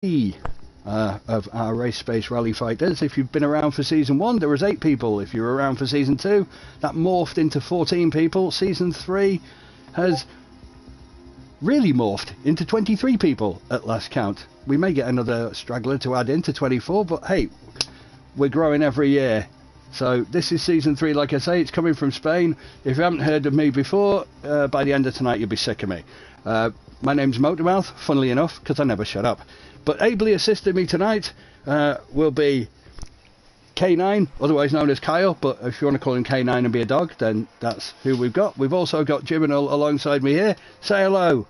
of our Race Space Rally Fighters. If you've been around for Season 1, there was 8 people. If you were around for Season 2, that morphed into 14 people. Season 3 has really morphed into 23 people at last count. We may get another straggler to add into 24, but hey, we're growing every year. So this is Season 3, like I say. It's coming from Spain. If you haven't heard of me before, by the end of tonight you'll be sick of me. My name's Motormouth, funnily enough, because I never shut up. But ably assisting me tonight will be K9, otherwise known as Kyle, but if you want to call him K9 and be a dog, then that's who we've got. We've also got Jiminal alongside me here. Say hello.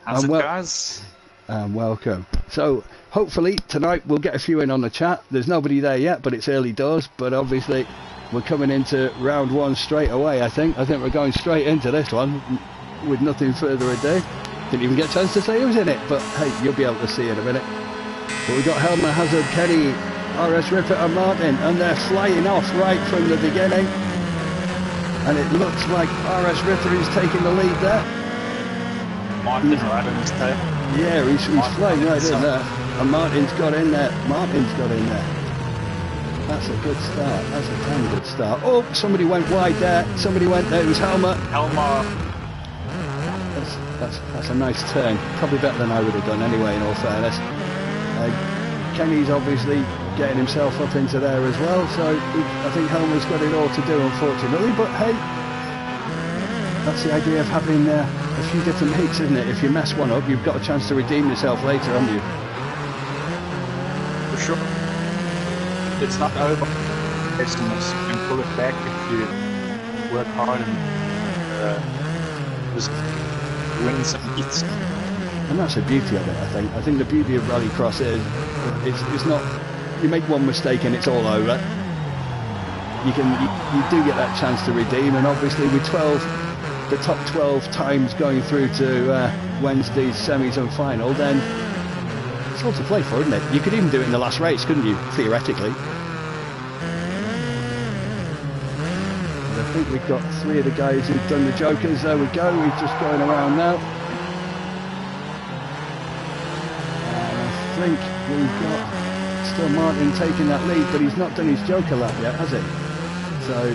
How's it, guys? And welcome. So hopefully tonight we'll get a few in on the chat. There's nobody there yet, but it's early doors. But obviously we're coming into round 1 straight away. I think we're going straight into this one with nothing further ado. Didn't even get a chance to say who's in it, but hey, you'll be able to see in a minute. But we've got Helmer, Hazard, Kenny, RS Ripper and Martin, and they're flying off right from the beginning. And it looks like RS Ripper is taking the lead there. Martin right on his tail. Yeah, he's flying right in there. And Martin's got in there. That's a good start. That's a damn good start. Oh, somebody went wide there. It was Helmer. That's a nice turn. Probably better than I would have done anyway, in all fairness. Kenny's obviously getting himself up into there as well, so I think Helmer's got it all to do, unfortunately. But hey, that's the idea of having a few different heats, isn't it? If you mess one up, you've got a chance to redeem yourself later, haven't you? For sure. It's not over. You can pull it back if you work hard and just win some heats. And that's the beauty of it, I think. I think the beauty of Rallycross is it's not, you make one mistake and it's all over. You do get that chance to redeem, and obviously with the top 12 times going through to Wednesday's semis and final, then it's all to play for, isn't it? You could even do it in the last race, couldn't you, theoretically? And I think we've got 3 of the guys who've done the jokers. There we go, we're just going around now. I think we've got still Martin taking that lead, but he's not done his joker lap yet, has he? So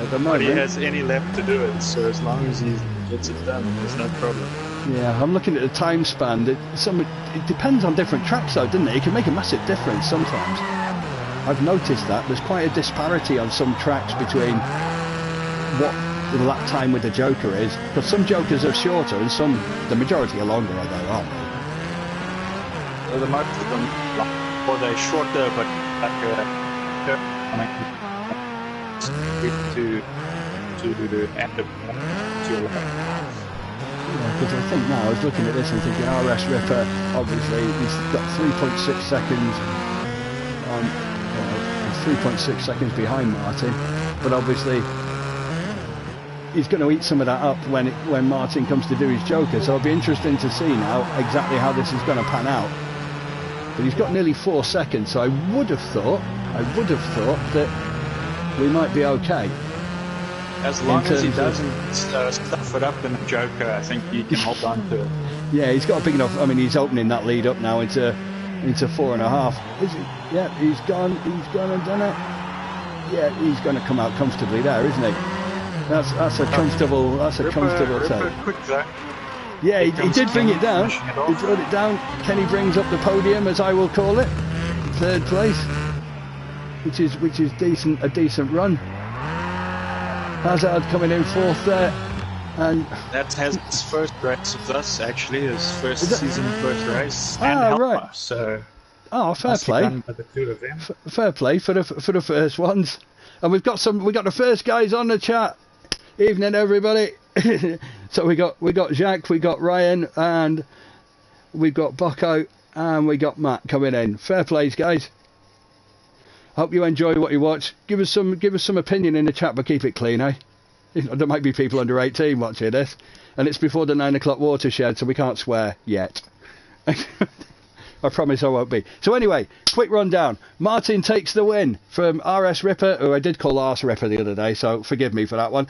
at the moment, but he has any lap to do it, so as long as he gets it done, there's no problem. Yeah, I'm looking at the time span. It depends on different tracks though, doesn't it? It can make a massive difference sometimes. I've noticed that there's quite a disparity on some tracks between what the lap time with the joker is, because some jokers are shorter and the majority are longer, although, aren't they? Well, the most of them, or they're shorter, but like to end up to your lap. Yeah, because I think now I was looking at this and thinking RS Ripper, obviously he's got 3.6 seconds on, 3.6 seconds behind Martin, but obviously he's going to eat some of that up when Martin comes to do his joker. So it'll be interesting to see now exactly how this is going to pan out. But he's got nearly 4 seconds, so I would have thought that we might be okay. As long as he doesn't stuff it up in the joker, I think he can hold on to it. Yeah, he's got a big enough. I mean, he's opening that lead up now into 4.5. Is he? Yeah, he's gone and done it. Yeah, he's going to come out comfortably there, isn't he? That's a comfortable take. Quick though. Yeah, he did bring it down. He brought it down. Kenny brings up the podium, as I will call it, 3rd place, which is a decent run. Hazard coming in 4th there, and that's his first race with us, actually, his first season, first race. Ah, right. So, fair play. Fair play for the first ones. And we got the first guys on the chat. Evening, everybody. So we got Jacques, we got Ryan, and we've got Bocco, and we got Matt coming in. Fair plays, guys. Hope you enjoy what you watch. Give us some opinion in the chat, but keep it clean, eh? There might be people under 18 watching this, and it's before the 9 o'clock watershed, so we can't swear yet. I promise I won't be. So anyway, quick rundown. Martin takes the win from RS Ripper, who I did call Arse Ripper the other day, so forgive me for that one.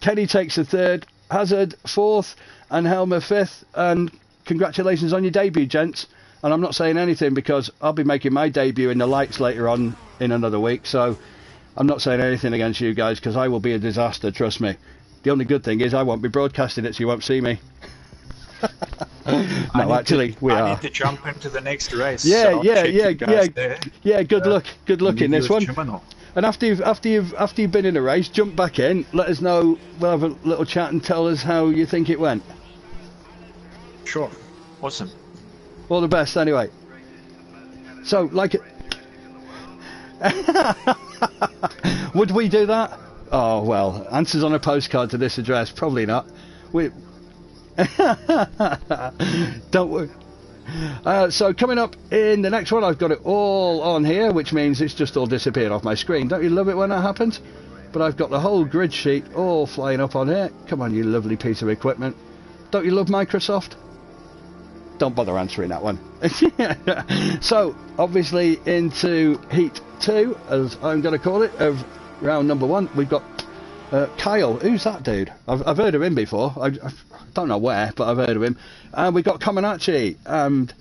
Kenny takes the 3rd. Hazard 4th, and Helmer 5th. And congratulations on your debut, gents. And I'm not saying anything because I'll be making my debut in the lights later on in another week. So I'm not saying anything against you guys because I will be a disaster, trust me. The only good thing is I won't be broadcasting it, so you won't see me. No, actually, I need to jump into the next race. Yeah, so yeah. Good luck in this one. Criminal. And after you've been in a race, jump back in. Let us know. We'll have a little chat and tell us how you think it went. Sure. Awesome. All the best, anyway. So, like it. Would we do that? Oh well, answers on a postcard to this address. Probably not. We. Don't worry. So coming up in the next one, I've got it all on here, which means it's just all disappeared off my screen. Don't you love it when that happens? But I've got the whole grid sheet all flying up on here. Come on, you lovely piece of equipment. Don't you love Microsoft? Don't bother answering that one. So obviously into heat 2, as I'm going to call it, of round number 1, we've got Kyle. Who's that dude? I've heard of him before. I don't know where, but I've heard of him. And we've got Comaneci and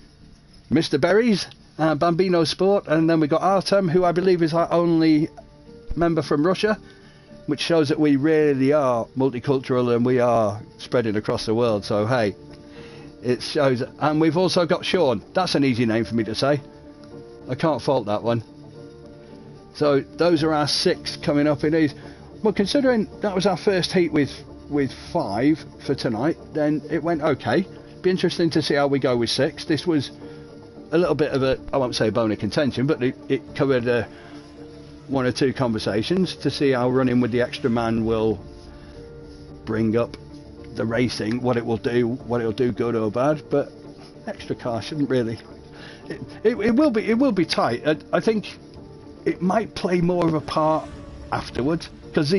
Mr. Berries, Bambino Sport, and then we've got Artem, who I believe is our only member from Russia, which shows that we really are multicultural and we are spreading across the world. So hey, it shows. And we've also got Sean. That's an easy name for me to say. I can't fault that one. So those are our 6 coming up in these. Well, considering that was our first heat with 5 for tonight, then it went okay. Be interesting to see how we go with 6. This was a little bit of a, I won't say bone of contention, but it covered 1 or 2 conversations to see how running with the extra man will bring up the racing, what it will do good or bad. But extra car shouldn't really. It will be tight. I think it might play more of a part afterwards, because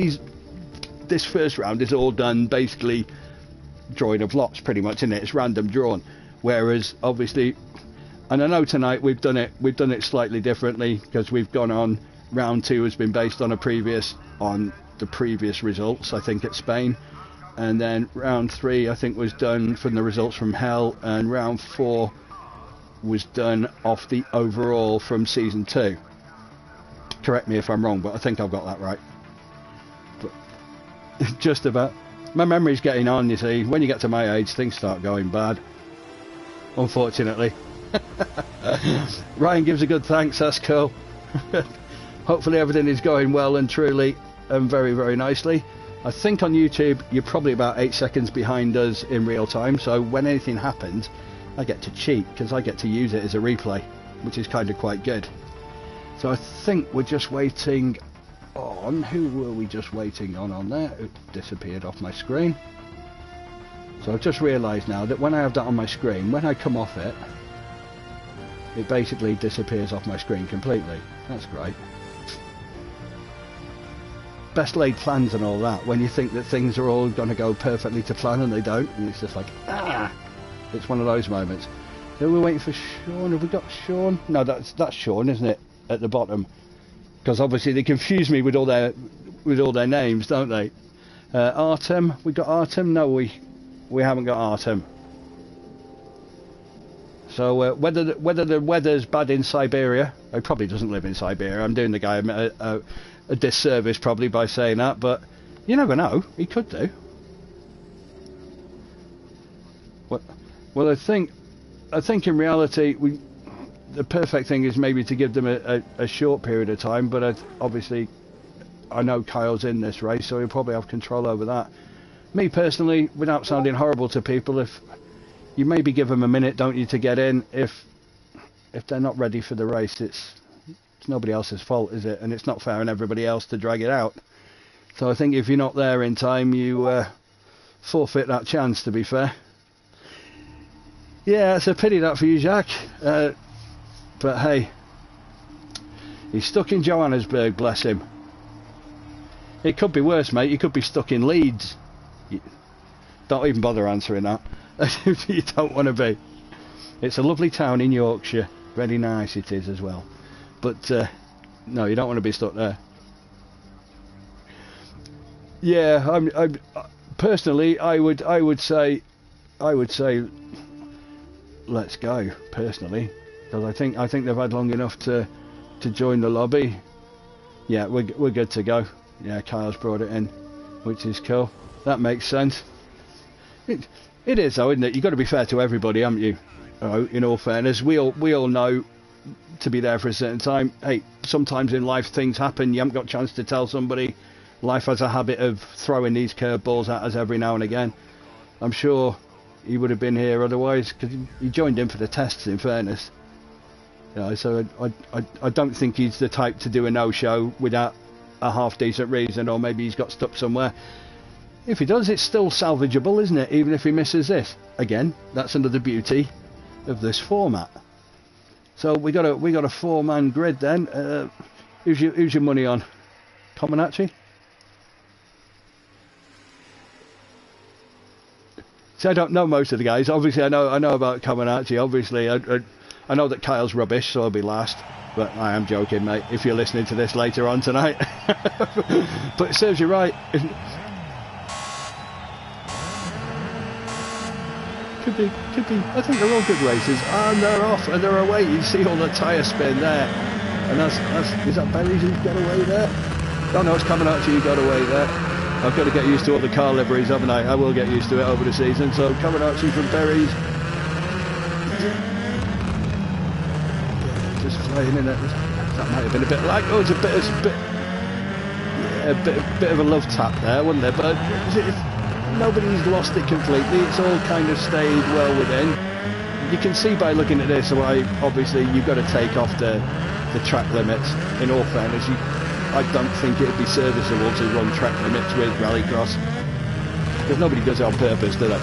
this first round is all done basically drawing of lots, pretty much, isn't it? It's random drawn. Whereas obviously, and I know tonight we've done it slightly differently, because we've gone on, round 2 has been based on the previous results, I think, at Spain, and then round 3 I think was done from the results from Hell, and round 4 was done off the overall from season 2. Correct me if I'm wrong, but I think I've got that right. But just about. My memory's getting on, you see. When you get to my age, things start going bad, unfortunately. Ryan gives a good thanks, that's cool. Hopefully everything is going well and truly and very, very nicely. I think on YouTube you're probably about 8 seconds behind us in real time, so when anything happens I get to cheat, because I get to use it as a replay, which is kind of quite good. So I think we're just waiting on, who were we just waiting on there? It disappeared off my screen. So I've just realised now that when I have that on my screen, when I come off it, it basically disappears off my screen completely. That's great. Best laid plans and all that, when you think that things are all going to go perfectly to plan and they don't, and it's just like, it's one of those moments. So we're waiting for Sean. Have we got Sean? No, that's Sean, isn't it, at the bottom? Because obviously they confuse me with all their names, don't they? Artem, we got Artem? No, we haven't got Artem. So whether the weather's bad in Siberia, he probably doesn't live in Siberia. I'm doing the guy a disservice probably by saying that, but you never know. He could do. Well, I think in reality the perfect thing is maybe to give them a short period of time, but obviously I know Kyle's in this race, so he'll probably have control over that. Me personally, without sounding horrible to people, if you maybe give them a minute, don't you, to get in. If they're not ready for the race, it's nobody else's fault, is it? And it's not fair on everybody else to drag it out. So I think if you're not there in time, you forfeit that chance, to be fair. Yeah, it's a pity that for you, Jacques. But hey, he's stuck in Johannesburg, bless him. It could be worse, mate. You could be stuck in Leeds. Don't even bother answering that. You don't want to be. It's a lovely town in Yorkshire. Very nice it is as well. But no, you don't want to be stuck there. Yeah, personally, I would say, let's go. Personally, because I think they've had long enough to join the lobby. Yeah, we're good to go. Yeah, Kyle's brought it in, which is cool. That makes sense. It is though, isn't it? You've got to be fair to everybody, haven't you? In all fairness, we all know to be there for a certain time. Hey, sometimes in life things happen. You haven't got a chance to tell somebody. Life has a habit of throwing these curveballs at us every now and again. I'm sure he would have been here otherwise, because he joined in for the tests, in fairness. You know, so I don't think he's the type to do a no-show without a half-decent reason, or maybe he's got stuck somewhere. If he does, it's still salvageable, isn't it? Even if he misses this. Again, that's another beauty of this format. So we got a four-man grid then. Who's your money on? Comaneci? See, I don't know most of the guys. Obviously, I know about Comaneci. Obviously, I know that Kyle's rubbish, so I'll be last. But I am joking, mate. If you're listening to this later on tonight, but it serves you right. Could be. I think they're all good races, and they're off and they're away. You see all the tyre spin there, and is that Berries who's got away there? Oh no, it's Comaneci who got away there. I've got to get used to all the car liveries, haven't I? I will get used to it over the season. So Comaneci from Berries, just flying in it. That might have been a bit like, oh, it's a bit of a love tap there, wasn't there? But nobody's lost it completely. It's all kind of stayed well within. You can see by looking at this why obviously you've got to take off the track limits. In all fairness, I don't think it would be serviceable to run track limits with Rallycross, because nobody does it on purpose, do they?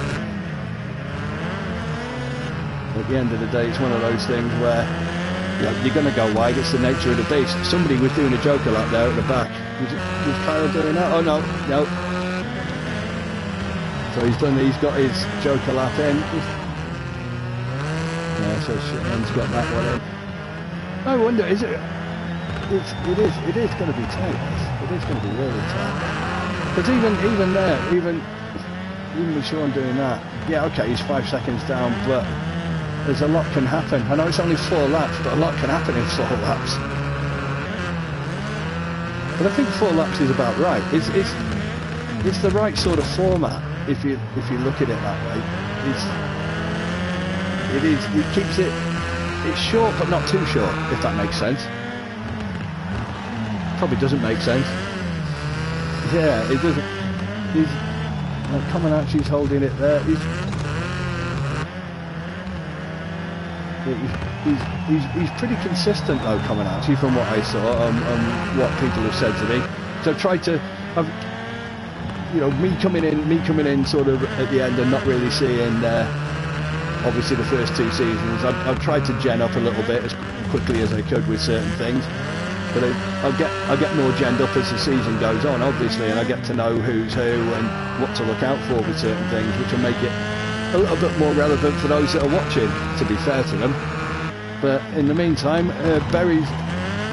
At the end of the day, it's one of those things where you're going to go wide. It's the nature of the beast. Somebody was doing a joker lap there at the back. Was Kyle doing that? Oh no. So he's got his joker lap in. Yeah, so Shitman's got that one in. I wonder, is it? It is going to be tight. It is going to be really tight. Because even there, even with Sean doing that, yeah, okay, he's 5 seconds down, but there's a lot can happen. I know it's only 4 laps, but a lot can happen in 4 laps. But I think 4 laps is about right. It's the right sort of format if you look at it that way. It keeps it's short but not too short, if that makes sense. Probably doesn't make sense. Yeah, it doesn't. Comaneci's holding it there. He's pretty consistent though, Comaneci, from what I saw and what people have said to me. So I've tried to have, me coming in sort of at the end and not really seeing obviously the first 2 seasons. I've tried to gen up a little bit as quickly as I could with certain things, but I'll get more genned up as the season goes on, obviously, and I get to know who's who and what to look out for with certain things, which will make it a little bit more relevant for those that are watching, to be fair to them. But in the meantime, Berry's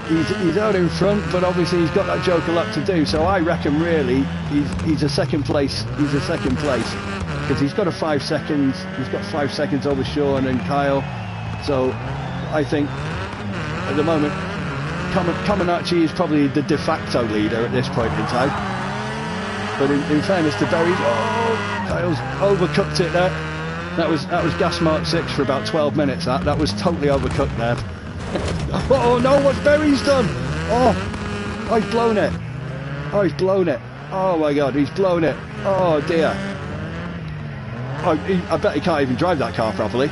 he's out in front, but obviously he's got that joker lap to do. So I reckon really he's a second place. He's a second place because he's got 5 seconds. He's got 5 seconds over Sean and Kyle. So I think at the moment Comaneci is probably the de facto leader at this point in time. But in fairness to Berry, Kyle's overcooked it there. That was gas mark 6 for about 12 minutes. That was totally overcooked there. Oh no, what's Berry's done? Oh, he's blown it. Oh, he's blown it. Oh my God, he's blown it. Oh dear. I bet he can't even drive that car properly.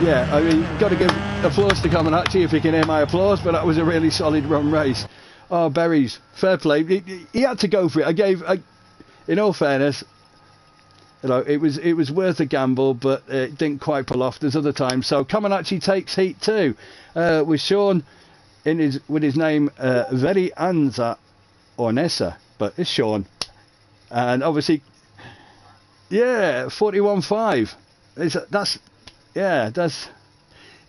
Yeah, I mean, got to give applause to Comaneci if you can hear my applause, but that was a really solid run race. Oh, Berry's, fair play. He had to go for it. In all fairness, it was worth a gamble, but it didn't quite pull off. There's other times. So Comaneci takes heat 2 with Sean with his name Veri Anza Ornesa, but it's Sean, and obviously, yeah, 41.5. That's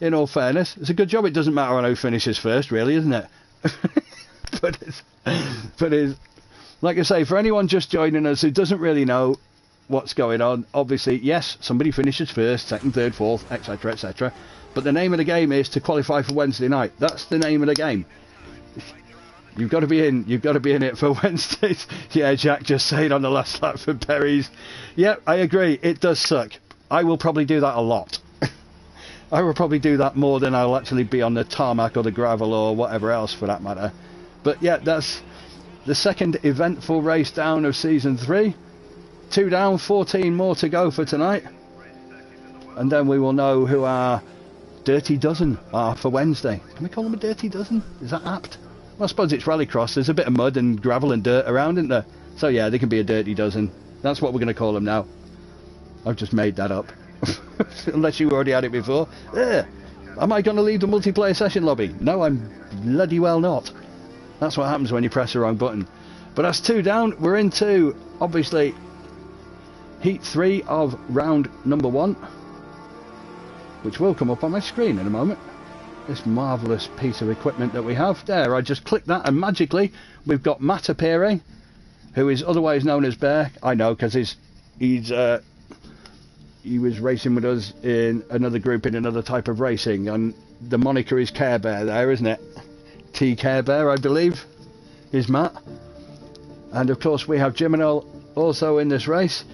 in all fairness, it's a good job. It doesn't matter who finishes first, really, isn't it? but Like I say, for anyone just joining us who doesn't really know what's going on, obviously, yes, somebody finishes first, second, third, fourth, etc., etc. But the name of the game is to qualify for Wednesday night. That's the name of the game. You've got to be in. You've got to be in it for Wednesdays. Yeah, Jack just saying on the last lap for Perry's. Yeah, I agree. It does suck. I will probably do that a lot. I will probably do that more than I'll actually be on the tarmac or the gravel or whatever else for that matter. But yeah, that's the second eventful race down of season 3. 2 down, 14 more to go for tonight. And then we will know who our dirty dozen are for Wednesday. Can we call them a dirty dozen? Is that apt? Well, I suppose it's rallycross. There's a bit of mud and gravel and dirt around, isn't there? So yeah, they can be a dirty dozen. That's what we're going to call them now. I've just made that up. Unless you already had it before. Am I going to leave the multiplayer session lobby? No, I'm bloody well not. That's what happens when you press the wrong button. But that's 2 down. We're into, obviously, heat 3 of round number 1, which will come up on my screen in a moment. This marvellous piece of equipment that we have. There, I just clicked that and magically we've got Matt appearing, who is otherwise known as Bear. I know, because he was racing with us in another group in another type of racing, and the moniker is Care Bear there, isn't it? T Care Bear, I believe, is Matt. And of course we have Jiminol also in this race,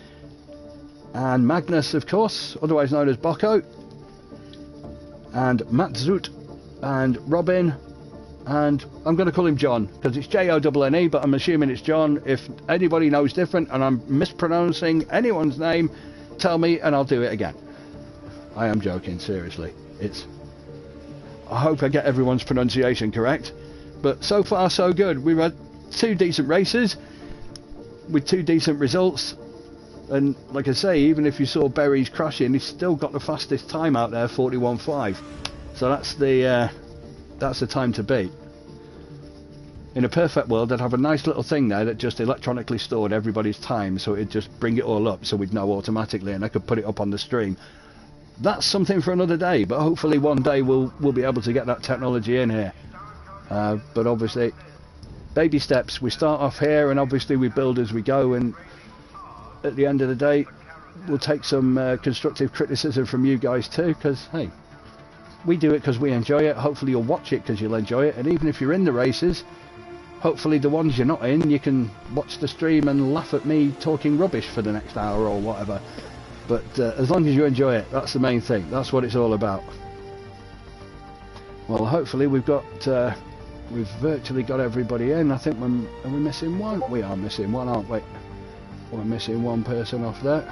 and Magnus, of course, otherwise known as Bocco, and Matt Zoot, and Robin, and I'm going to call him John because it's J-O-N-N-E, but I'm assuming it's John. If anybody knows different and I'm mispronouncing anyone's name, tell me and I'll do it again. I am joking, seriously. I hope I get everyone's pronunciation correct, but so far so good. We've had 2 decent races with 2 decent results, and like I say, even if you saw Berry's crashing, he's still got the fastest time out there, 41.5. So that's the time to beat. In a perfect world, I'd have a nice little thing there that just electronically stored everybody's time, so it'd just bring it all up so we'd know automatically, and I could put it up on the stream. That's something for another day, but hopefully one day we'll be able to get that technology in here. But obviously, baby steps. We start off here, and obviously we build as we go, and at the end of the day, we'll take some constructive criticism from you guys too, because hey, we do it because we enjoy it. Hopefully you'll watch it because you'll enjoy it, and even if you're in the races, hopefully the ones you're not in, you can watch the stream and laugh at me talking rubbish for the next hour or whatever. But as long as you enjoy it, that's the main thing. That's what it's all about. Well, hopefully we've virtually got everybody in. I think are we missing one? We are missing one, aren't we? We're missing one person off there.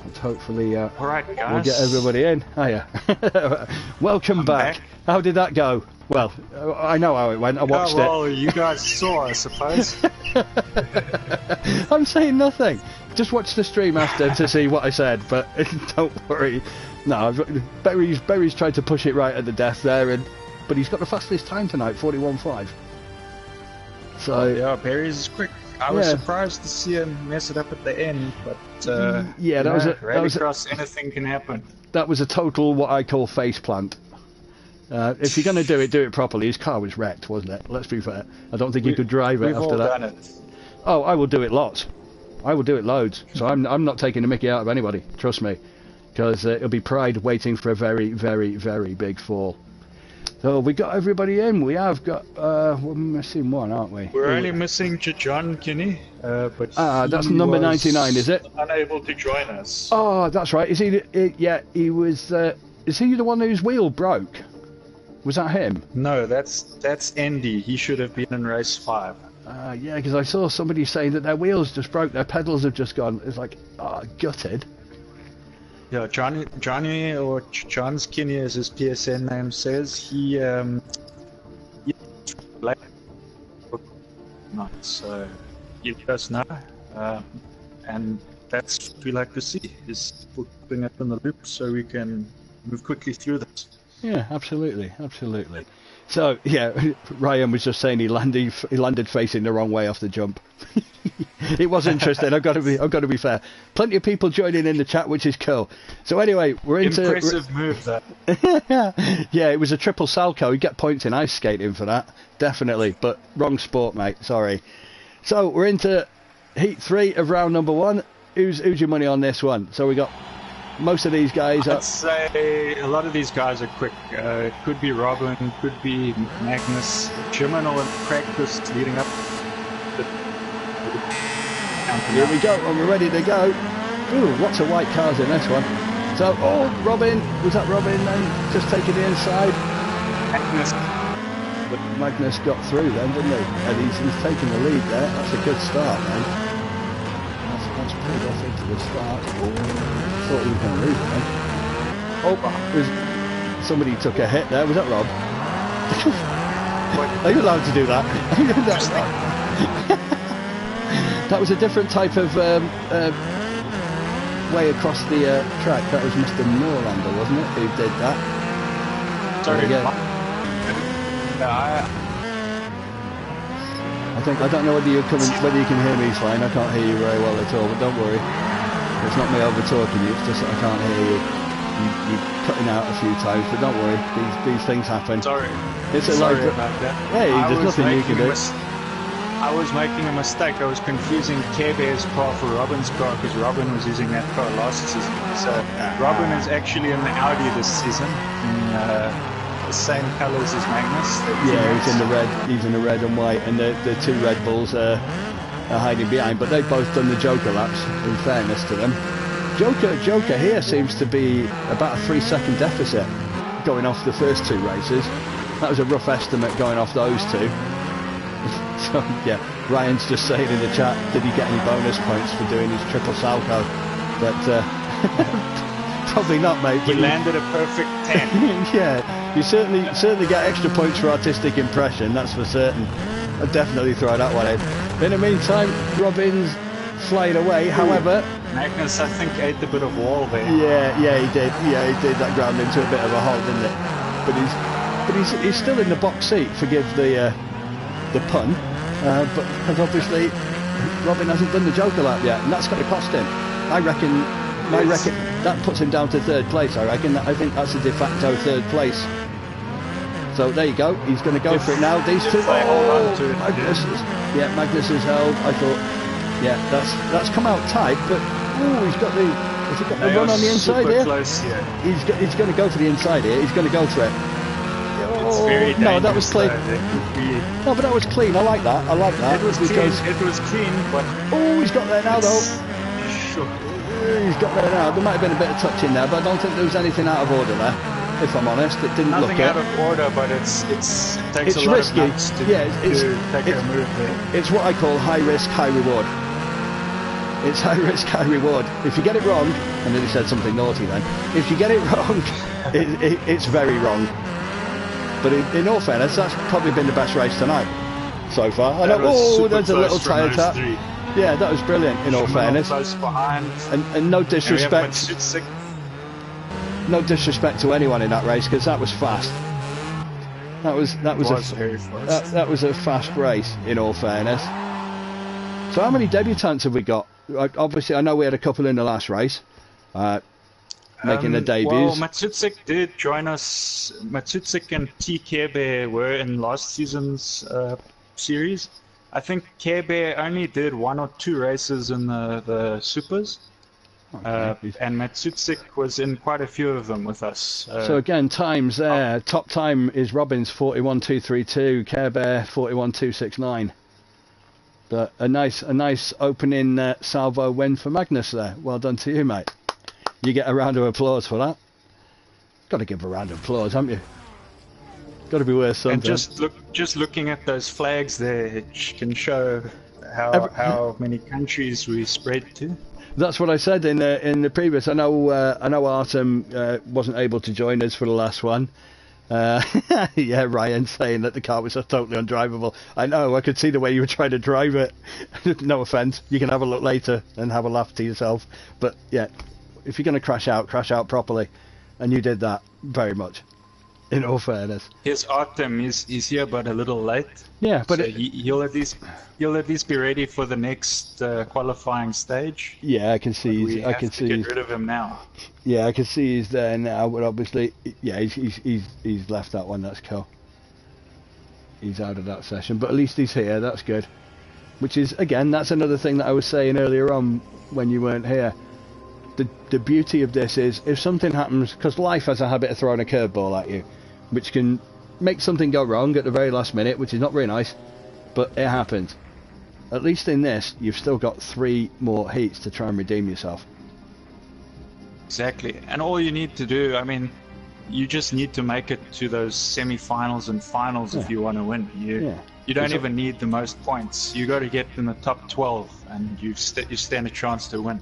And hopefully all right, guys. We'll get everybody in. Hiya. Welcome back. How did that go? Well, I know how it went. I watched it. You guys saw, I suppose. I'm saying nothing. Just watch the stream after to see what I said, but don't worry. No, Berry's tried to push it right at the death there, but he's got the fastest time tonight, 41.5. So yeah, Berry's quick. I was surprised to see him mess it up at the end, but rallycross, anything can happen. That was a total what I call face plant. If you're going to do it properly. His car was wrecked, wasn't it? Let's be fair. I don't think he could drive it after that. We've all done it. Oh, I will do it lots. I will do it loads. So I'm not taking the mickey out of anybody. Trust me, because it'll be pride waiting for a very, very, very big fall. So we got everybody in. We have got. We're missing one, aren't we? We're only missing John Kinney, but that's number 99, is it? Unable to join us. Oh, that's right. Is he? Yeah, he was. Is he the one whose wheel broke? Was that him? No, that's Andy. He should have been in race 5. Yeah, because I saw somebody saying that their wheels just broke, their pedals have just gone. It's like, gutted. Yeah, Johnny or John's Kinney, as his PSN name says, he so you let us know, and that's what we like to see, is putting it in the loop so we can move quickly through this. Yeah, absolutely. So yeah, Ryan was just saying he landed facing the wrong way off the jump. It was interesting. I've got to be fair. Plenty of people joining in the chat, which is cool. So anyway, we're into impressive move that. Yeah, it was a triple salco. You get points in ice skating for that, definitely. But wrong sport, mate. Sorry. So we're into heat 3 of round number 1. Who's your money on this one? So we got most of these guys. I'd say a lot of these guys are quick. It could be Robin, could be Magnus. German will practice leading up. Here we go, and we're ready to go. Ooh, lots of white cars in this one. So, oh, Robin, was that Robin then? Just taking the inside. Magnus got through then, didn't he? And he's taking the lead there. That's a good start, man. That's pulled off into the start. Thought he was going to lose it then. Oh, somebody took a hit there. Was that Rob? Are you allowed to do that? That was a different type of way across the track. That was Mr. Norlander, wasn't it, who did that? Sorry. I don't know whether you can hear me fine. I can't hear you very well at all, but don't worry. It's not me over talking you, it's just that I can't hear you. You're cutting out a few times, but don't worry, these things happen. Sorry. Sorry about that. Hey, there's nothing you can do. I was making a mistake. I was confusing Care Bear's car for Robin's car because Robin was using that car last season. So Robin is actually in the Audi this season. Same colours as Magnus. Yeah, he's in the red. He's in the red and white, and the two Red Bulls are hiding behind. But they've both done the Joker laps. In fairness to them, Joker here seems to be about a 3-second deficit going off the first 2 races. That was a rough estimate going off those 2. So yeah, Ryan's just saying in the chat, did he get any bonus points for doing his triple Salco? But probably not, mate. He landed a perfect 10. Yeah. You certainly get extra points for artistic impression, that's for certain. I'd definitely throw that one in. In the meantime, Robin's flying away, however... Magnus, I think, ate a bit of wall there. Yeah, he did. Yeah, he did. That ground into a bit of a hole, didn't it? But he's still in the box seat, forgive the pun. But obviously, Robin hasn't done the Joker lap yet, and that's going to cost him. I reckon that puts him down to 3rd place, I reckon. I think that's a de facto 3rd place. So there you go, he's going to go for it now. These two, Magnus is held. I thought, yeah, that's come out tight, but he's got the run on the inside here. Close, yeah. He's going to go for the inside here. He's going to go for it. No, that was clean. No, but that was clean. I like that. It was clean, but he's got there now though. Sure. He's got there now. There might have been a bit of touch in there, but I don't think there was anything out of order there. If I'm honest, it didn't look it. Nothing out of order, but it takes a lot risky. of nuts to take a move there. It's what I call high risk, high reward. It's high risk, high reward. If you get it wrong, and then he said something naughty then. If you get it wrong, it's very wrong. But in all fairness, that's probably been the best race tonight so far. I know. There's a little tyre tap. Yeah, that was brilliant. In all fairness, close behind. And no disrespect. No disrespect to anyone in that race, because that was fast. That was very fast. That was a fast race. In all fairness. So how many debutants have we got? Obviously, I know we had a couple in the last race. Making their debuts. Well, Matsutsik did join us. Matsutsik and T. Care Bear were in last season's series. I think Care Bear only did 1 or 2 races in the Supers. Okay. And Matsutsik was in quite a few of them with us. So again, times there. Top time is Robin's 41.232, Care Bear 41.269. But a nice opening salvo win for Magnus there. Well done to you, mate. You get a round of applause for that. Got to give a round of applause, haven't you? Got to be worth something. And just looking at those flags there, it can show how many countries we spread to. That's what I said in the previous. I know Artem wasn't able to join us for the last one. Yeah, Ryan saying that the car was totally undrivable. I know. I could see the way you were trying to drive it. No offence. You can have a look later and have a laugh to yourself. But yeah. If you're going to crash out properly, and you did that very much, in all fairness. Here's Artem. He's here, but a little late. Yeah, but so he'll at least be ready for the next qualifying stage. Yeah, I can see. Get rid of him now. Yeah, I can see he's there now, but obviously, yeah, he's left that one. That's cool. He's out of that session, but at least he's here. That's good. which is, again, that's another thing that I was saying earlier on when you weren't here. The beauty of this is, if something happens, because life has a habit of throwing a curveball at you, which can make something go wrong at the very last minute, which is not very nice, but it happens. At least in this, you've still got 3 more heats to try and redeem yourself. Exactly. And all you need to do, I mean, you just need to make it to those semi-finals and finals if you want to win. You don't even need the most points. You got to get in the top 12, and you stand a chance to win.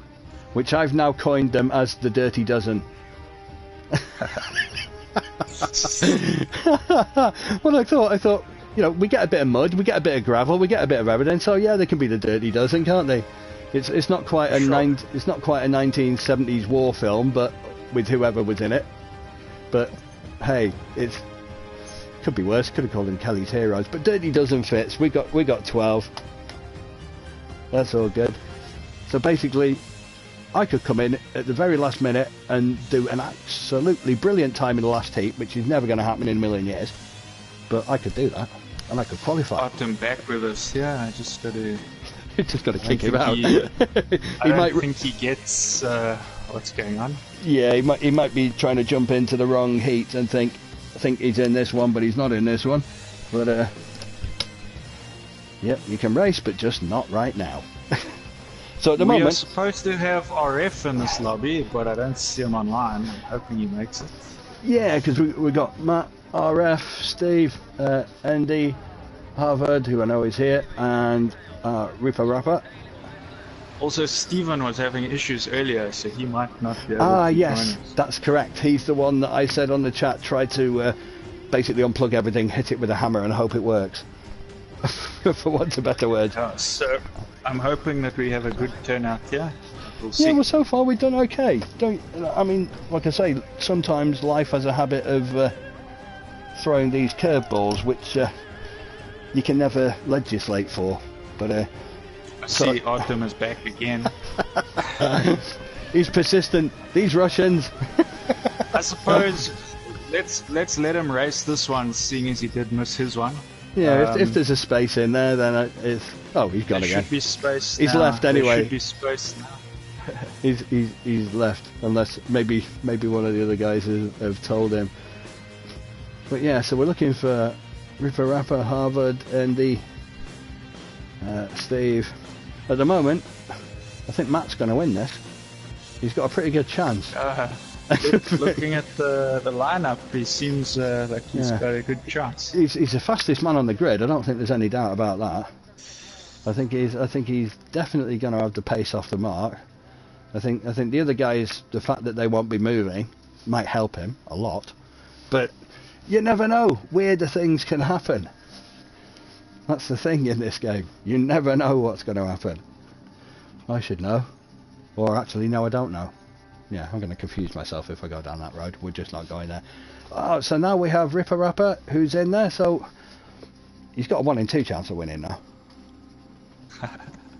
Which I've now coined them as the Dirty Dozen. Well, I thought, you know, we get a bit of mud, we get a bit of gravel, we get a bit of everything. So yeah, they can be the Dirty Dozen, can't they? It's not quite a it's not quite a 1970s war film, but with whoever was in it. But hey, it could be worse. Could have called them Kelly's Heroes, but Dirty Dozen fits. We got 12. That's all good. So basically, I could come in at the very last minute and do an absolutely brilliant time in the last heat, which is never going to happen in a million years. But I could do that, and I could qualify. Got him back with us. Yeah, I just got to. Just got to kick him out. I don't think he gets what's going on. Yeah, he might be trying to jump into the wrong heat and think he's in this one, but he's not in this one. But yep, you can race, but just not right now. So at the moment, we are supposed to have RF in this lobby, but I don't see him online. I'm hoping he makes it. Yeah, because we got Matt, RF, Steve, Andy, Harvard, who I know is here, and Ripper Rapper. Also, Stephen was having issues earlier, so he might not be able to yes, join us. That's correct. He's the one that I said on the chat, try to basically unplug everything, hit it with a hammer, and hope it works. For want of a better word. So, I'm hoping that we have a good turnout here. We'll see. Yeah, well, so far we've done okay. I mean, like I say, sometimes life has a habit of throwing these curveballs, which you can never legislate for. But I see Artem is back again. He's persistent. These Russians. I suppose let's let him race this one, seeing as he did miss his one. Yeah, if there's a space in there, then it's. Oh, he's gone again. Should be space. He's left anyway. There should be space now. He's left, unless maybe one of the other guys have told him. But yeah, so we're looking for Ripper Rapper, Harvard, Andy, Steve. At the moment, I think Matt's going to win this. He's got a pretty good chance. Looking at the lineup, he seems like he's got a good chance. He's the fastest man on the grid. I don't think there's any doubt about that. I think he's definitely going to have the pace off the mark. I think the other guys, the fact that they won't be moving might help him a lot. But you never know. Weirder things can happen. That's the thing in this game. You never know what's going to happen. I should know. Or actually, no, I don't know. Yeah, I'm going to confuse myself if I go down that road. We're just not going there. Oh, so now we have Ripper Rapper, who's in there. So he's got a 1 in 2 chance of winning now.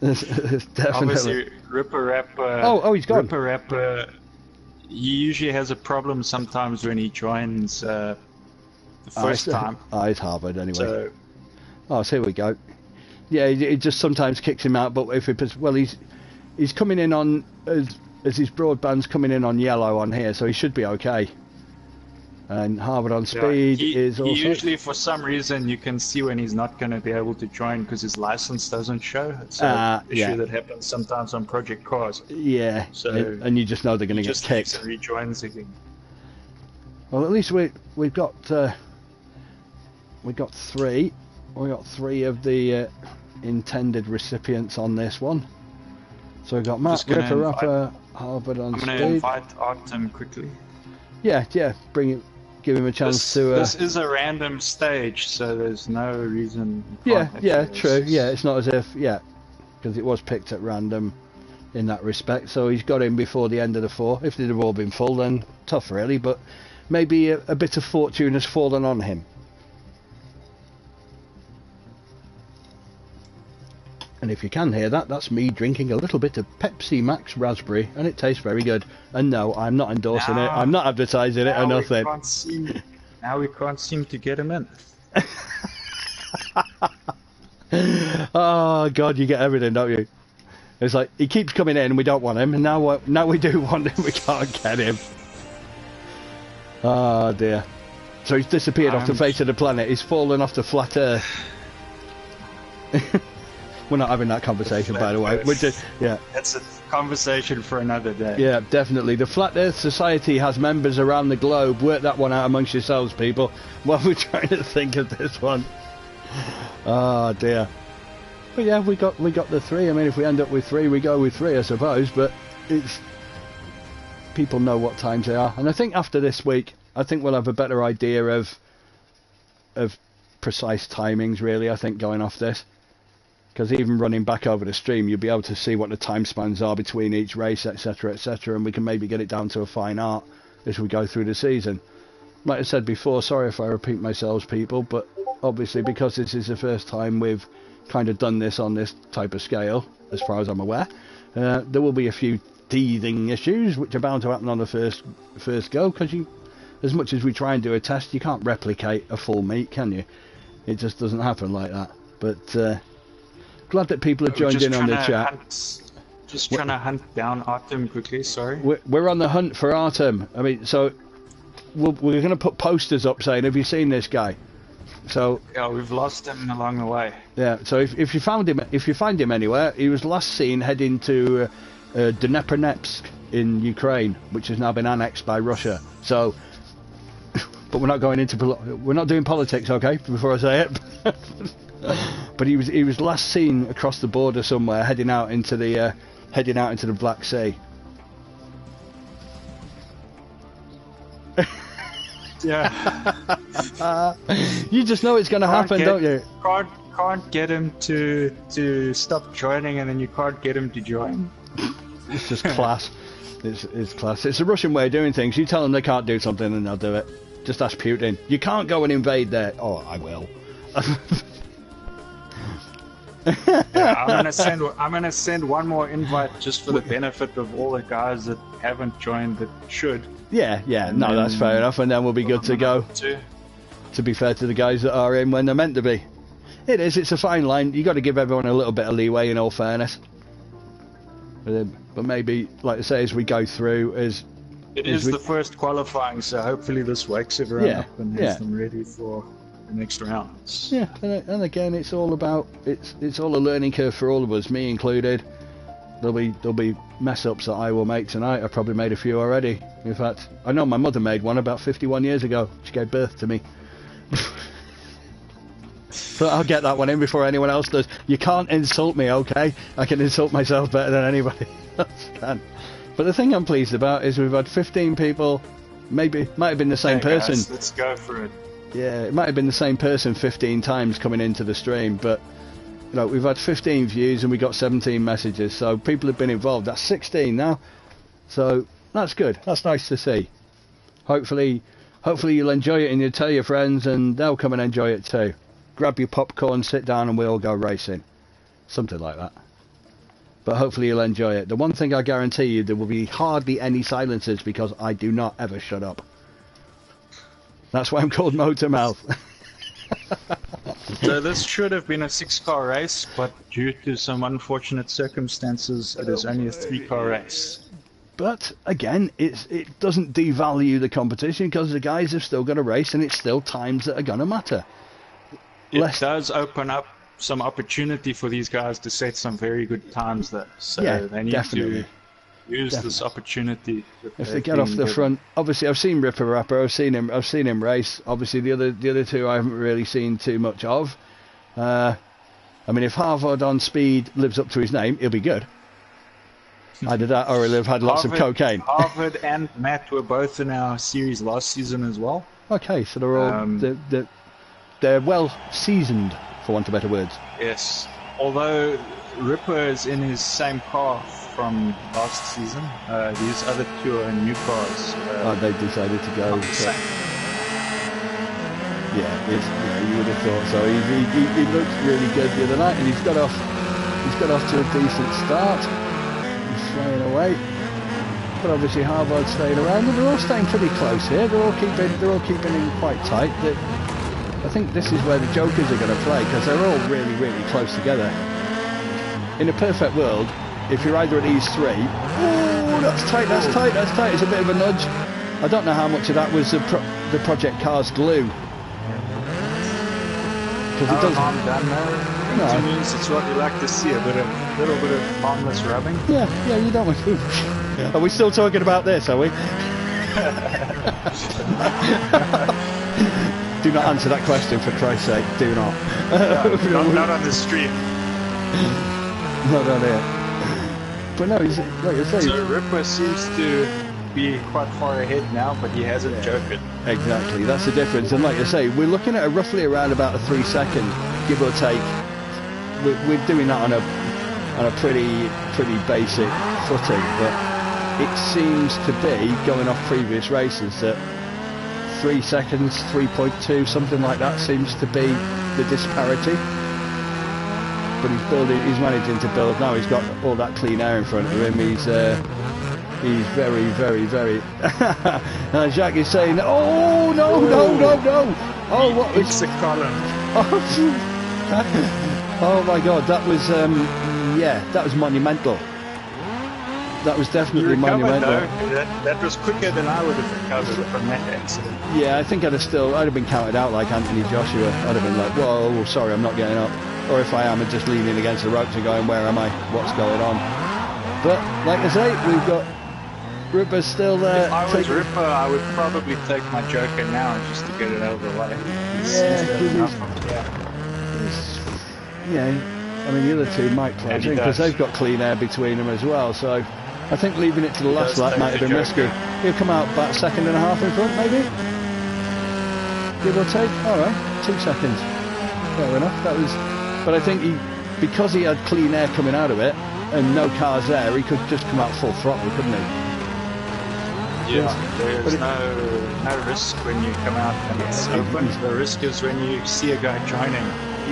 Definitely. Obviously, Ripper Rapper. Oh, he's gone. Ripper Rapper. He usually has a problem sometimes when he joins the first time. It's Harvard anyway. So here we go. Yeah, it just sometimes kicks him out. But if he's coming in on as his broadband's coming in on yellow on here, so he should be okay. And Harvard on speed is also. He usually, for some reason, you can see when he's not going to be able to join because his license doesn't show. It's an issue that happens sometimes on Project Cars. Yeah. So and you just know they're going to get kicked. Just rejoins again. Well, at least we've got 3. We got 3 of the intended recipients on this one. So we've got Matt, Ripper Rapper, Harvard on speed. I'm going to invite Artem quickly. Yeah, give him a chance to. This is a random stage, so there's no reason. Yeah, true. Yeah, it's not as if because it was picked at random in that respect. So he's got in before the end of the 4. If they'd have all been full, then tough really. But maybe a bit of fortune has fallen on him. And if you can hear that, that's me drinking a little bit of Pepsi Max Raspberry, and it tastes very good. And no, I'm not endorsing it. I'm not advertising it or nothing. Now we can't seem to get him in. Oh God, you get everything, don't you? It's like he keeps coming in, and we don't want him, and now we do want him, we can't get him. Oh dear. So he's disappeared off the face of the planet. He's fallen off the flat Earth. We're not having that conversation, by the way. We're just, yeah. That's a conversation for another day. Yeah, definitely. The Flat Earth Society has members around the globe. Work that one out amongst yourselves, people, while we're trying to think of this one. Oh dear. But yeah, we got the 3. I mean, if we end up with 3, we go with 3, I suppose. But it's people know what times they are, and I think after this week, I think we'll have a better idea of precise timings. Really, I think going off this. Because even running back over the stream, you'll be able to see what the time spans are between each race, etc., etc., and we can maybe get it down to a fine art as we go through the season. Like I said before, sorry if I repeat myself, people, but obviously because this is the first time we've kind of done this on this type of scale, as far as I'm aware, there will be a few teething issues which are bound to happen on the first go, because as much as we try and do a test, you can't replicate a full meet, can you? It just doesn't happen like that. But glad that people have joined in on the chat. Just trying to hunt down Artem quickly, sorry. We're on the hunt for Artem. I mean, so we're going to put posters up saying, have you seen this guy? So yeah, we've lost him along the way. Yeah, so if you find him anywhere, he was last seen heading to Dnepropetrovsk in Ukraine, which has now been annexed by Russia. So, but we're not doing politics, okay? Before I say it. But he was last seen across the border somewhere, heading out into the Black Sea. Yeah. You just know it's going to happen, don't you? Can't get him to stop joining, and then you can't get him to join. It's just class. It's class. It's a Russian way of doing things. You tell them they can't do something, and they'll do it. Just ask Putin. You can't go and invade there. Oh, I will. Yeah, I'm gonna send one more invite just for the benefit of all the guys that haven't joined that should. Yeah, no, that's fair enough, and then we'll be good to go. To be fair to the guys that are in when they're meant to be. It's a fine line. You got to give everyone a little bit of leeway, in all fairness. But maybe, like I say, as we go through, it is the first qualifying, so hopefully this wakes everyone up and has them ready for the next rounds. Yeah, and again, it's all about it's all a learning curve for all of us, me included. There'll be mess ups that I will make tonight. I've probably made a few already. In fact, I know my mother made one about 51 years ago. She gave birth to me. So I'll get that one in before anyone else does. You can't insult me, okay? I can insult myself better than anybody else can. But the thing I'm pleased about is we've had 15 people. Might have been the same person. Guys, let's go for it. Yeah, it might have been the same person 15 times coming into the stream, but we've had 15 views and we got 17 messages, so people have been involved. That's 16 now, so that's good. That's nice to see. Hopefully you'll enjoy it and you'll tell your friends and they'll come and enjoy it too. Grab your popcorn, sit down, and we'll go racing. Something like that. But hopefully you'll enjoy it. The one thing I guarantee you, there will be hardly any silences because I do not ever shut up. That's why I'm called Motormouth. So this should have been a 6-car race, but due to some unfortunate circumstances, it is only a 3-car race. But again, it doesn't devalue the competition because the guys have still got a race and it's still times that are going to matter. It does open up some opportunity for these guys to set some very good times though. So they need to use this opportunity. If they get off the front, obviously I've seen Ripper Rapper, I've seen him race. Obviously the other two I haven't really seen too much of. I mean, if Harvard on speed lives up to his name, he'll be good. Either that or he'll have had lots of cocaine. Harvard and Matt were both in our series last season as well. Okay, so they're all they're well seasoned, for want of better words. Yes, although Ripper is in his same car from last season. These other two are in new cars. They decided to go. Yeah, you would have thought so. He looked really good the other night, and he's got off to a decent start. He's flying away, but obviously Harvard staying around, and they're all staying pretty close here. They're all keeping in quite tight. I think this is where the jokers are going to play because they're all really, really close together. in a perfect world, if you're either at these three, oh, that's tight, that's tight, that's tight. It's a bit of a nudge. I don't know how much of that was the Project Cars glue. Because it doesn't. Harm done though. No. To me, it's what we like to see, a little bit of harmless rubbing. Yeah, you don't want to. Are we still talking about this, are we? Do not answer that question, for Christ's sake. Do not. No, not on the stream. Not on here. But no, like I say. So Ripper seems to be quite far ahead now, but he hasn't joked. Exactly, that's the difference. And like I say, we're looking at roughly around about a 3 second, give or take. We're doing that on a pretty basic footing, but it seems to be, going off previous races, that 3 seconds, 3.2, something like that seems to be the disparity. But he's managing to build now. He's got all that clean air in front of him. He's very, very, very. Jacques is saying, "Oh no, no, no, no! Oh, what was the column? Oh my God, that was yeah, that was monumental. That was definitely monumental. That was quicker than I would have recovered from that accident. Yeah, I think I'd have been counted out like Anthony Joshua. I'd have been like, whoa, sorry, I'm not getting up. Or if I am, I'm just leaning against the ropes and going, where am I? What's going on? But like I say, we've got Ripper still there. If I was Ripper, I would probably take my Joker now just to get it out of the way. Yeah, I mean the other two might close in because they've got clean air between them as well. So I think leaving it to the last lap might have been risky. He'll come out about 1.5 seconds in front, maybe. Give or take. All right, 2 seconds. Fair enough. That was. But I think because he had clean air coming out of it and no cars there, he could just come out full throttle, couldn't he? Yeah, there's no risk when you come out and it's open. The risk is when you see a guy joining,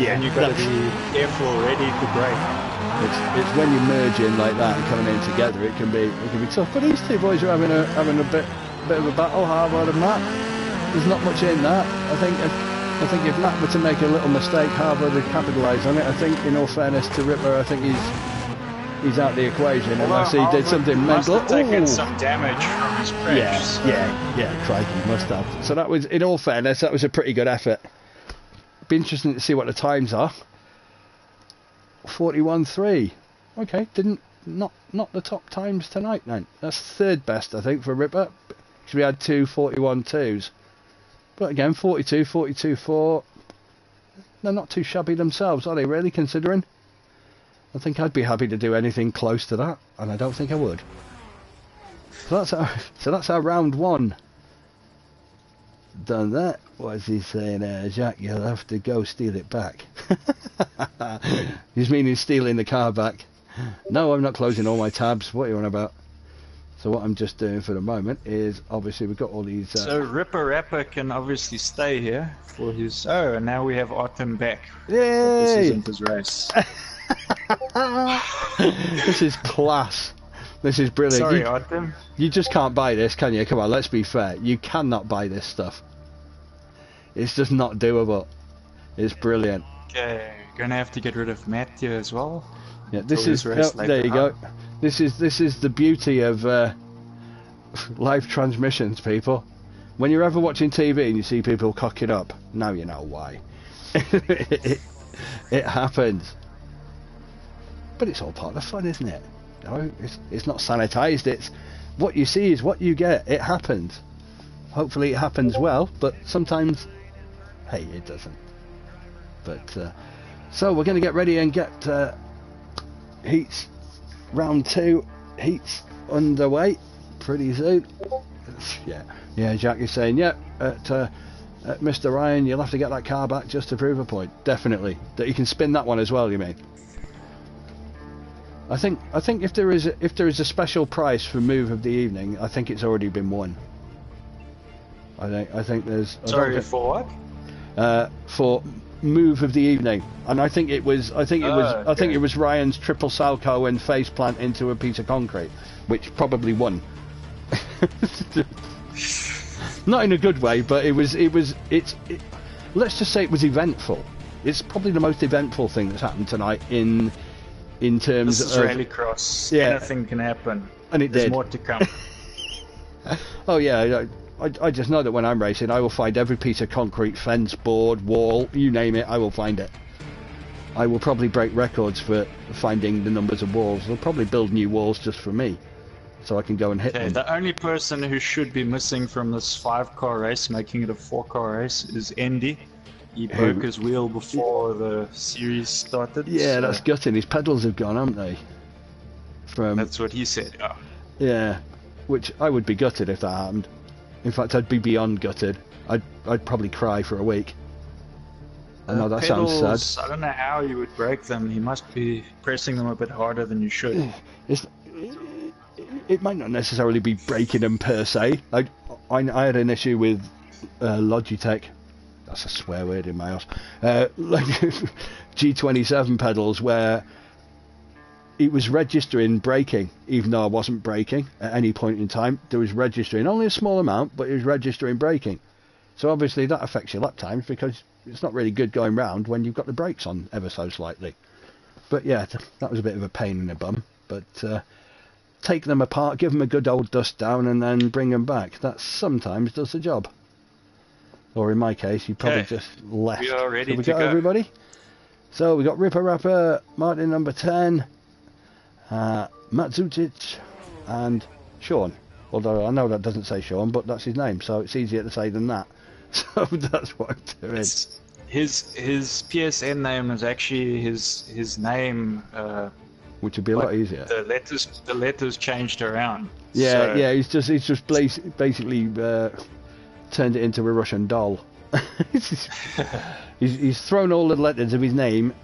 and you've got to be careful, ready to brake. It's when you merge in like that and coming in together, it can be tough. But these two boys are having a bit of a battle, Harvard and Matt. There's not much in that. I think if Matt were to make a little mistake, Harvard would capitalise on it. I think, in all fairness to Ripper, I think he's out the equation unless he did something mental. Must have taken some damage from his crash. Yeah, crikey, must have. So that was, in all fairness, that was a pretty good effort. Be interesting to see what the times are. 41.3. Okay, not the top times tonight then. That's third best, I think, for Ripper. Because we had 2 41.2s. But again, 42, 42.4. They're not too shabby themselves, are they, really, considering? I think I'd be happy to do anything close to that, and I don't think I would. So that's our round one. Done that. What is he saying there? Jack, you'll have to go steal it back. He's meaning stealing the car back. No, I'm not closing all my tabs. What are you on about? So what I'm just doing for the moment is, obviously, we've got all these... So Ripper Rapper can obviously stay here for his... Oh, and now we have Artem back. Yay! This isn't his race. This is class. This is brilliant. Sorry, Artem. You just can't buy this, can you? Come on, let's be fair. You cannot buy this stuff. It's just not doable. It's brilliant. Okay, gonna have to get rid of Matthew as well. Yeah, this is... there you go. This is the beauty of live transmissions, people. When you're ever watching TV and you see people cocking up, now you know why. it happens. But it's all part of the fun, isn't it? No, it's not sanitized. It's what you see is what you get. It happens. Hopefully it happens well, but sometimes, hey, it doesn't. But so we're going to get ready and get heats. Round 2 heats underway pretty soon. Yeah, Jack is saying, at Mr. Ryan, you'll have to get that car back just to prove a point. Definitely. That you can spin that one as well, you mean? I think if there is a special prize for move of the evening, I think it's already been won. I think there's... Sorry, for what? For move of the evening, and I think it was Ryan's triple Salco and face plant into a piece of concrete, which probably won. Not in a good way, but let's just say it was eventful. It's probably the most eventful thing that's happened tonight in in terms This is of rallycross. Yeah. Anything can happen. And it There's did. more to come. Oh yeah, I just know that when I'm racing, I will find every piece of concrete, fence, board, wall, you name it, I will find it. I will probably break records for finding the numbers of walls. They'll probably build new walls just for me, so I can go and hit Okay, them. the only person who should be missing from this 5-car race, making it a 4-car race, is Andy. He broke his wheel before the series started. Yeah, so that's gutting. His pedals have gone, haven't they? that's what he said. Oh. Yeah, which I would be gutted if that happened. In fact, I'd be beyond gutted. I'd probably cry for a week. I know that pedals, sounds sad. I don't know how you would break them. You must be pressing them a bit harder than you should. It might not necessarily be breaking them per se. I had an issue with Logitech. That's a swear word in my house. Like G27 pedals where it was registering braking, even though I wasn't braking at any point in time. There was registering only a small amount, but it was registering braking. So obviously that affects your lap times because it's not really good going round when you've got the brakes on ever so slightly. But yeah, that was a bit of a pain in the bum. But take them apart, give them a good old dust down, and then bring them back. That sometimes does the job. Or in my case, you probably just left. We are ready Have we to got go. everybody? So we got Ripper Rapper, Martin number 10, Matt Zutic, and Sean. Although I know that doesn't say Sean, but that's his name, so it's easier to say than that. So that's what I'm doing. His PSN name is actually his name. Which would be a lot easier. The letters changed around. Yeah, so yeah. He's just basically turned it into a Russian doll. he's thrown all the letters of his name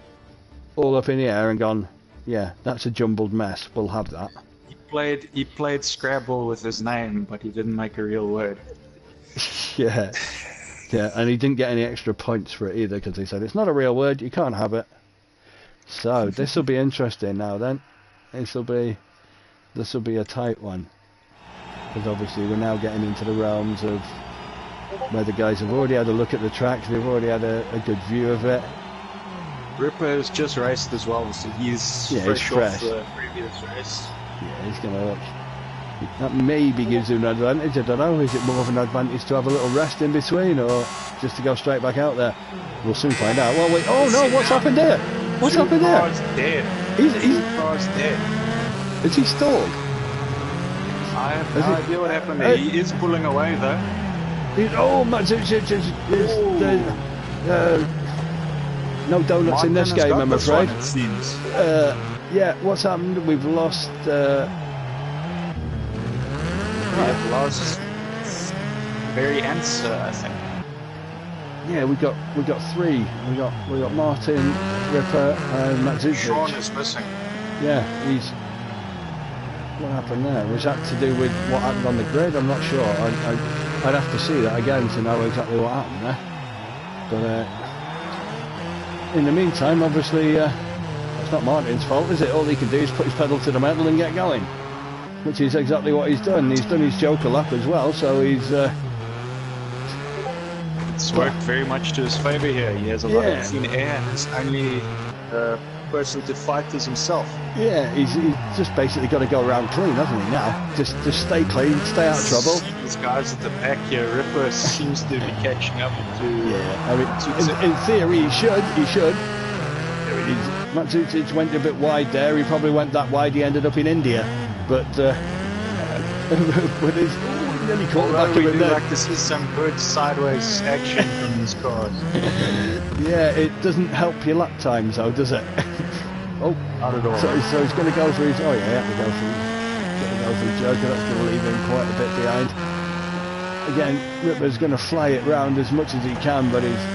all up in the air and gone, yeah, that's a jumbled mess. We'll have that. He played Scrabble with his name, but he didn't make a real word. Yeah, yeah, and he didn't get any extra points for it either because he said it's not a real word. You can't have it. So this will be interesting now. Then this will be a tight one because obviously we're now getting into the realms of where the guys have already had a look at the track. They've already had a good view of it. Ripper has just raced as well, so he's fresh off the previous race. Yeah, he's gonna look. That maybe gives him an advantage. I don't know. Is it more of an advantage to have a little rest in between, or just to go straight back out there? We'll soon find out. Well, wait. Oh no! What's happened there? What's happened there? Car's dead. He's Car's dead. Is he stalled? I have no idea what happened there. He is pulling away though. No donuts in this game, I'm afraid. It seems. Yeah, what's happened? We've lost. We've lost very answer, I think. Yeah, we got three. We got Martin, Ripper, and Matt Zucic. Sean is missing. Yeah, he's. What happened there? Was that to do with what happened on the grid? I'm not sure. I'd have to see that again to know exactly what happened there. But in the meantime, obviously, it's not Martin's fault, is it? All he can do is put his pedal to the metal and get going, which is exactly what he's done. He's done his Joker lap as well, so he's. It's worked very much to his favour here. He has a lot of clean air, and his only person to fight is himself. Yeah, he's just basically got to go around clean, hasn't he? Now, just stay clean, stay out of trouble. These guys at the back here, Ripper seems to be catching up to. Yeah, I mean, in theory, he should. Matt Zucic went a bit wide there. He probably went that wide. He ended up in India, but with his nearly caught the back of it there. Like to see some good sideways action from these cars. Yeah, it doesn't help your lap times, though, does it? Oh, not at all. So he's going to go through his. Oh yeah, he has to go through Joker. That's going to leave him quite a bit behind. Again, Ripper's going to fly it round as much as he can, but he's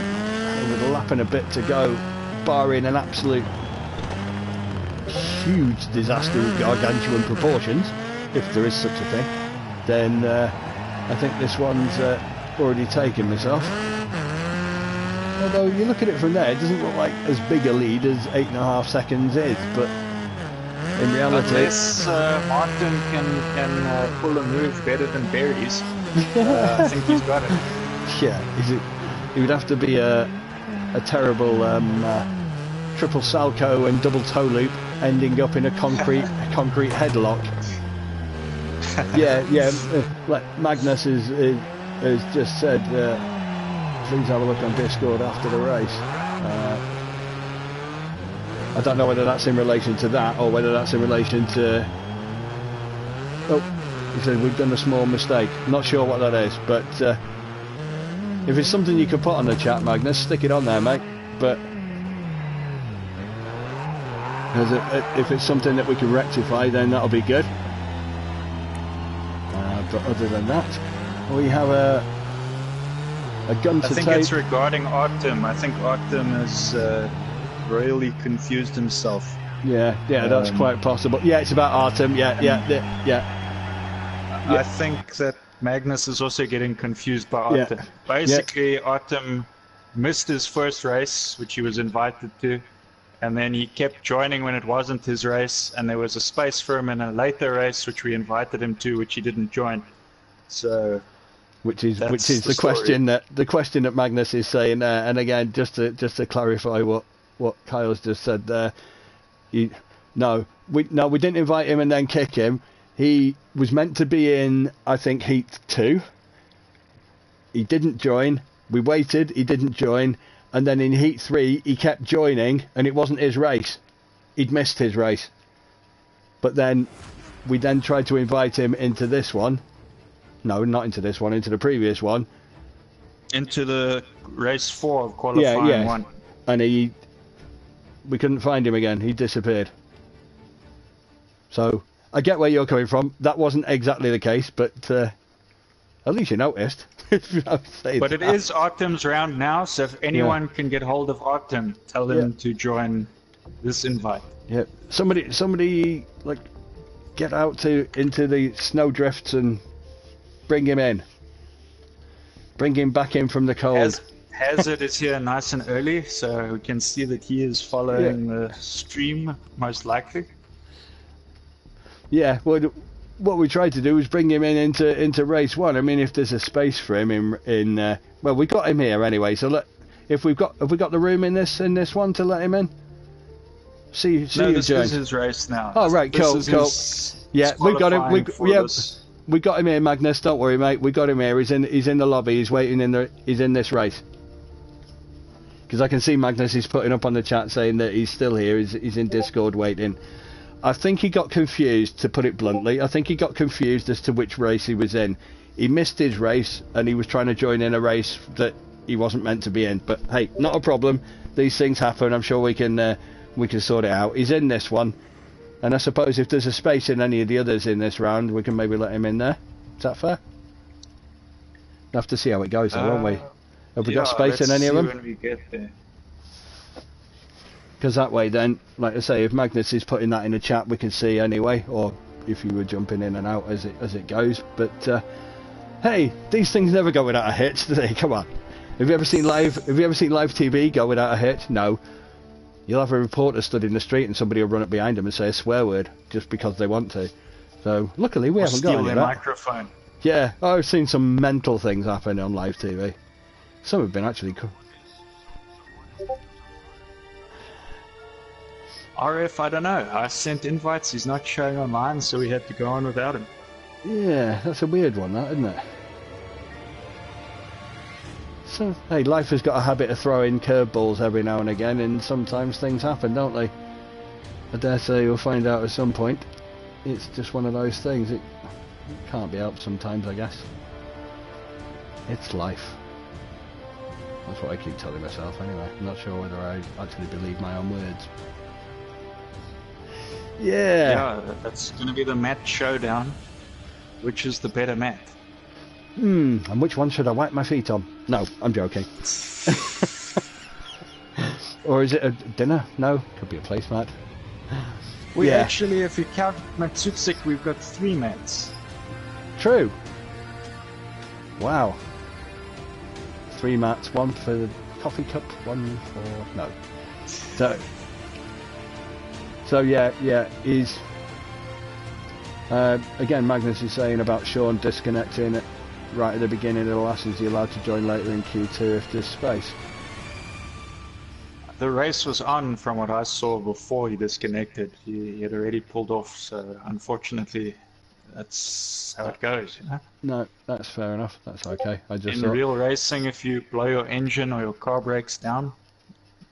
with a lap and a bit to go, barring an absolute huge disaster of gargantuan proportions, if there is such a thing. Then I think this one's already taken myself. Although you look at it from there, it doesn't look like as big a lead as 8.5 seconds is, but in reality... Unless Martin can pull a move better than Barry's, I think he's got it. Yeah, he would have to be a terrible triple salco and double toe loop ending up in a concrete headlock. Like Magnus has just said, please have a look on Discord after the race. I don't know whether that's in relation to that or whether that's in relation to... Oh, he said we've done a small mistake. Not sure what that is, but if it's something you can put on the chat, Magnus, stick it on there, mate. But if it's something that we can rectify, then that'll be good. But other than that, we have a gun to I think tape. it's regarding Artem. I think Artem has royally confused himself. Yeah, that's quite possible. Yeah, it's about Artem. Yeah. I think that Magnus is also getting confused by Artem. Yeah. Basically, Artem missed his first race, which he was invited to, and then he kept joining when it wasn't his race, and there was a space for him in a later race, which we invited him to, which he didn't join. So, which is the question that Magnus is saying there. And again, just to clarify what Kyle's just said there, we didn't invite him and then kick him. He was meant to be in, I think, Heat 2. He didn't join. We waited. He didn't join. And then in Heat 3, he kept joining, and it wasn't his race. He'd missed his race. But then, we then tried to invite him into this one. No, not into this one, into the previous one. Into the race 4 of qualifying 1. And we couldn't find him again. He disappeared. So, I get where you're coming from. That wasn't exactly the case, but at least you noticed. But it is Artem's round now, so if anyone can get hold of Artem, tell him to join this invite. Yeah, somebody like get out into the snow drifts and bring him in. Bring him back in from the cold. Hazard is here nice and early, so we can see that he is following the stream, most likely. Yeah, well, what we tried to do was bring him into race 1. I mean, if there's a space for him in well, we got him here anyway. So have we got the room in this one to let him in? See no, this is his race now. Oh right, cool. Yeah, we got him. We got him here, Magnus. Don't worry, mate. We got him here. He's in the lobby. He's waiting he's in this race. Because I can see Magnus is putting up on the chat saying that he's still here. He's in Discord waiting. I think he got confused, to put it bluntly. I think he got confused as to which race he was in. He missed his race, and he was trying to join in a race that he wasn't meant to be in. But hey, not a problem. These things happen. I'm sure we can sort it out. He's in this one, and I suppose if there's a space in any of the others in this round, we can maybe let him in there. Is that fair? We'll have to see how it goes, though, won't we? Have we got space in any of them? When we get there. Because that way then, like I say, if Magnus is putting that in the chat, we can see anyway, or if you were jumping in and out as it goes. But hey, these things never go without a hitch, do they? Come on. Have you ever seen live TV go without a hitch? No. You'll have a reporter stood in the street and somebody will run up behind them and say a swear word just because they want to. So luckily we haven't got any of that. Steal their microphone. Yeah, I've seen some mental things happen on live TV. Some have been actually cool. RF, I don't know. I sent invites. He's not showing online, so we had to go on without him. Yeah, that's a weird one, that, isn't it? So, hey, life has got a habit of throwing curveballs every now and again, and sometimes things happen, don't they? I dare say you'll find out at some point. It's just one of those things. It can't be helped sometimes, I guess. It's life. That's what I keep telling myself anyway. I'm not sure whether I actually believe my own words. Yeah, that's going to be the mat showdown. Which is the better mat? And which one should I wipe my feet on? No, I'm joking. Or is it a dinner? No, could be a placemat. We actually, if you count Matsutsik, we've got 3 mats. True. Wow. 3 mats, one for the coffee cup, one for... no. So yeah, he's... again, Magnus is saying about Sean disconnecting right at the beginning of the last. Is he allowed to join later in Q2 if there's space? the race was on from what I saw before he disconnected. He had already pulled off, so unfortunately, that's how it goes, you know? No, that's fair enough. That's okay. I just In thought, real racing, if you blow your engine or your car breaks down,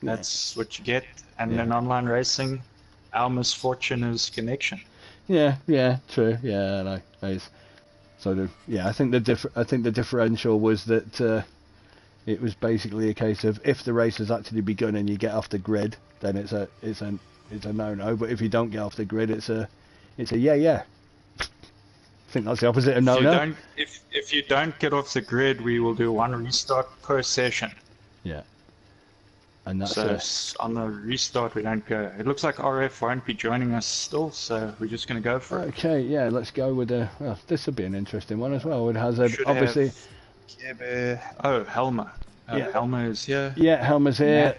that's what you get. And in online racing, our misfortune is connection. yeah, true. Yeah, no, it's sort of, yeah. I think the differential was that it was basically a case of if the race has actually begun and you get off the grid, then it's a no-no. But if you don't get off the grid, it's a yeah. I think that's the opposite of no-no. If you don't get off the grid, we will do one restart per session. Yeah. And that's so on the restart we don't go. It looks like RF won't be joining us still, so we're just going to go for it. Okay, yeah, let's go with well, this will be an interesting one as well. It has obviously. Oh, Helmer. Helmer is here. Yeah, Helmer's here. Matt.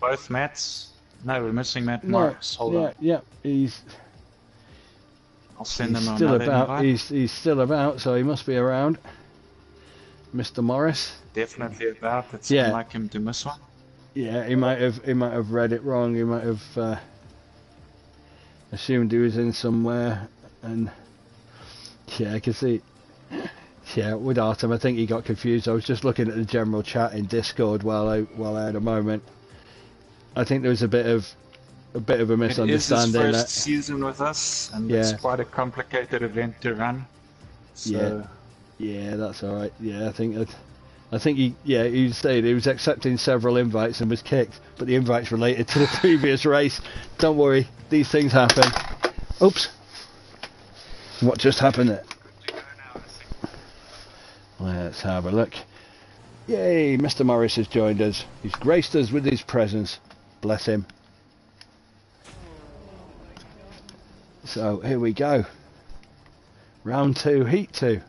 Both Matts. No, we're missing Matt Morris. Hold on. Yeah, I'll send him still another about. invite. He's still about, so he must be around. Mr. Morris. Definitely about. It's unlike him to miss one. Yeah, he might have read it wrong. He might have assumed he was in somewhere, and yeah, I can see. Yeah, with Artem, I think he got confused. I was just looking at the general chat in Discord while I had a moment. I think there was a bit of a misunderstanding. It is his first season with us, and it's quite a complicated event to run. So. Yeah, that's all right. Yeah, I think he said he was accepting several invites and was kicked, but the invites related to the previous race. Don't worry, these things happen. Oops. What just happened there? Let's have a look. Yay, Mr. Morris has joined us. He's graced us with his presence. Bless him. So, here we go. Round 2, Heat 2.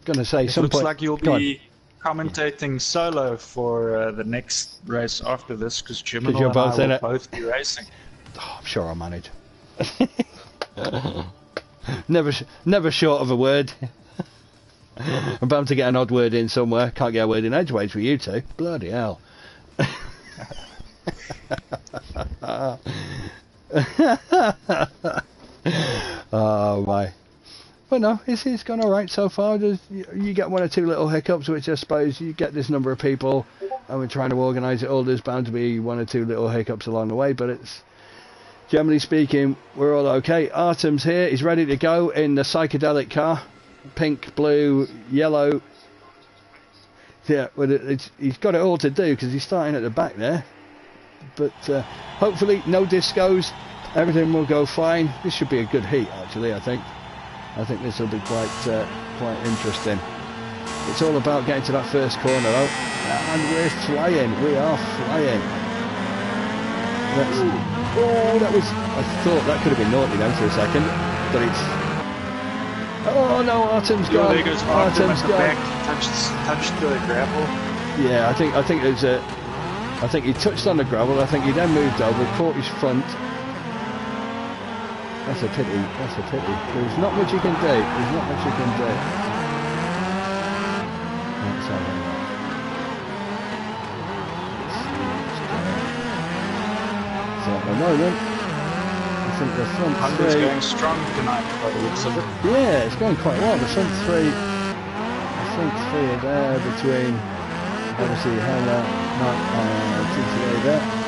Going to say it looks like you'll be commentating solo for the next race after this, because Jim and I will both be racing. Oh, I'm sure I'll manage. Never short of a word. I'm bound to get an odd word in somewhere. Can't get a word in edgeways for you two. Bloody hell. Oh my. But no, it's gone alright so far. You get one or two little hiccups, which I suppose you get this number of people and we're trying to organise it all. There's bound to be one or two little hiccups along the way, but it's, generally speaking, we're all okay. Artem's here. He's ready to go in the psychedelic car. Pink, blue, yellow. Yeah, well, he's got it all to do because he's starting at the back there. But hopefully no discos. Everything will go fine. This should be a good heat, actually, I think. I think this will be quite interesting. It's all about getting to that first corner, though. And we're flying. We are flying. That was... I thought that could have been naughty then for a second. But it's... Oh, no, Artem's gone. Artem's gone. Touched the gravel. Yeah, I think there's a... I think he touched on the gravel. I think he then moved over, caught his front. That's a pity. There's not much you can do. Let's have a look. So at the moment, I think the front Hunter's three... going strong tonight by the looks of it. Yeah, it's going quite well. The front three are there between, obviously, Helmer, Matt and TTA there.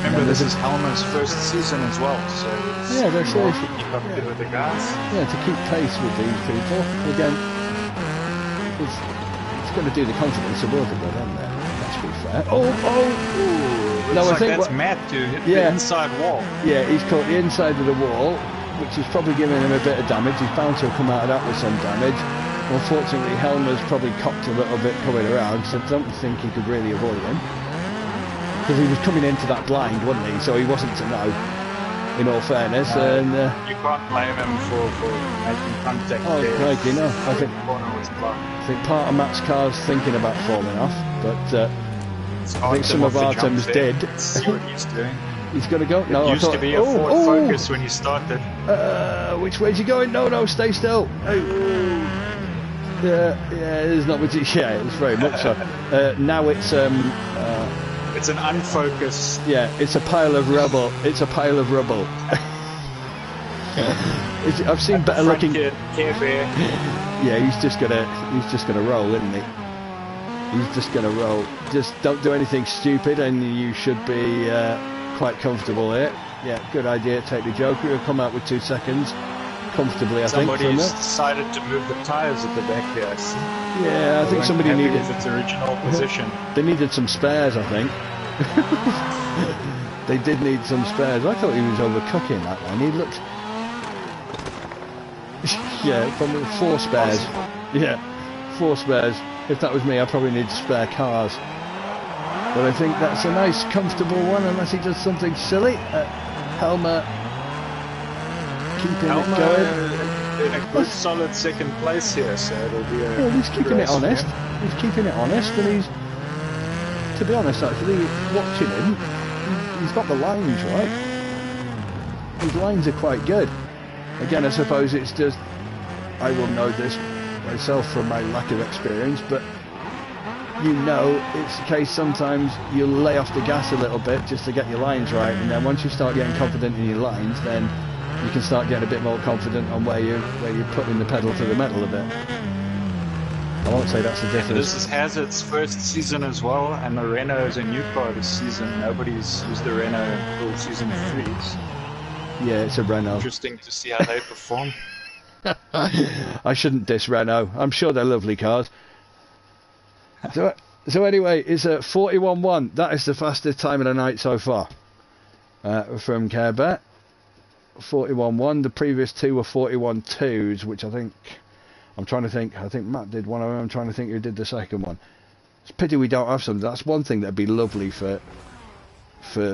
Remember, this is Helmer's first season as well, so that's it. Keep up with the guys. Yeah, to keep pace with these people. Again, it's going to do the confidence of working with them there. Let's be fair. No, I think that's Matt to hit the inside wall. Yeah, he's caught the inside of the wall, which is probably giving him a bit of damage. He's bound to have come out of that with some damage. Unfortunately, Helmer's probably cocked a little bit coming around, so I don't think he could really avoid him. Because he was coming into that blind, wasn't he? So he wasn't to know, in all fairness. And you can't blame him for making contact there. Crikey, no. I think part of Matt's car's thinking about falling off, but I think some of Artem's did. See what he's doing. He's going to go. No, it used to be a Ford Focus when he started. Which way's he going? No, stay still. Yeah, it's not much. Yeah, it's very much so. Now it's it's an unfocused. Yeah, it's a pile of rubble. It's a pile of rubble. I've seen better looking. Care Bear. Yeah, he's just gonna roll, isn't he? He's just gonna roll. Just don't do anything stupid, and you should be quite comfortable here. Yeah, good idea. Take the Joker. He'll come out with 2 seconds comfortably. I think. Somebody's decided to move the tires at the back there. I see. Yeah, I think somebody needed its original position. They needed some spares, I think. They did need some spares. I thought he was overcooking that one. He looked. Yeah, probably 4 spares. Yeah, 4 spares. If that was me, I'd probably need spare cars. But I think that's a nice, comfortable one, unless he does something silly. Helmer keeping it going. In a good, solid second place here, so it'll be a. Yeah, he's keeping it honest. He's keeping it honest, and he's. To be honest, actually, watching him, he's got the lines right. His lines are quite good. Again, I suppose it's just, I will know this myself from my lack of experience, but you know it's the case sometimes you lay off the gas a little bit just to get your lines right, and then once you start getting confident in your lines, then you can start getting a bit more confident on where you're putting the pedal to the metal a bit. I won't say that's the difference. This has its first season as well, and the Renault is a new car this season. Nobody's used the Renault until season 3. Yeah, it's a Renault. Interesting to see how they perform. I shouldn't diss Renault. I'm sure they're lovely cars. So anyway, it's a 41.1. That is the fastest time of the night so far from Care Bear. 41.1. The previous 2 were 41.2s, which I think Matt did one of them. I'm trying to think who did the second one. It's a pity we don't have some. That's one thing that'd be lovely for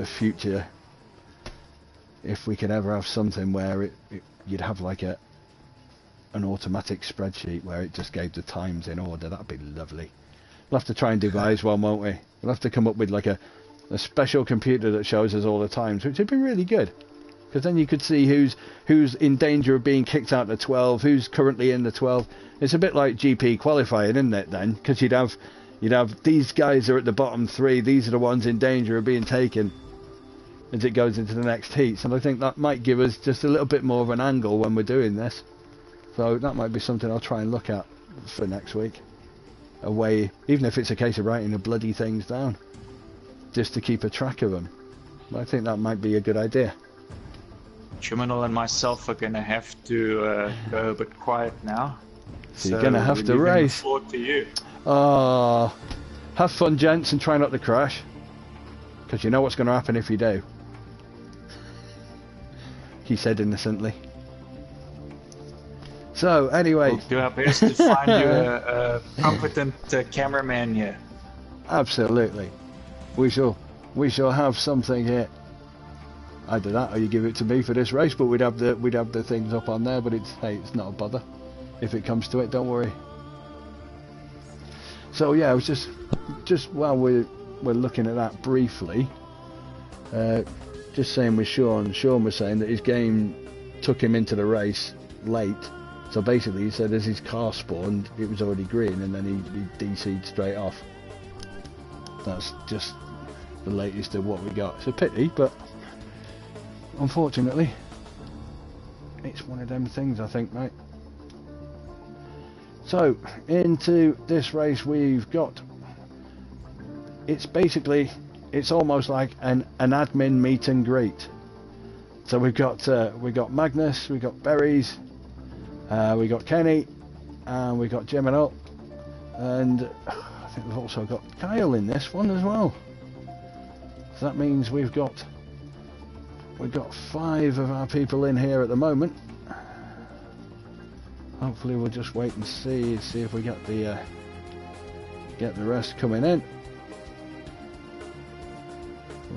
future. If we could ever have something where you'd have like an automatic spreadsheet where it just gave the times in order, that'd be lovely. We'll have to try and devise one, won't we? We'll have to come up with like a special computer that shows us all the times, which would be really good. Because then you could see who's in danger of being kicked out of 12, who's currently in the 12. It's a bit like GP qualifying, isn't it? Then, because you'd have these guys are at the bottom 3. These are the ones in danger of being taken as it goes into the next heats. And I think that might give us just a little bit more of an angle when we're doing this. So that might be something I'll try and look at for next week. A way, even if it's a case of writing the bloody things down, just to keep a track of them. But I think that might be a good idea. Chiminal and myself are going to have to go a bit quiet now. So you're going to have to race. The floor to you. Oh, have fun, gents, and try not to crash. Because you know what's going to happen if you do. He said innocently. So, anyway. We'll do our best to find you a competent cameraman here. Absolutely. We shall have something here. Either that or you give it to me for this race, but we'd have the things up on there, but it's not a bother. If it comes to it, don't worry. So yeah, I was just while we're looking at that briefly, just saying with Sean was saying that his game took him into the race late. So basically he said as his car spawned, it was already green, and then he DC'd straight off. That's just the latest of what we got. It's a pity, but unfortunately it's one of them things, I think, mate. So into this race we've got, it's almost like an admin meet and greet. So we've got Magnus, we've got Berries, we got Kenny, and we got Gemino, and I think we've also got Kyle in this one as well. So that means we've got 5 of our people in here at the moment. Hopefully we'll just wait and see if we get the rest coming in.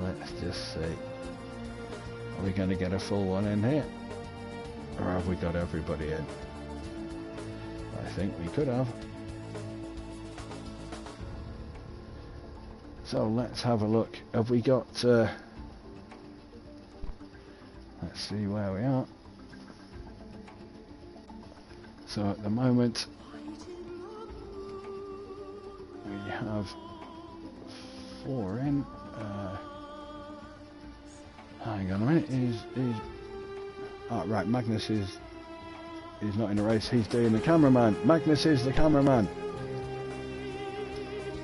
Let's just see. Are we going to get a full one in here? Or have we got everybody in? I think we could have. So let's have a look. Have we got... let's see where we are. So at the moment We have 4 in. Hang on a minute. Oh, right, Magnus is not in the race. He's doing the cameraman. Magnus is the cameraman.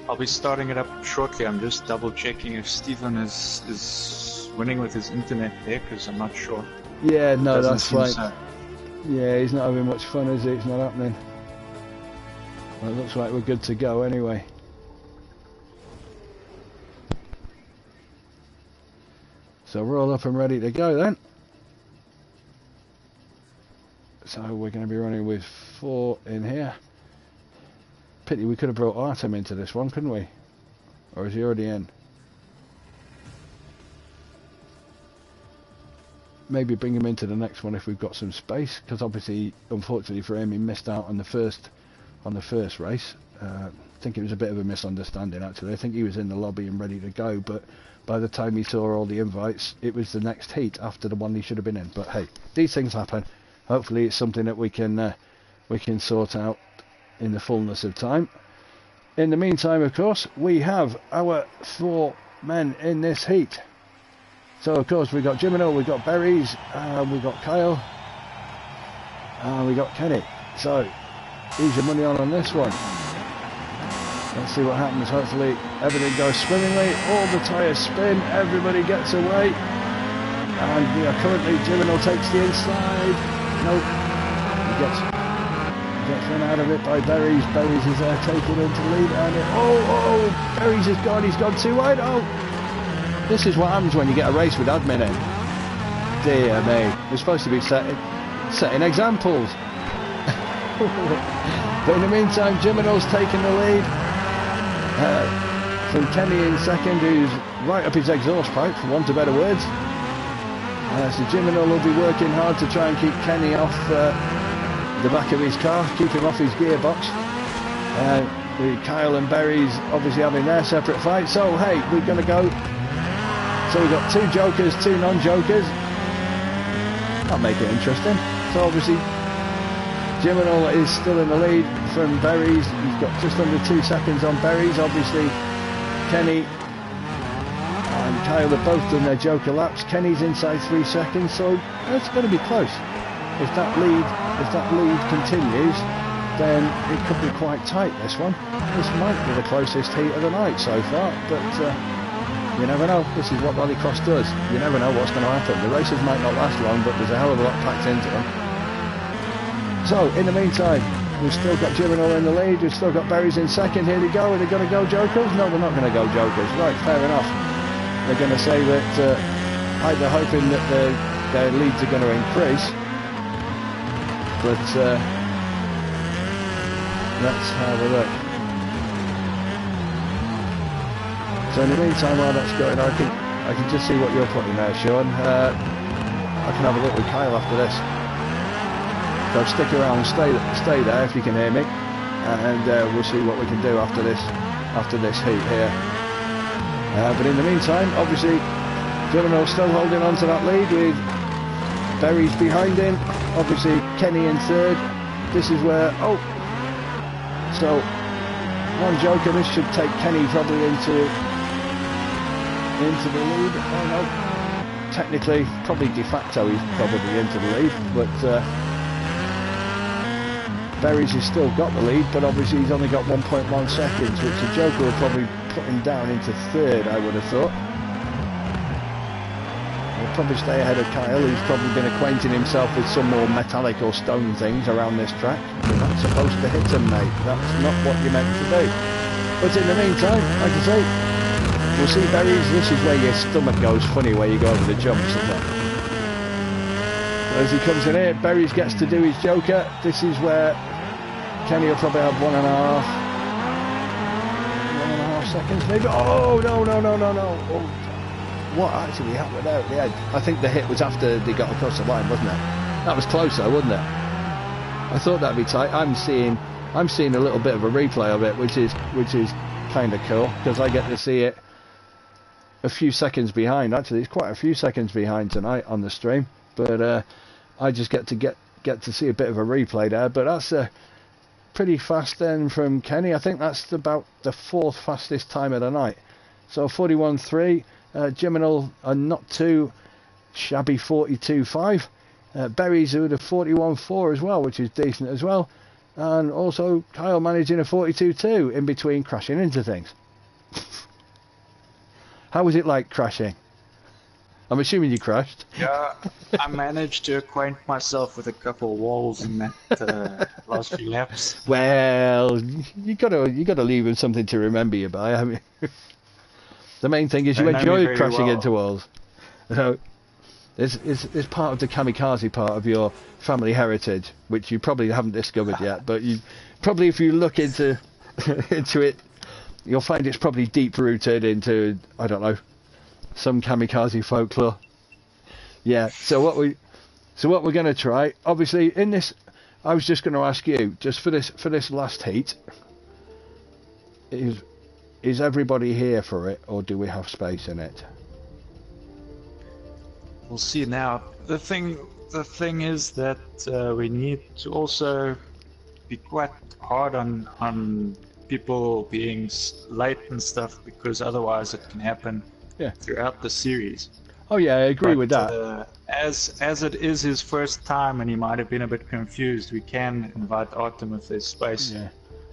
I'll be starting it up shortly. I'm just double checking if Stephen is winning with his internet there, because I'm not sure. Yeah, no, Doesn't that's seem fine. so. Yeah, he's not having much fun, is he? It's not happening. Well, it looks like we're good to go anyway. So we're all up and ready to go then. So we're going to be running with 4 in here. Pity we could have brought Artem into this one, couldn't we? Or is he already in? Maybe bring him into the next one if we've got some space, because obviously, unfortunately for him, he missed out on the first race. I think it was a bit of a misunderstanding actually. I think he was in the lobby and ready to go, but by the time he saw all the invites, it was the next heat after the one he should have been in. But hey, these things happen. Hopefully it's something that we can sort out in the fullness of time. In the meantime, of course, we have our 4 men in this heat. So of course we've got Jimino, we've got Berries, we've got Kyle, and we've got Kenny. So ease your money on this one. Let's see what happens. Hopefully everything goes swimmingly, all the tyres spin, everybody gets away, and we are currently, Jimino takes the inside. Nope, he gets run out of it by Berries. Berries is there taking into the lead, and Berries is gone, he's gone too wide. Oh, this is what happens when you get a race with admin in. Dear me, we're supposed to be setting examples. But in the meantime, Jimino's taking the lead from Kenny in second, who's right up his exhaust pipe, for want of better words. So Jimino will be working hard to try and keep Kenny off the back of his car, keep him off his gearbox. With Kyle and Berries obviously having their separate fight. So hey, we're going to go. So we've got 2 jokers, 2 non-jokers. That'll make it interesting. So obviously Jimino is still in the lead from Berries. He's got just under 2 seconds on Berries. Obviously Kenny and Kyle have both done their joker laps. Kenny's inside 3 seconds, so it's going to be close. If that lead continues, then it could be quite tight, this one. This might be the closest heat of the night so far, but you never know. This is what Rallycross does. You never know what's going to happen. The races might not last long, but there's a hell of a lot packed into them. So, in the meantime, we've still got Jimino in the lead, we've still got Berries in second. Here they go. Are they going to go jokers? No, they're not going to go jokers. Right, fair enough. They're going to say that either hoping that their leads are going to increase, but let's have a look. So in the meantime, while that's going on, I can just see what you're putting there, Sean. I can have a look with Kyle after this. So stick around, stay there if you can hear me, and we'll see what we can do after this heat here. But in the meantime, obviously, Jimino's still holding on to that lead with Berries behind him. Obviously, Kenny in third. This is where so one joker. This should take Kenny probably into the lead. Oh no, technically, probably de facto, he's probably into the lead, but Berries has still got the lead, but obviously he's only got 1.1 seconds, which the joker will probably put him down into third, I would have thought. He'll probably stay ahead of Kyle, who's probably been acquainting himself with some more metallic or stone things around this track. You're not supposed to hit them, mate. That's not what you're meant to do. But in the meantime, like I say, we'll see Berries. This is where your stomach goes funny where you go over the jumps, isn't it? As he comes in here, Berries gets to do his joker. This is where Kenny will probably have 1.5 seconds maybe. Oh no. Oh, what actually happened there at the end? I think the hit was after they got across the line, wasn't it? That was close though, wasn't it? I thought that'd be tight. I'm seeing a little bit of a replay of it, which is kind of cool, because I get to see it a few seconds behind. Actually, it's quite a few seconds behind tonight on the stream, but I just get to see a bit of a replay there. But pretty fast then from Kenny. I think that's about the 4th fastest time of the night. So 41.3. Jiminal not too shabby 42.5. Berry's with a 41.4 as well, which is decent as well. And also Kyle managing a 42.2 in between crashing into things. How was it like crashing? I'm assuming you crashed. Yeah, I managed to acquaint myself with a couple of walls in that last few laps. Well, you gotta leave him something to remember you by. I mean, the main thing is you enjoy crashing into walls. So it's part of the kamikaze part of your family heritage, which you probably haven't discovered yet. But you probably, if you look into into it, you'll find it's probably deep rooted into, I don't know, some kamikaze folklore. Yeah. So what we're going to try, obviously, in this, I was just going to ask you, just for this last heat, is everybody here for it, or do we have space in it? We'll see now. The thing is that we need to also be quite hard on people being late and stuff, because otherwise it can happen throughout the series. Oh yeah, I agree with that. As it is his first time and he might have been a bit confused, we can invite Artem if there's space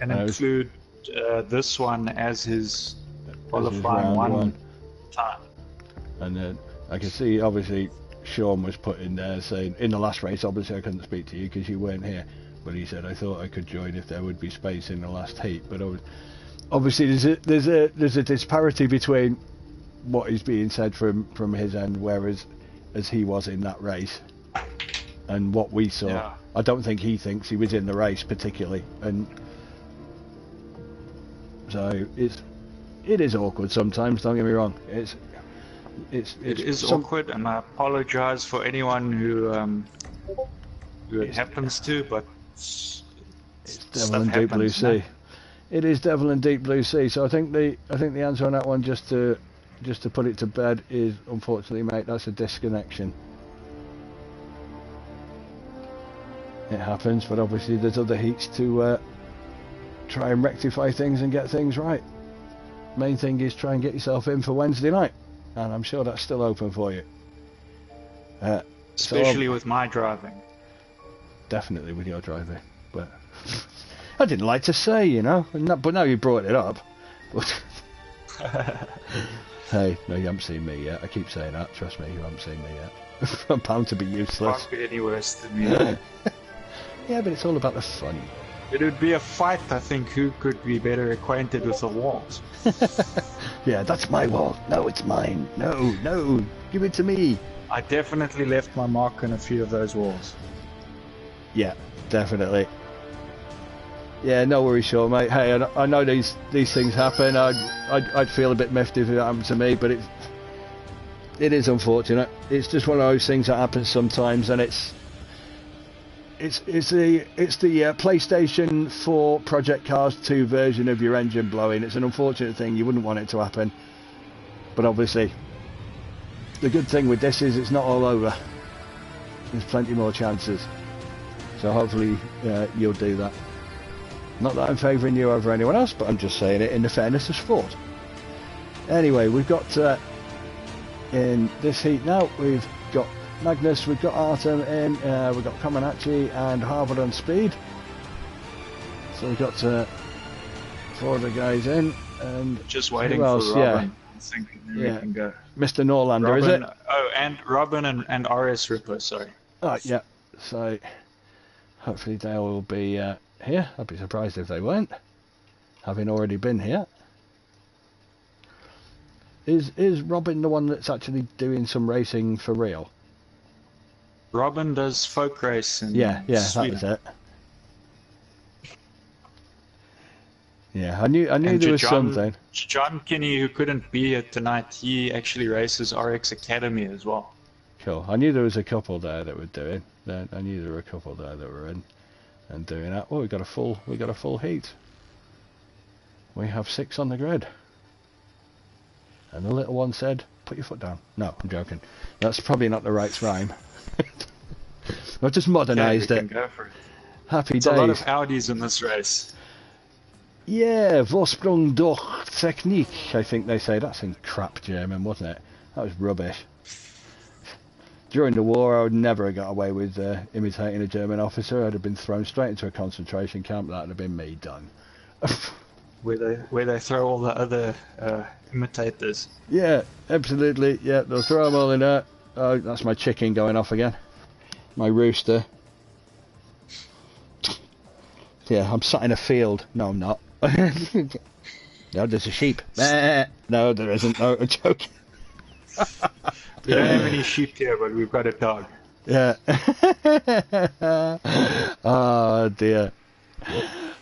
and include this one as his qualifying one time. And then I can see, obviously, Sean was put in there saying, in the last race, obviously I couldn't speak to you because you weren't here, but he said, I thought I could join if there would be space in the last heat. But obviously there's a disparity between what is being said from his end, whereas as he was in that race and what we saw. Yeah. I don't think he thinks he was in the race particularly, and so it is awkward sometimes, don't get me wrong. It is awkward, and I apologize for anyone who it happens to, but it's devil in deep blue sea. It is devil in deep blue sea. So I think the answer on that one, just to put it to bed, is unfortunately, mate, that's a disconnection. It happens, but obviously there's other heats to try and rectify things and get things right. Main thing is try and get yourself in for Wednesday night, and I'm sure that's still open for you. Especially with my driving. Definitely with your driving, but I didn't like to say, you know, but now you brought it up. Hey, no, you haven't seen me yet. I keep saying that. Trust me, you haven't seen me yet. I'm bound to be useless. Can't be any worse than me. Yeah, but it's all about the fun. It would be a fight, I think, who could be better acquainted with the walls. Yeah, that's my wall. No, it's mine. No, give it to me. I definitely left my mark on a few of those walls. Yeah, definitely. Yeah, no worries, Sean, mate. Hey, I know these things happen. I'd feel a bit miffed if it happened to me, but it is unfortunate. It's just one of those things that happens sometimes, and it's the PlayStation 4 Project Cars 2 version of your engine blowing. It's an unfortunate thing. You wouldn't want it to happen, but obviously, the good thing with this is it's not all over. There's plenty more chances. So hopefully you'll do that. Not that I'm favouring you over anyone else, but I'm just saying it in the fairness of sport. Anyway, we've got in this heat now, we've got Magnus, we've got Artem in, we've got Comaneci and Harvard on speed. So we've got 4 other guys in, and just waiting for Robin. Yeah. I think we can go. Mr. Norlander, Robin, is it? Oh, and Robin and RS Ripper, sorry. Oh, yeah. So hopefully they will be here. I'd be surprised if they weren't, having already been here. Is Robin the one that's actually doing some racing for real? Robin does folk race in Sweden. That was it. Yeah, I knew there was something. John Kinney, who couldn't be here tonight, he actually races RX Academy as well. Cool. I knew there was a couple there that were doing. I knew there were a couple there that were in and doing that. Oh, we got a full heat. We have 6 on the grid. And the little one said, "Put your foot down." No, I'm joking. That's probably not the right rhyme. I've just modernised it. Go for it. Happy It's days. a lot of Audis in this race. Yeah, Vorsprung durch Technik, I think they say. That's in crap German, wasn't it? That was rubbish. During the war, I would never have got away with imitating a German officer. I'd have been thrown straight into a concentration camp. That would have been me done. where they throw all the other imitators. Yeah, absolutely. Yeah, they'll throw them all in there. Oh, that's my chicken going off again. My rooster. Yeah, I'm sat in a field. No, I'm not. No, there's a sheep. No, there isn't. No, I'm joking. We don't have any sheep here, but we've got a dog. Yeah. Oh dear.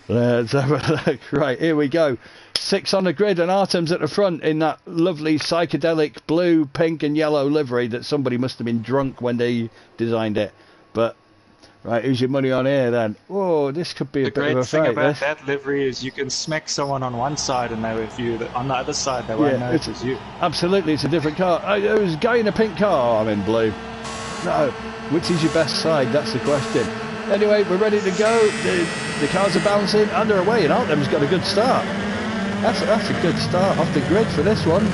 Let's have a look. Right, here we go. 6 on the grid, and Artem's at the front in that lovely psychedelic blue, pink and yellow livery that somebody must have been drunk when they designed it. But, right, who's your money on here then? Oh, this could be a bit of a fight. The great thing about that livery is you can smack someone on one side and if you on the other side they won't know it was you. Absolutely, it's a different car. Oh, there's a guy in a pink car. Oh, I'm in blue. No, which is your best side? That's the question. Anyway, we're ready to go. The cars are bouncing and they're away, and Artem's got a good start. That's a good start off the grid for this one.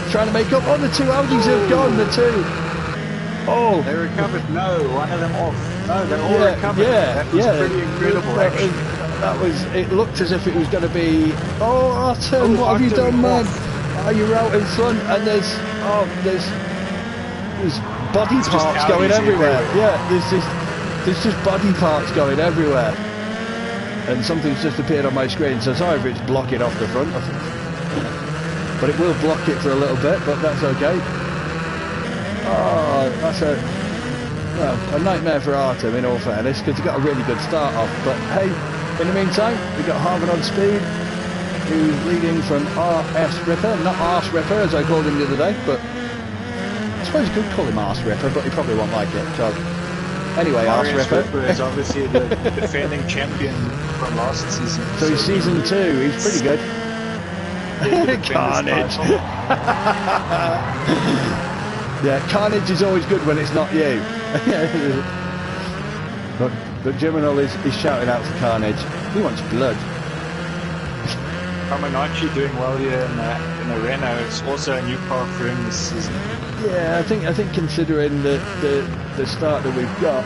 Trying to make up. Oh, the 2 Audis have gone. The 2. Oh, they recovered. No, one of them off. No, they all recovered. Yeah, that was pretty incredible. Actually, that was. It looked as if it was going to be. Oh, Artem, what have you done, man? Oh, you're out in front, and there's body parts going everywhere. Yeah, there's just body parts going everywhere. And something's just appeared on my screen, so sorry if it's blocking off the front. But it will block it for a little bit, but that's okay. Oh, that's a nightmare for Artem, in all fairness, because he got a really good start off. But hey, in the meantime, we got Harvard on speed, who's leading from RS Ripper, not Arse Ripper as I called him the other day, but I suppose you could call him Arse Ripper, but he probably won't like it. So anyway, Arse Ripper is obviously the defending champion from last season. So he's season 2. He's pretty good. Carnage. Yeah, Carnage is always good when it's not you. but Geminal is shouting out for Carnage. He wants blood. Comaneci doing well here in the Renault. It's also a new car for him this season. Yeah, I think considering the start that we've got,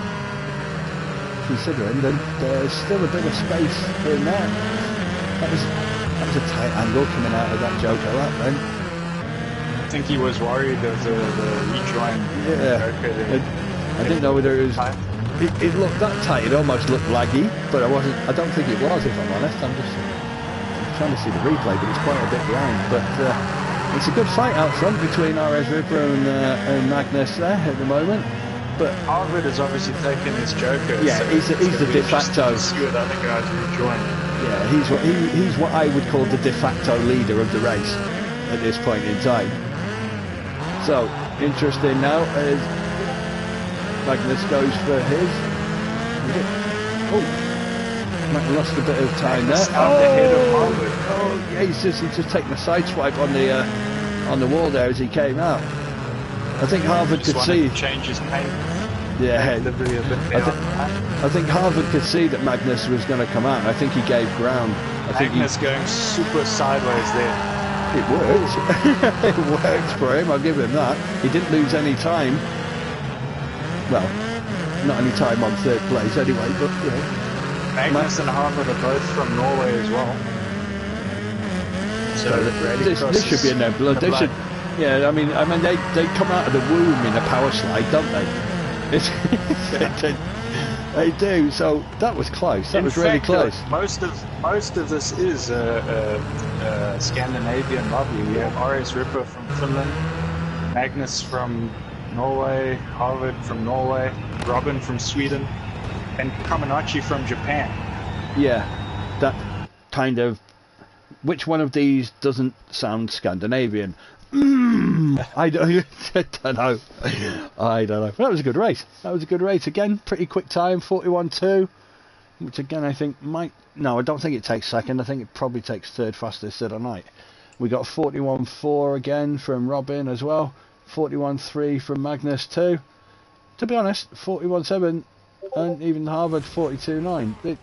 considering that there's still a bit of space in there. That was a tight angle coming out of that Joker lap then. I think he was worried of the rejoin. Yeah, I didn't know whether it was. It looked that tight. It almost looked laggy, but I don't think it was. If I'm honest, I'm trying to see the replay, but it's quite a bit behind. But it's a good fight out front between RS Ripper and Magnus there at the moment. But Harvard has obviously taken his Joker. Yeah, so he's the de facto. See what other guys rejoin. Yeah, he's what I would call the de facto leader of the race at this point in time. So interesting now as Magnus goes for his. Oh, Matt lost a bit of time there. Oh, yeah, he's just taking a side swipe on the wall there as he came out. I think Harvard could see. Change his paint. Yeah, I think Harvard could see that Magnus was going to come out. I think he gave ground. Magnus going super sideways there. It worked. It worked for him. I'll give him that. He didn't lose any time. Well, not any time on 3rd place anyway. But you know, Magnus and Harvard are both from Norway as well. So this should be in their blood. They should. Yeah, I mean, they come out of the womb in a power slide, don't they? They do. So that was close. That was really close. Most of this is Scandinavian lobby. We have RS Ripper from Finland, Magnus from Norway, Harvard from Norway, Robin from Sweden, and Comaneci from Japan. Yeah, that kind of. Which one of these doesn't sound Scandinavian? I don't know. I don't know. But that was a good race. That was a good race again. Pretty quick time, 41.2, which again I think might. No, I don't think it takes second. I think it probably takes 3rd fastest of the night. We got 41.4 again from Robin as well. 41.3 from Magnus too. To be honest, 41.7 and even Harvard 42.9.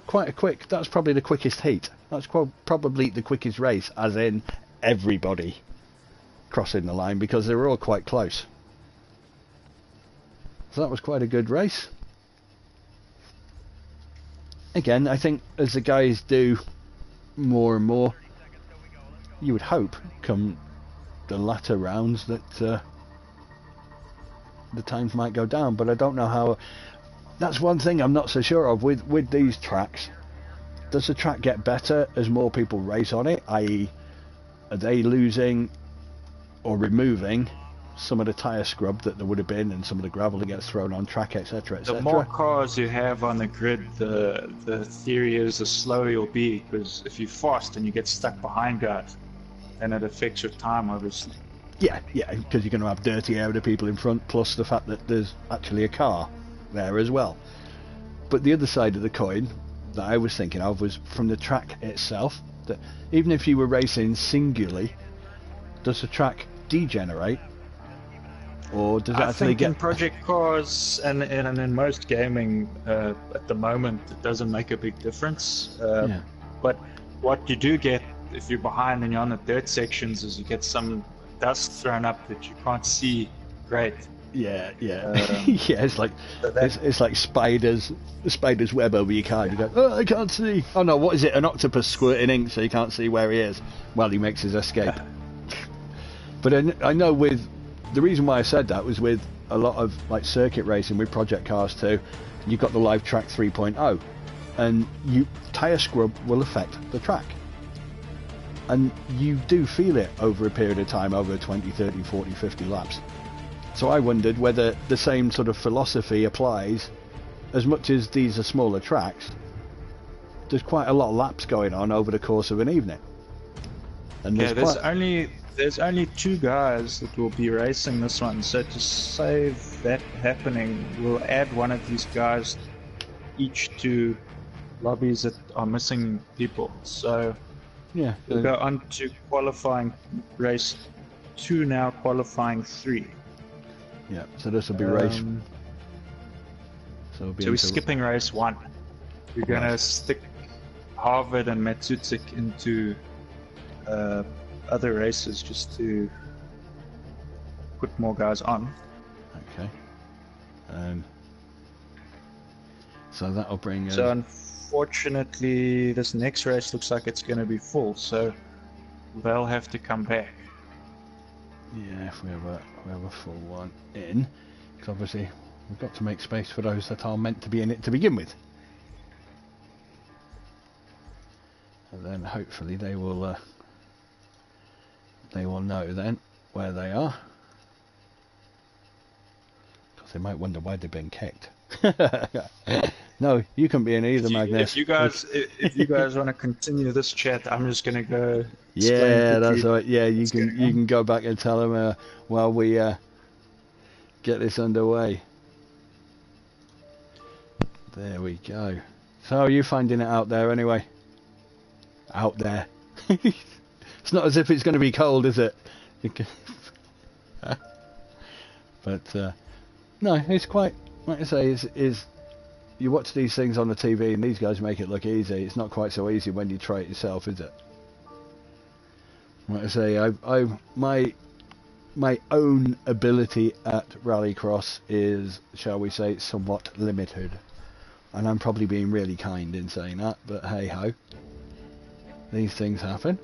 Quite a quick. That's probably the quickest heat. That's probably the quickest race, as in everybody crossing the line, because they were all quite close. So that was quite a good race. Again, I think as the guys do more and more, you would hope come the latter rounds that the times might go down, but I don't know how. That's one thing I'm not so sure of with these tracks. Does the track get better as more people race on it, i.e. are they losing or removing some of the tyre scrub that there would have been and some of the gravel that gets thrown on track, etc, etc? The more cars you have on the grid, the theory is the slower you'll be, because if you're fast and you get stuck behind guys, then it affects your time, obviously. Yeah, because you're going to have dirty air of the people in front, plus the fact that there's actually a car there as well. But the other side of the coin that I was thinking of was from the track itself, that even if you were racing singularly, does the track degenerate, or does it actually get... I think in project cars and in most gaming at the moment, it doesn't make a big difference. But what you do get if you're behind and you're on the dirt sections is you get some dust thrown up that you can't see great. Yeah. It's like it's like spider's web over your car. You go, oh, I can't see. Oh no, what is it? An octopus squirting ink, so you can't see where he is while he makes his escape. But I know with the reason why I said that was with a lot of like circuit racing with project cars too. You've got the live track 3.0, and tyre scrub will affect the track, and you do feel it over a period of time, over 20, 30, 40, 50 laps. So I wondered whether the same sort of philosophy applies, as much as these are smaller tracks. There's quite a lot of laps going on over the course of an evening. And there's only 2 guys that will be racing this one, so to save that happening, we'll add one of these guys each to lobbies that are missing people. So yeah, we'll go on to qualifying race 2 now, qualifying 3. Yeah, so this will be race. So we're skipping race 1. We're gonna stick Harvard and Matsutsik into other races just to put more guys on. Okay. So that'll bring us... So unfortunately, this next race looks like it's going to be full, so they'll have to come back. Yeah, if we have a full one in, because obviously we've got to make space for those that are meant to be in it to begin with. And then hopefully they will know then where they are, because they might wonder why they've been kicked. No, you can be in either, Magnus. If you guys want to continue this chat, I'm just gonna go. Yeah, that's all right. Yeah, you can go back and tell them while we get this underway. There we go. So, how are you finding it out there, anyway? Out there. It's not as if it's going to be cold, is it? But no, it's quite, like I say, is you watch these things on the TV and these guys make it look easy. It's not quite so easy when you try it yourself, is it? Like I say, my own ability at rallycross is, shall we say, somewhat limited, and I'm probably being really kind in saying that, but hey ho, these things happen.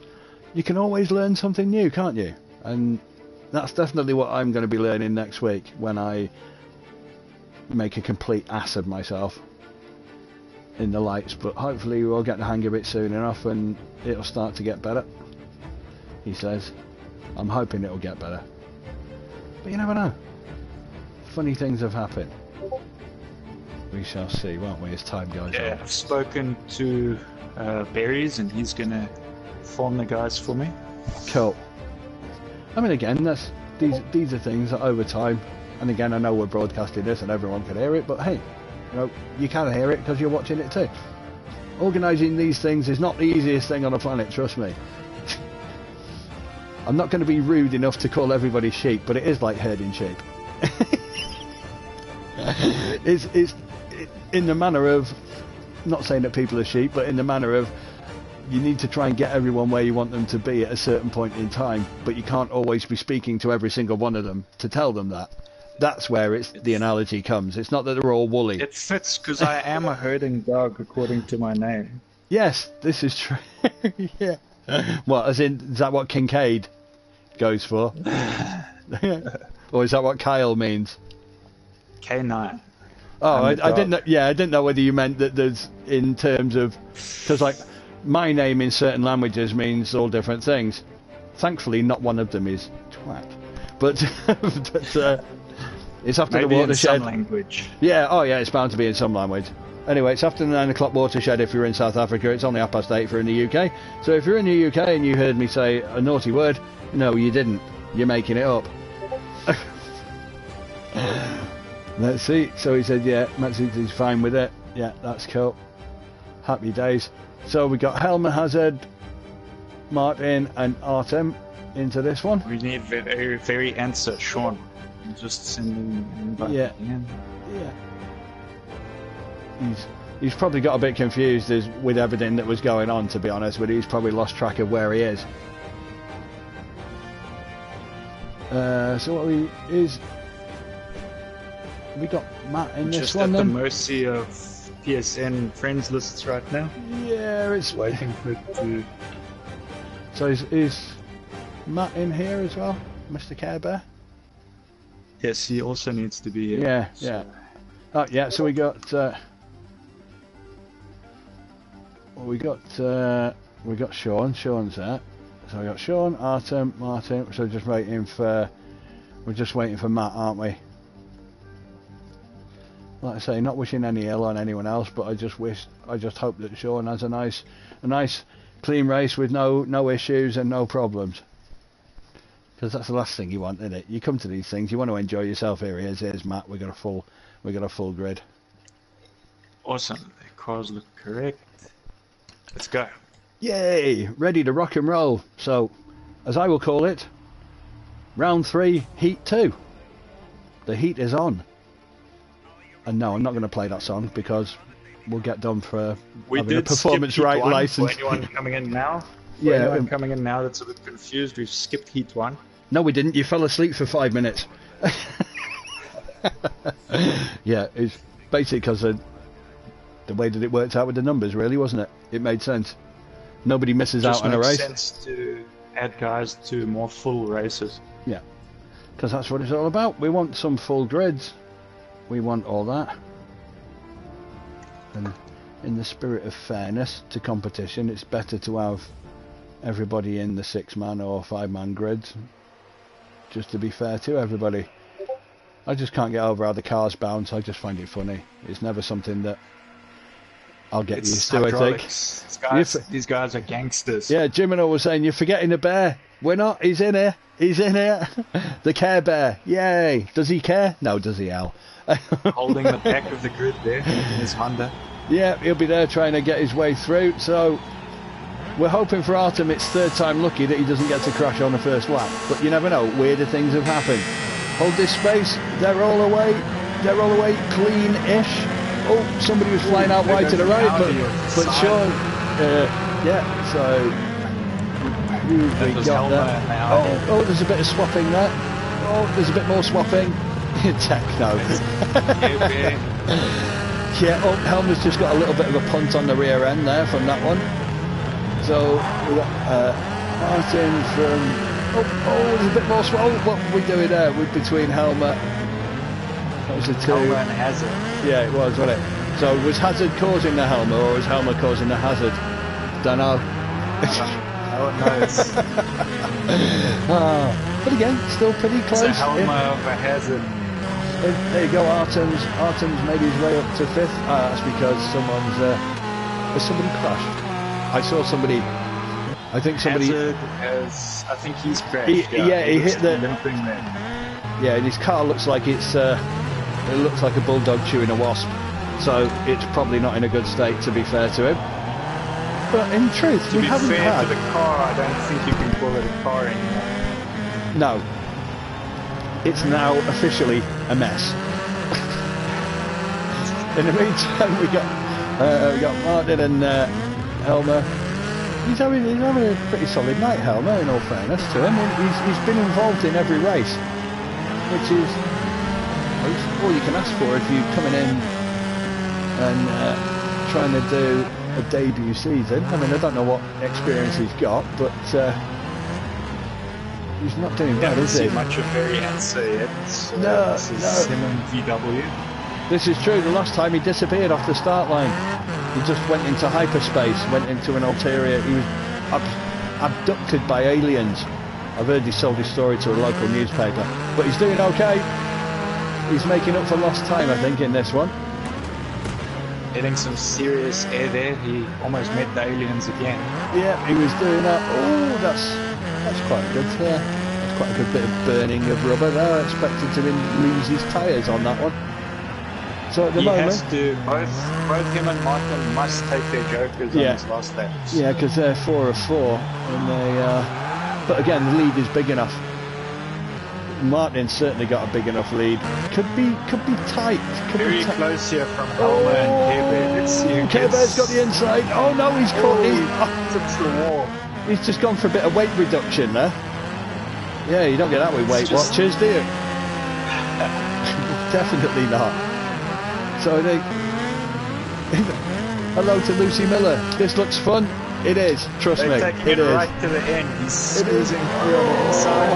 You can always learn something new, can't you? And that's definitely what I'm going to be learning next week when I make a complete ass of myself in the lights, but hopefully we'll get the hang of it soon enough and it'll start to get better, he says. I'm hoping it'll get better, but you never know. Funny things have happened. We shall see, won't we, as time goes on. Yeah, I've spoken to Berries and he's going to form the guys for me. Cool. I mean, again, these are things that over time, and again, I know we're broadcasting this and everyone can hear it, but hey, you can hear it because you're watching it too. Organising these things is not the easiest thing on the planet, trust me. I'm not going to be rude enough to call everybody sheep, but it is like herding sheep. it's in the manner of, not saying that people are sheep, but in the manner of, you need to try and get everyone where you want them to be at a certain point in time, but you can't always be speaking to every single one of them to tell them that. That's where the analogy comes. It's not that they're all woolly. It fits because I am a herding dog according to my name. Yes, this is true. Yeah. What, as in, is that what Kincaid goes for? Or is that what Kyle means? K9. Oh, I didn't know. Yeah, I didn't know whether you meant that there's in terms of, because like my name in certain languages means all different things. Thankfully, not one of them is twat. But, it's after Maybe the watershed. in some language. Yeah. Oh, yeah. It's bound to be in some language. Anyway, it's after the 9 o'clock watershed if you're in South Africa. It's only 8:30 if you're in the UK. So if you're in the UK and you heard me say a naughty word, no, you didn't. You're making it up. Let's see. So he said, yeah, Matsuzi's fine with it. Yeah, that's cool. Happy days. So we got Helmer, Hazard, Martin and Artem into this one. We need very answer, Sean. I'm just sending an invite again. Yeah. He's probably got a bit confused with everything that was going on, to be honest, but he's probably lost track of where he is. So what we got Matt in this one then? Just at the mercy of PSN friends lists right now. Yeah, it's waiting for it to... So is Matt in here as well, Mr. Care Bear? Yes, he also needs to be here. Yeah, so. Yeah. Oh, yeah, so we got Sean. Sean's there. So we got Sean, Artem, Martin. So we're just waiting for Matt, aren't we? Like I say, not wishing any ill on anyone else, but I just hope that Sean has a nice clean race with no issues and no problems. Because that's the last thing you want, isn't it? You come to these things, you want to enjoy yourself. Here's Matt. We got a full grid. Awesome. The cars look correct. Let's go. Yay! Ready to rock and roll. So, as I will call it, round 3, heat 2. The heat is on. And no, I'm not going to play that song because we'll get done for having a performance right license. For anyone coming in now? Yeah. Anyone coming in now that's a bit confused, we've skipped heat 1. No, we didn't. You fell asleep for 5 minutes. Yeah, it's basically because the way that it worked out with the numbers, really, wasn't it? It made sense. Nobody misses out on a race. It makes sense to add guys to more full races. Yeah, because that's what it's all about. We want some full grids. We want all that. And in the spirit of fairness to competition, it's better to have everybody in the 6-man or 5-man grids, just to be fair to everybody. I just can't get over how the cars bounce. I just find it funny. It's never something that I'll get used to, hydraulics. I think. These guys are gangsters. Yeah, Jimino was saying, you're forgetting the bear. We're not. He's in here. He's in here. The Care Bear. Yay. Does he care? No, does he, Al? Holding the back of the grid there in his Honda. Yeah, he'll be there trying to get his way through. So we're hoping for Artem it's third time lucky that he doesn't get to crash on the first lap. But you never know. Weirder things have happened. Hold this space. They're all away. They're all away. Clean-ish. Oh, somebody was flying out wide to the right, but Sean, yeah, so who we got there? Oh, there's a bit of swapping there. Oh, there's a bit more swapping. Techno. Yeah, oh, Helmer's just got a little bit of a punt on the rear end there from that one. So we got Martin from. Oh, there's a bit more swapping. Oh, what are we doing there? We're between Helmer. That was the two. Helmer and Hazard. Yeah, it was, wasn't it? So was Hazard causing the Helmer or was Helmer causing the Hazard? Don't know. No one knows. But again, still pretty close. It's a Helmer of a Hazard. There you go, Artem's made his way up to 5th. That's because has somebody crashed? I saw somebody. I think somebody. Hazard has. I think he's crashed. He hit the. Limping there. Yeah, and his car looks like it looks like a bulldog chewing a wasp, so it's probably not in a good state, to be fair to him. But in truth, we haven't had... To the car, I don't think you can call it a car anymore. No. It's now officially a mess. In the meantime, we got Martin and Helmer. He's having a pretty solid night, Helmer, in all fairness to him. He's been involved in every race, which is all you can ask for if you're coming in and trying to do a debut season. I mean, I don't know what experience he's got, but he's not doing bad, is he? Much of very answer yet. No. Him and VW. This is true. The last time he disappeared off the start line, he just went into hyperspace, went into an ulterior. He was abducted by aliens. I've heard he sold his story to a local newspaper, but he's doing okay. He's making up for lost time, I think, in this one. Getting some serious air there. He almost met the aliens again. Yeah, he was doing that. Oh, that's quite good. That's quite a good bit of burning of rubber there. I expected to lose his tyres on that one. So at the moment, has to, both him and Martin must take their jokers on his last laps. Yeah, because they're 4 of 4, and they. But again, the lead is big enough. Martin's certainly got a big enough lead. Could be tight. Very close here from Helmer and Kerber. Let's see who Kerber's got the inside. Oh no, he's caught. It's the wall. He's just gone for a bit of weight reduction there. Yeah, you don't get that with Weight Watchers, do you? Definitely not. So they. Hello to Lucy Miller. This looks fun. It is. Trust me. Taking it right to the end. He's squeezing through on the inside.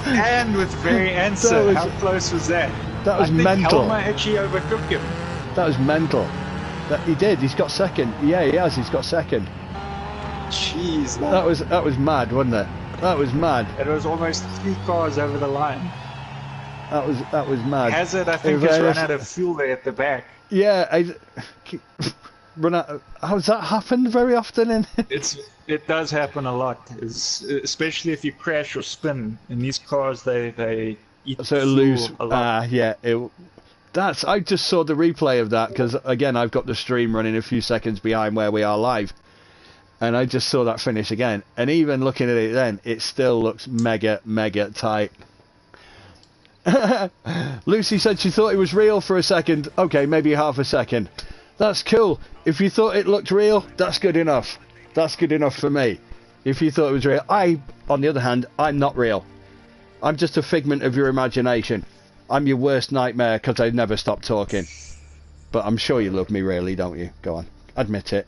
And with very answer. How close was that? That was mental. Helmer actually overtook him. That was mental. He did. He's got second. Yeah, he has. He's got second. Jeez. That was mad, wasn't it? That was mad. It was almost 3 cars over the line. That was mad. Hazard, I think, has run out of fuel there at the back. Yeah, run out. How's that happened very often? It does happen a lot, especially if you crash or spin. In these cars, they eat fuel a lot. Yeah. I just saw the replay of that because again, I've got the stream running a few seconds behind where we are live, and I just saw that finish again. And even looking at it then, it still looks mega tight. Lucy said she thought it was real for a second. Okay, maybe half a second. That's cool. If you thought it looked real, that's good enough. That's good enough for me. If you thought it was real. On the other hand, I'm not real. I'm just a figment of your imagination. I'm your worst nightmare because I never stop talking. But I'm sure you love me really, don't you? Go on. Admit it.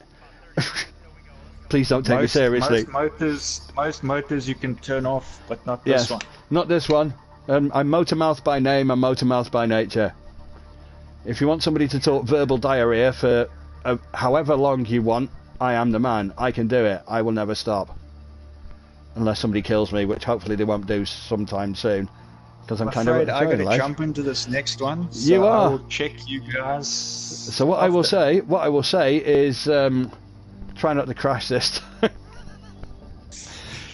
Please don't take me seriously. Most motors you can turn off, but not this one. Not this one. I'm Motormouth by name, I'm Motormouth by nature. If you want somebody to talk verbal diarrhea for however long you want, I am the man. I can do it. I will never stop. Unless somebody kills me, which hopefully they won't do sometime soon. Because I'm kind of I got to jump into this next one. So you are. I will check you guys. So what I will say is try not to crash this time.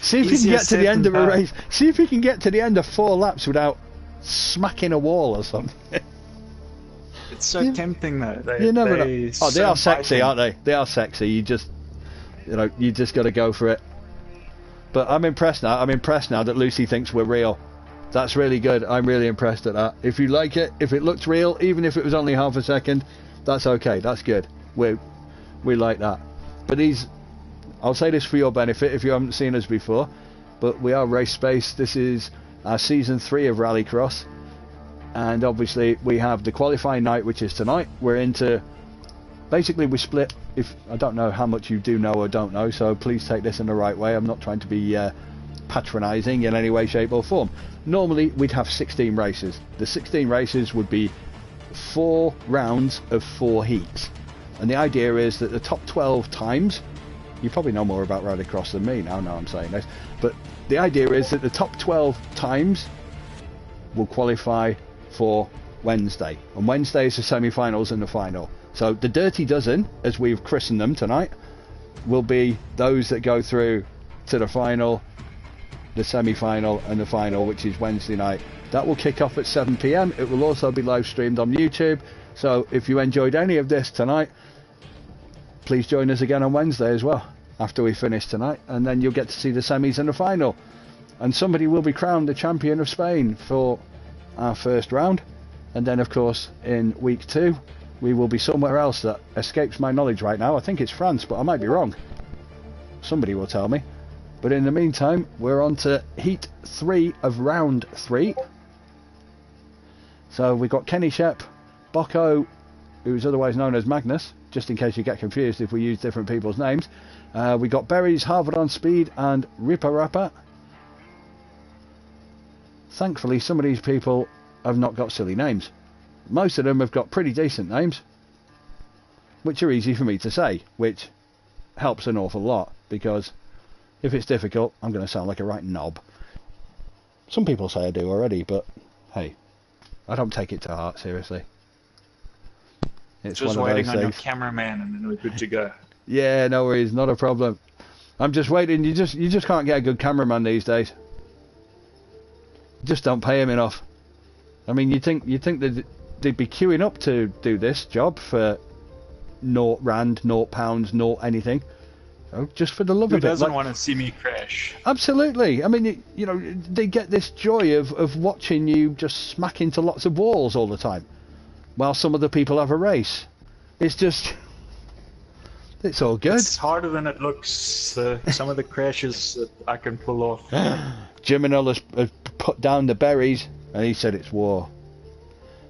See if you can get to the end of a race. See if you can get to the end of 4 laps without smacking a wall or something. It's so tempting though. You never know. Oh, they are sexy, aren't they? They are sexy. You just got to go for it. But I'm impressed now. I'm impressed now that Lucy thinks we're real. That's really good. I'm really impressed at that. If you like it, if it looks real, even if it was only half a second, that's okay. That's good. We like that. But I'll say this for your benefit if you haven't seen us before, but we are Race Space. This is our season 3 of Rallycross, and obviously we have the qualifying night, which is tonight. We're into, basically we split, if I don't know how much you do know or don't know, so please take this in the right way. I'm not trying to be patronising in any way, shape or form. Normally we'd have 16 races. The 16 races would be 4 rounds of 4 heats, and the idea is that the top 12 times, you probably know more about Rallycross than me now I'm saying this, but the idea is that the top 12 times will qualify for Wednesday, and Wednesday is the semi-finals and the final. So the Dirty Dozen, as we've christened them tonight, will be those that go through to the final, the semi-final and the final, which is Wednesday night. That will kick off at 7 PM. It will also be live streamed on YouTube, so if you enjoyed any of this tonight, please join us again on Wednesday as well, after we finish tonight, and then you'll get to see the semis and the final, and somebody will be crowned the champion of Spain for our first round, And then, of course, in week 2, we will be somewhere else that escapes my knowledge right now. I think it's France, but I might be wrong. Somebody will tell me. But in the meantime, we're on to Heat 3 of Round 3. So we've got Kenny Shep, Bocco, who's otherwise known as Magnus, just in case you get confused if we use different people's names. We got Berries, Harvard on Speed, and Ripper Rapper. Thankfully, some of these people have not got silly names. Most of them have got pretty decent names, which are easy for me to say, which helps an awful lot, because if it's difficult, I'm going to sound like a right knob. Some people say I do already, but hey, I don't take it to heart, seriously. It's just one of waiting those on your days. cameraman, and then we're good to go. Yeah, no worries, not a problem. I'm just waiting. You just can't get a good cameraman these days. Just don't pay him enough. I mean, you'd think that they'd be queuing up to do this job for £0, £0, no anything. Oh, just for the love Who of it. doesn't want to see me crash? Absolutely. I mean, you know, they get this joy of watching you just smack into lots of walls all the time, while some other people have a race. It's just, it's all good. It's harder than it looks. Some of the crashes that I can pull off. Jiminal has put down the berries, and he said it's war.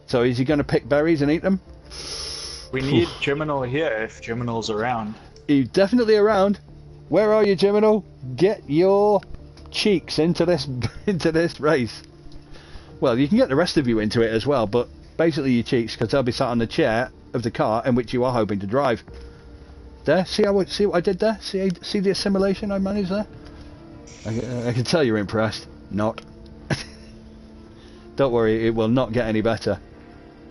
So is he going to pick berries and eat them? We need Jiminal here if Jiminal's around. He's definitely around. Where are you, Jiminal? Get your cheeks into this race. Well, you can get the rest of you into it as well, but basically your cheeks, because they'll be sat on the chair of the car in which you are hoping to drive. There, see what I did there? See the assimilation I managed there? I can tell you're impressed. Not. Don't worry, it will not get any better.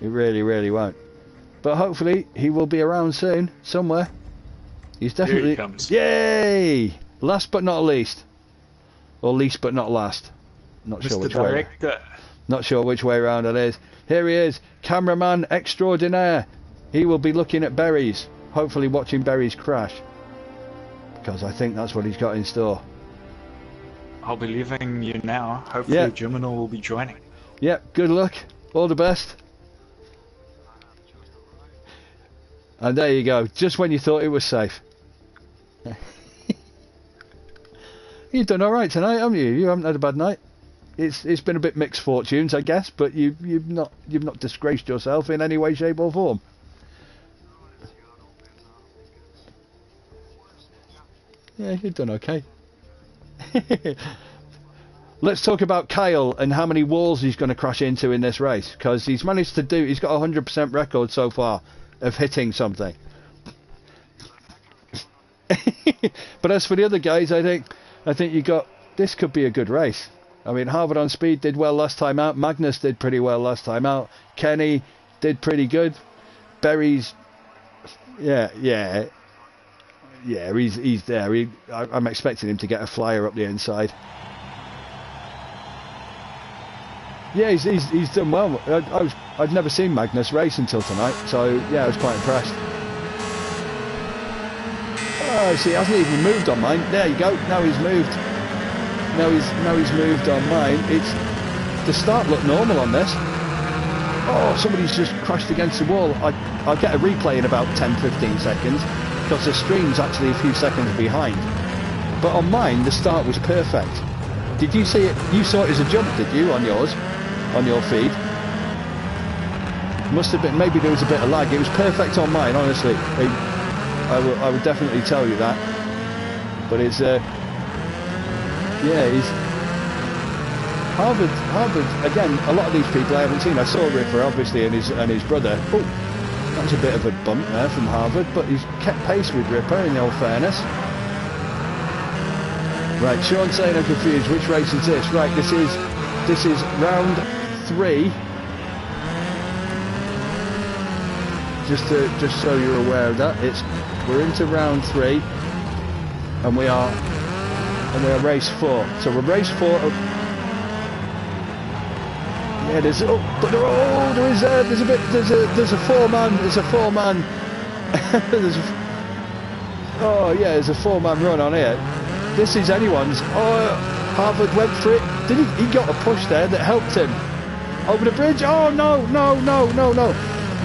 It really, really won't. But hopefully he will be around soon, somewhere. He's definitely... Here he comes. Yay! Last but not least. Or least but not last. Not sure Mr. which way. Director. Not sure which way around it is. Here he is, cameraman extraordinaire. He will be looking at berries, hopefully watching berries crash, because I think that's what he's got in store. I'll be leaving you now. Hopefully Jiminal will be joining. Yep, good luck. All the best. And there you go, just when you thought it was safe. You've done alright tonight, haven't you? You haven't had a bad night. It's been a bit mixed fortunes, I guess, but you've not disgraced yourself in any way, shape or form. Yeah, you've done okay. Let's talk about Kyle and how many walls he's going to crash into in this race, because he's managed to do. He's got a 100% record so far of hitting something. But as for the other guys, I think you got. This could be a good race. I mean, Harvard on Speed did well last time out. Magnus did pretty well last time out. Kenny did pretty good. Berries, yeah, he's there. I'm expecting him to get a flyer up the inside. Yeah, he's done well. I'd never seen Magnus race until tonight, so yeah, I was quite impressed. Oh, see, he hasn't even moved on mine. There you go. Now he's moved. Now he's moved on mine. The start looked normal on this. Oh, somebody's just crashed against the wall. I'll get a replay in about 10-15 seconds, because the stream's actually a few seconds behind. But on mine, the start was perfect. Did you see it? You saw it as a jump, did you, on yours? On your feed? Must have been, maybe there was a bit of lag. It was perfect on mine, honestly. I would definitely tell you that. But it's, yeah, he's... Harvard, again, a lot of these people I haven't seen. I saw Ripper, obviously, and his brother. Oh, that was a bit of a bump there from Harvard, but he's kept pace with Ripper, in all fairness. Right, Sean's saying I'm confused. Which race is this? Right, this is round 3. Just so you're aware of that, we're into round 3, and we are race 4. So we're race 4. Yeah, there's a 4-man. There's a 4-man. Oh yeah, there's a 4-man run on here. This is anyone's. Oh, Harvard went for it. He got a push there that helped him. Over the bridge. Oh no, no, no, no, no,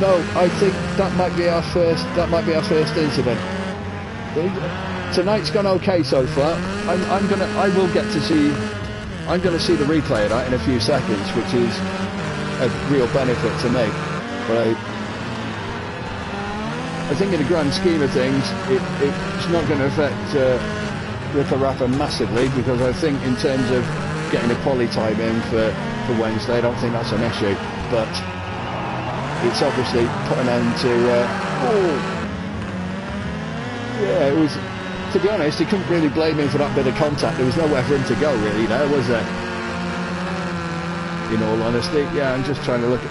no. I think that might be our first. That might be our first incident. Tonight's gone okay so far. I will get to see. I'm going to see the replay of that in a few seconds, which is a real benefit to me. But I think in the grand scheme of things, it's not going to affect Ripper Rapper massively, because I think in terms of getting a quali time in for Wednesday, I don't think that's an issue. But it's obviously put an end to. Yeah, it was. To be honest, you couldn't really blame him for that bit of contact. There was nowhere for him to go, really, there, was there? In all honesty, yeah, I'm just trying to look at...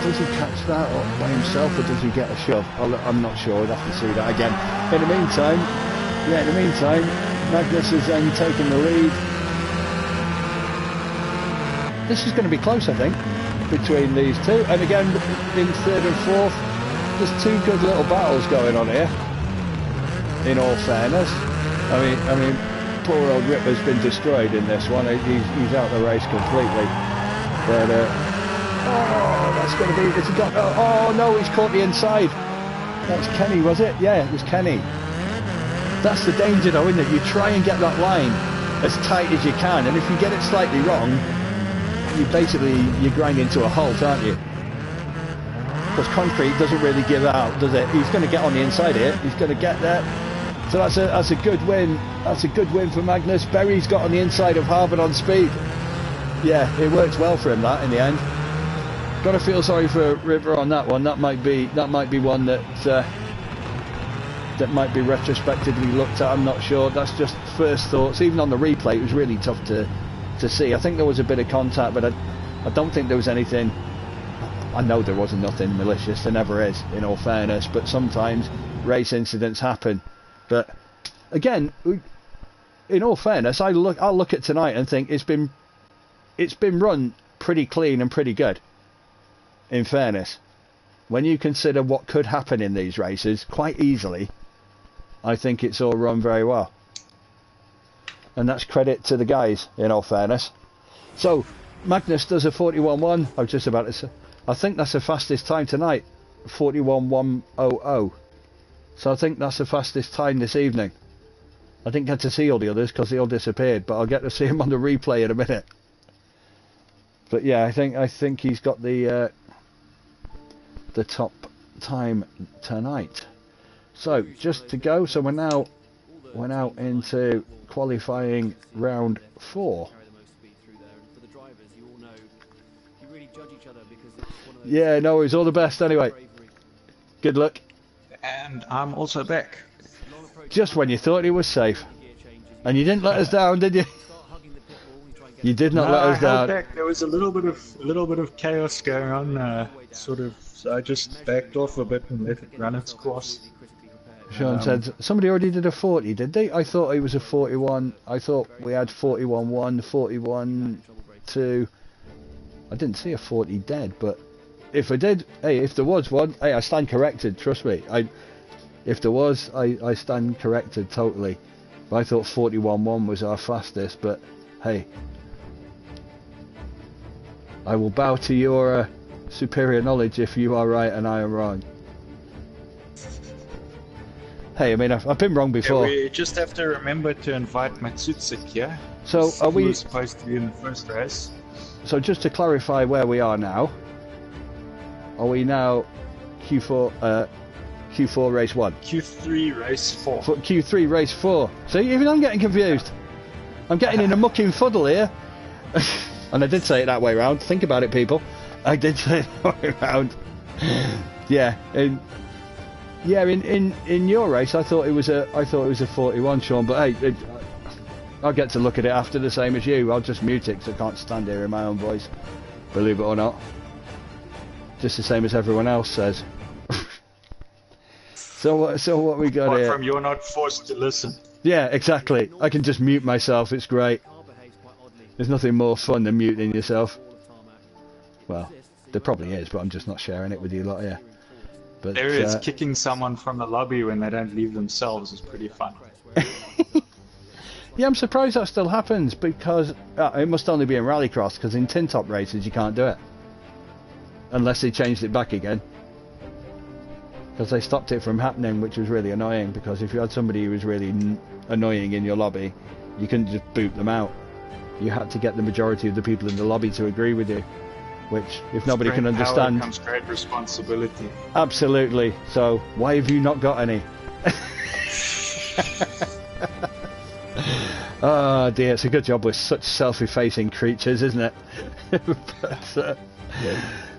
Does he catch that by himself, or does he get a shove? I'm not sure, I'd have to see that again. In the meantime, Magnus has then taken the lead. This is going to be close, I think, between these two. And again, in third and fourth, there's two good little battles going on here. In all fairness, I mean, poor old Ripper's been destroyed in this one. He's out the race completely. But oh, that's going to be. It's got. Oh no, he's caught the inside. That's Kenny, was it? Yeah, it was Kenny. That's the danger, though, isn't it? You try and get that line as tight as you can, and if you get it slightly wrong, you're grinding to a halt, aren't you? Because concrete doesn't really give out, does it? He's going to get on the inside here. He's going to get there. So that's a good win. That's a good win for Magnus. Berry's got on the inside of Harvard on speed. Yeah, it worked well for him, that, in the end. Got to feel sorry for River on that one. That might be one that might be retrospectively looked at. I'm not sure. That's just first thoughts. Even on the replay, it was really tough to see. I think there was a bit of contact, but I don't think there was anything. I know there wasn't nothing malicious. There never is, in all fairness. But sometimes race incidents happen. But again, in all fairness, I'll look at tonight and think it's been run pretty clean and pretty good. In fairness, when you consider what could happen in these races, quite easily, I think it's all run very well. And that's credit to the guys, in all fairness. So Magnus does a 41.1. I was just about to say, I think that's the fastest time tonight, 41.100. So I think that's the fastest time this evening. I didn't get to see all the others because they all disappeared, but I'll get to see them on the replay in a minute. But yeah, I think he's got the top time tonight. So just to go. So we're now into qualifying round 4. Yeah, no worries. All the best anyway. Good luck. And I'm also back. Just when you thought he was safe. And you didn't let us down, did you? You did not let us down. Back. There was a little bit of chaos going on, so I just backed off a bit and let it run its course. Sean said somebody already did a 40, did they? I thought it was a 41. I thought we had 41.1, 41.2. I didn't see a 40 dead, but if I did, hey, if there was one, hey, I stand corrected. Trust me. If there was, I stand corrected totally. But I thought 41.1 was our fastest, but hey, I will bow to your superior knowledge if you are right and I am wrong. Hey, I mean, I've been wrong before. Yeah, we just have to remember to invite Matsutsik, yeah? So are we supposed to be in the first race? So just to clarify where we are now, are we now Q4 race 1? Q3 race 4. Q3 race 4. See, even I'm getting confused. I'm getting in a mucking fuddle here. And I did say it that way round. Think about it, people. I did say it that way round. Yeah. In your race, I thought it was a 41, Sean. But hey, I'll get to look at it after, the same as you. I'll just mute it because I can't stand hearing my own voice. Believe it or not. Just the same as everyone else says. So what we got Apart here? From you're not forced to listen. Yeah, exactly. I can just mute myself. It's great. There's nothing more fun than muting yourself. Well, there probably is, but I'm just not sharing it with you lot here. But there is kicking someone from the lobby when they don't leave themselves is pretty fun. Yeah, I'm surprised that still happens because it must only be in rallycross, because in tin top races you can't do it unless they changed it back again, because they stopped it from happening, which was really annoying, because if you had somebody who was really annoying in your lobby, you couldn't just boot them out. You had to get the majority of the people in the lobby to agree with you, which if nobody can understand, comes great responsibility. Absolutely. So why have you not got any? Oh dear, it's a good job we're such self-effacing creatures, isn't it? But,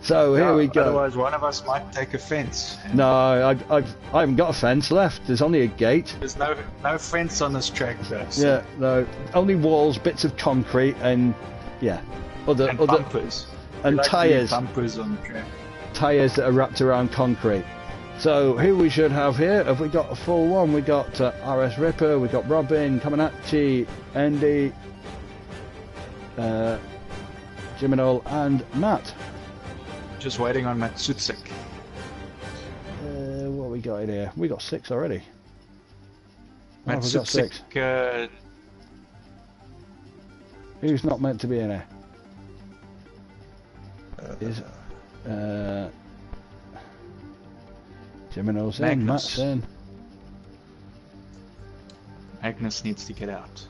so here we go. Otherwise one of us might take offence. No, I haven't got a fence left. There's only a gate. There's no fence on this track though. So. Yeah, no. Only walls, bits of concrete, and yeah, other bumpers. And tyres. Bumpers on the track. Tyres that are wrapped around concrete. So who we should have here? Have we got a full one? We got RS Ripper, we got Robin, Kamenachi, Andy, Jiminol, and Matt. Just waiting on Matsutsik. What we got in here? We got 6 already. Matsutsik. Who's not meant to be in here? Is Jiminol's in, Matt's in. Magnus needs to get out.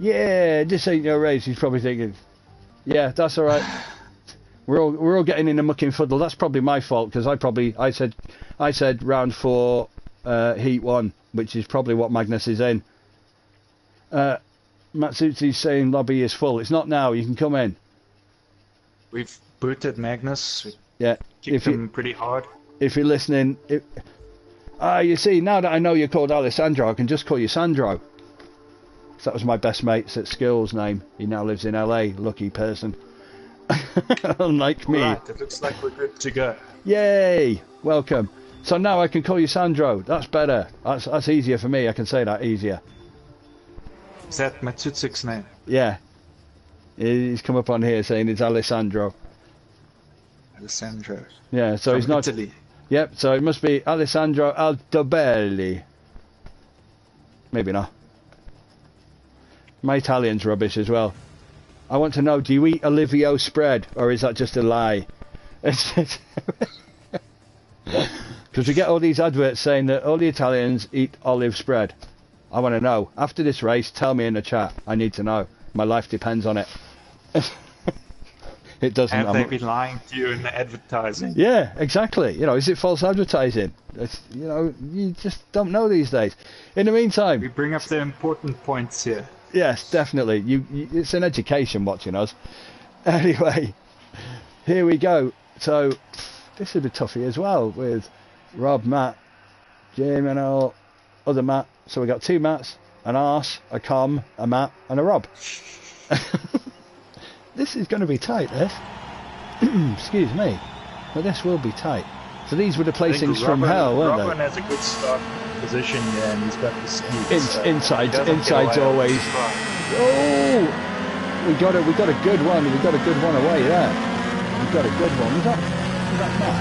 Yeah, this ain't no race. He's probably thinking, yeah, that's all right. We're all getting in a mucking fuddle. That's probably my fault, because I said round 4, heat 1, which is probably what Magnus is in. Matsutsu's saying lobby is full. It's not now. You can come in. We've booted Magnus. Yeah, kicked him pretty hard. If you're listening, you see, now that I know you're called Alessandro, I can just call you Sandro. That was my best mate's at school's name. He now lives in LA. Lucky person. Unlike me. Right, it looks like we're good to go. Yay! Welcome. So now I can call you Sandro. That's better. That's easier for me. I can say that easier. Is that Matsutsik's name? Yeah. He's come up on here saying it's Alessandro. Alessandro. Yeah, so From he's not. Italy. Yep, so it must be Alessandro Altobelli. Maybe not. My Italian's rubbish as well. I want to know, do you eat Olivio spread, or is that just a lie? Because we get all these adverts saying that all the Italians eat olive spread. I want to know. After this race, tell me in the chat. I need to know. My life depends on it. It doesn't. Have they been lying to you in the advertising? Yeah, exactly. You know, is it false advertising? You just don't know these days. In the meantime, we bring up the important points here. Yes, definitely. It's an education watching us. Anyway, here we go. So this will be toughy as well with Rob, Matt, Jim, and other Matt. So we got 2 Matts, an Arse, a Com, a Matt, and a Rob. This is going to be tight, this. Excuse me. But this will be tight. So these were the placings from hell, weren't they? Robin has a good start position, yeah, and he's got the speed. Inside's always. Oh, we got a good one. We got a good one away there. We got a good one. Was that Matt?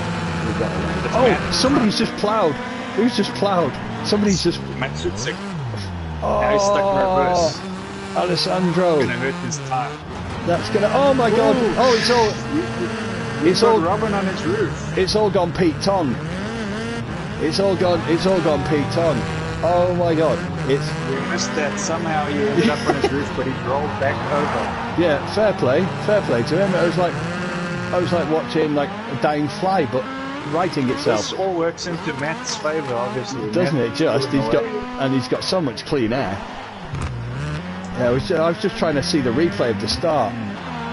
We got one. Oh, somebody's just ploughed. Who's just ploughed? Somebody's just. Matsutsik. Oh, now he's stuck in reverse. Alessandro. It's gonna hurt his time. That's gonna. Oh my God. Oh, it's all Robin on his roof. It's all gone Pete Tong. It's all gone Pete Tong. Oh my God. We missed that. Somehow he ended up on his roof, but he rolled back over. Yeah, fair play to him. I was like watching like a dying fly, but righting itself. This all works into Matt's favour, obviously. Doesn't it? Just he's got so much clean air. Yeah, I was just trying to see the replay of the start.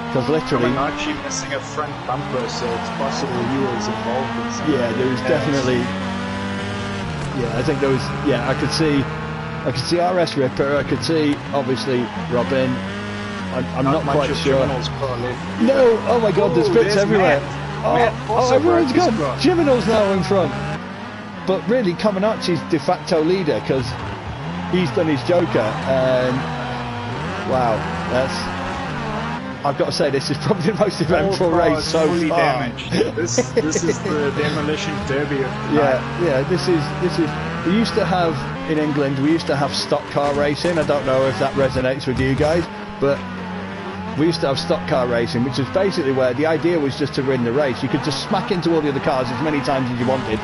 Because literally... Kamenachi missing a front bumper, so it's possible he was involved in something. Yeah, there was definitely... Yeah, I think there was... Yeah, I could see RS Ripper, I could see, obviously, Robin. I'm not quite sure. No! Oh my God, there's bits everywhere. Oh, everyone's gone. Jiminol's now in front. But really, Kamenachi's de facto leader, because he's done his Joker, and... Wow, I've got to say, this is probably the most eventful race so far. Damaged. This is the demolition derby of the night. Yeah. This is. We used to have in England we used to have stock car racing. I don't know if that resonates with you guys, but we used to have stock car racing, which was basically where the idea was just to win the race. You could just smack into all the other cars as many times as you wanted,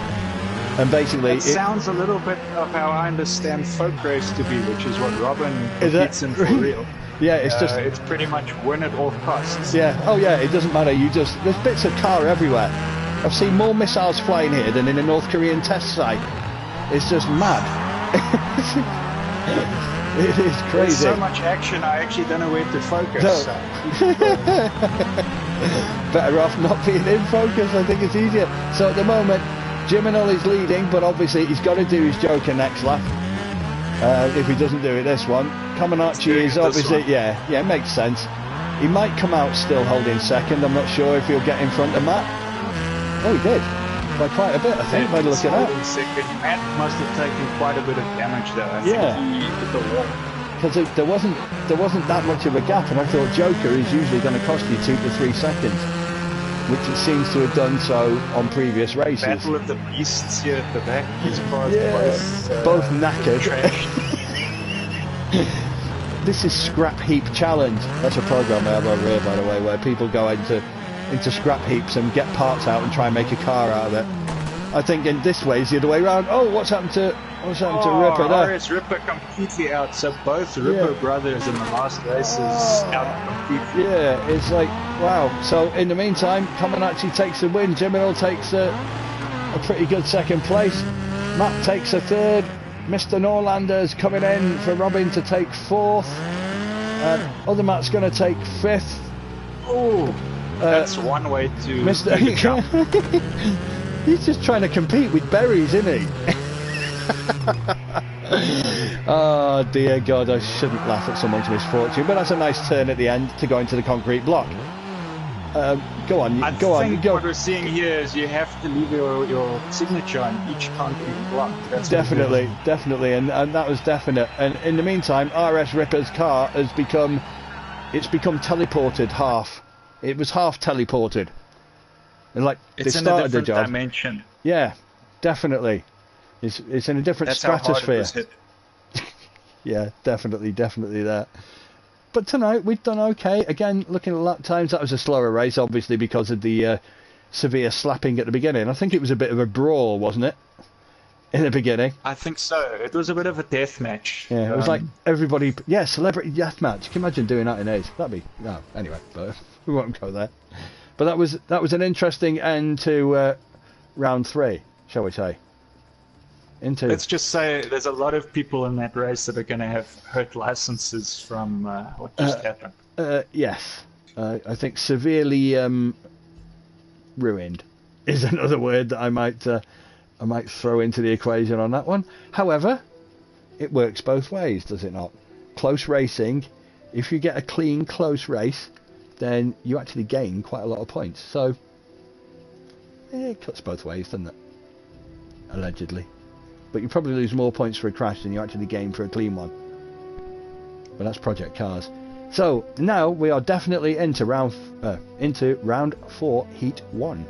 and basically it sounds a little bit of how I understand folk race to be, which is what Robin competes in for real. Yeah, it's just it's pretty much win at all costs. Yeah, oh yeah, it doesn't matter. There's bits of car everywhere. I've seen more missiles flying here than in a North Korean test site. It's just mad. It is crazy. There's so much action, I actually don't know where to focus. No. So. Better off not being in focus. I think it's easier. So at the moment, Jiminol is leading, but obviously he's got to do his Joker next lap. If he doesn't do it this one, Comaneci is obviously it makes sense. He might come out still holding second. I'm not sure if he'll get in front of Matt. Oh, he did by quite a bit, I think. By looking at second. Matt must have taken quite a bit of damage though. I think he hit the wall. Because there wasn't that much of a gap, and I thought Joker is usually going to cost you 2 to 3 seconds, which it seems to have done so on previous races. Battle of the beasts here at the back. As far as both knackered. This is Scrap Heap Challenge. That's a program I have over here, by the way, where people go into scrap heaps and get parts out and try and make a car out of it. I think in this way is the other way around. Oh, what's happened to Ripper there? RS Ripper completely out. So both Ripper brothers in the last races out completely. Yeah, it's like, wow. So in the meantime, Comaneci takes the win. Jiminol takes a pretty good second place. Matt takes a third. Mr. Norlander's coming in for Robin to take fourth. Other Matt's going to take fifth. Oh, that's one way to Mr. jump. He's just trying to compete with berries, isn't he? Oh dear God, I shouldn't laugh at someone's misfortune, but that's a nice turn at the end to go into the concrete block. Go on. I think what we're seeing here is you have to leave your signature on each concrete block. That's definitely, and that was definite. And in the meantime, RS Ripper's car has become teleported half. It was half teleported. And like it's they in started a different the job. dimension. Yeah, definitely. It's in a different stratosphere. That's how hard it was hit. Yeah, definitely that. But tonight we've done okay. Again, looking at lap times, that was a slower race, obviously because of the severe slapping at the beginning. I think it was a bit of a brawl, wasn't it? In the beginning. I think so. It was a bit of a death match. Yeah, it was like everybody. Yeah, celebrity death match. Can you imagine doing that in A's? That'd be anyway. But we won't go there. But that was an interesting end to round 3, shall we say? Let's just say there's a lot of people in that race that are going to have hurt licenses from what just happened. Yes, I think severely ruined is another word that I might throw into the equation on that one. However, it works both ways, does it not? Close racing, if you get a clean, close race, then you actually gain quite a lot of points. So it cuts both ways, doesn't it? Allegedly. But you probably lose more points for a crash than you actually gain for a clean one. But that's Project Cars. So now we are definitely into round 4, Heat 1.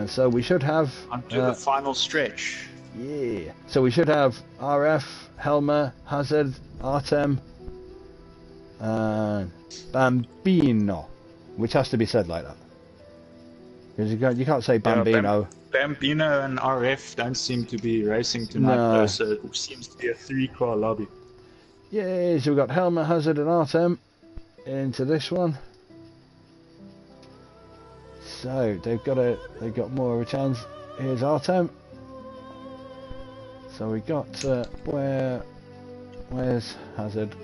So we should have onto the final stretch. Yeah. So we should have RF, Helmer, Hazard, Artem, and Bambino, which has to be said like that. Because you can't say Bambino. Bambino and RF don't seem to be racing tonight, though, so it seems to be a 3-car lobby. Yeah, so we've got Helmer, Hazard and Artem into this one. So they've got more of a chance. Here's Artem. So we got where's Hazard?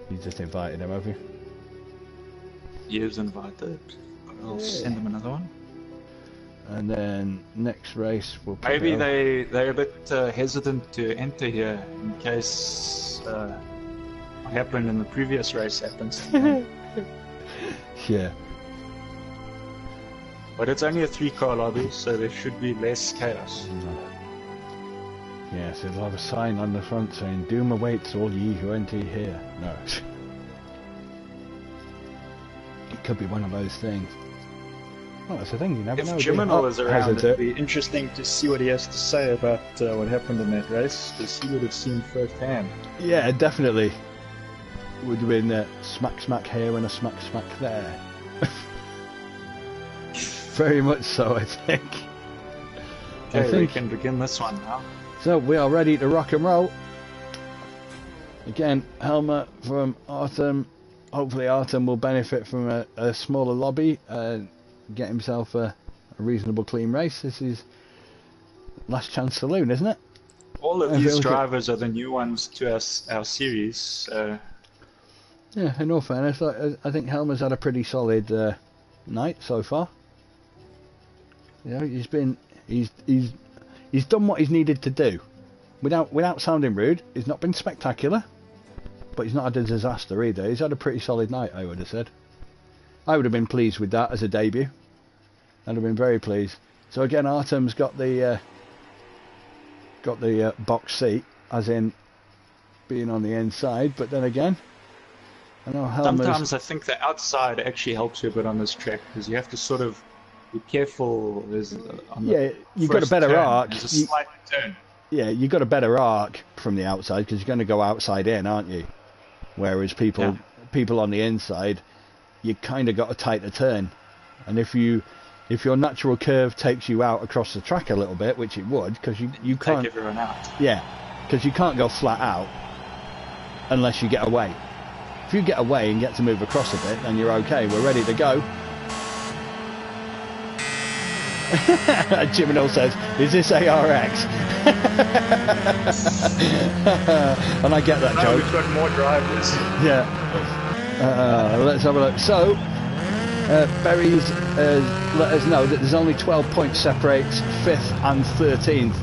You just invited him, have you? He is invited. I'll send him another one. And then next race we'll put maybe they're a bit hesitant to enter here in case what happened in the previous race happens. Yeah. But it's only a 3-car lobby, so there should be less chaos. Yes, it'll have a sign on the front saying "Doom awaits all ye who enter here." No. It could be one of those things. Well, that's the thing, you never know. If Jiminal is around, it? it'd be interesting to see what he has to say about what happened in that race, because he would have seen firsthand. Yeah, definitely. Would have been smack here and a smack there. Very much so, I think. Okay, we can begin this one now. So we are ready to rock and roll. Again, helmet from Artem. Hopefully Artem will benefit from a smaller lobby, get himself a reasonable clean race. This is last chance saloon, isn't it? All of these drivers are the new ones to our series. Yeah, in all fairness, I think Helmer's had a pretty solid night so far. You know, he's done what he's needed to do. Without sounding rude, he's not been spectacular, but he's not had a disaster either. He's had a pretty solid night, I would have said. I would have been pleased with that as a debut. I'd have been very pleased. So again, Artem's got the box seat, as in being on the inside. But then again, I know Helmer's... Sometimes I think the outside actually helps you a bit on this track, because you have to sort of be careful. You've got a better arc. There's a slight turn. Yeah, you've got a better arc from the outside, because you're going to go outside in, aren't you? Whereas people on the inside, you kind of got a tighter turn. And if your natural curve takes you out across the track a little bit, which it would, because you can't... Take everyone out. Yeah, because you can't go flat out unless you get away. If you get away and get to move across a bit, then you're okay. We're ready to go. Jiminal says, "Is this ARX?" And I get that joke. We've got more drivers. Yeah. Let's have a look. So, Berries let us know that there's only 12 points separates 5th and 13th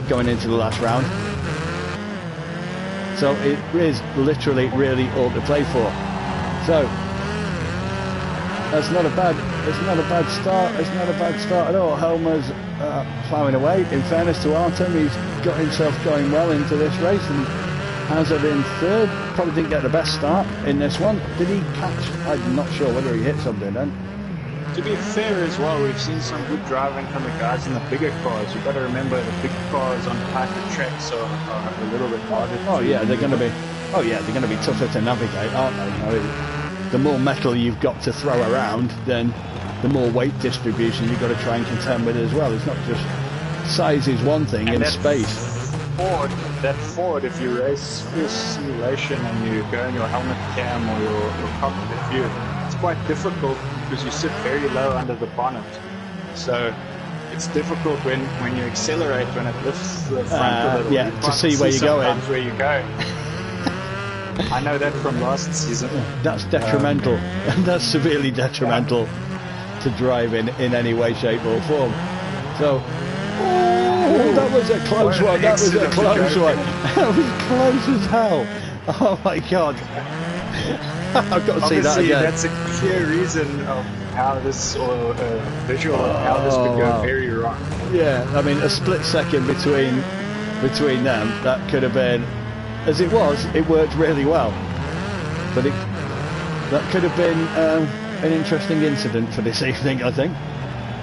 going into the last round. So it is literally really all to play for. So that's not a bad. It's not a bad start. It's not a bad start at all. Helmer's ploughing away. In fairness to Artem, he's got himself going well into this race and has it in third. Probably didn't get the best start in this one. Did he catch? I'm not sure whether he hit something then. To be fair as well, we've seen some good driving from the guys in the bigger cars. You've got to remember the big cars on tighter tracks are a little bit harder. They're going to be. Oh yeah, they're going to be tougher to navigate, aren't they? The more metal you've got to throw around, then the more weight distribution you've got to try and contend with as well. It's not just size is one thing and space. Ford, if you race through simulation and you go in your helmet cam or your cockpit view, it's quite difficult because you sit very low under the bonnet. So it's difficult when you accelerate, when it lifts the front a little. Yeah, to see where you're going. Where you go. I know that from last season. That's detrimental. That's severely detrimental to driving in any way, shape or form. So, that was a close one. That was a close one. That was close as hell. Oh my god. I've got to see that again. That's a clear reason of how this, or visual of how this could go very wrong. Yeah, I mean, a split second between them, that could have been... As it was, it worked really well, but that could have been an interesting incident for this evening, I think.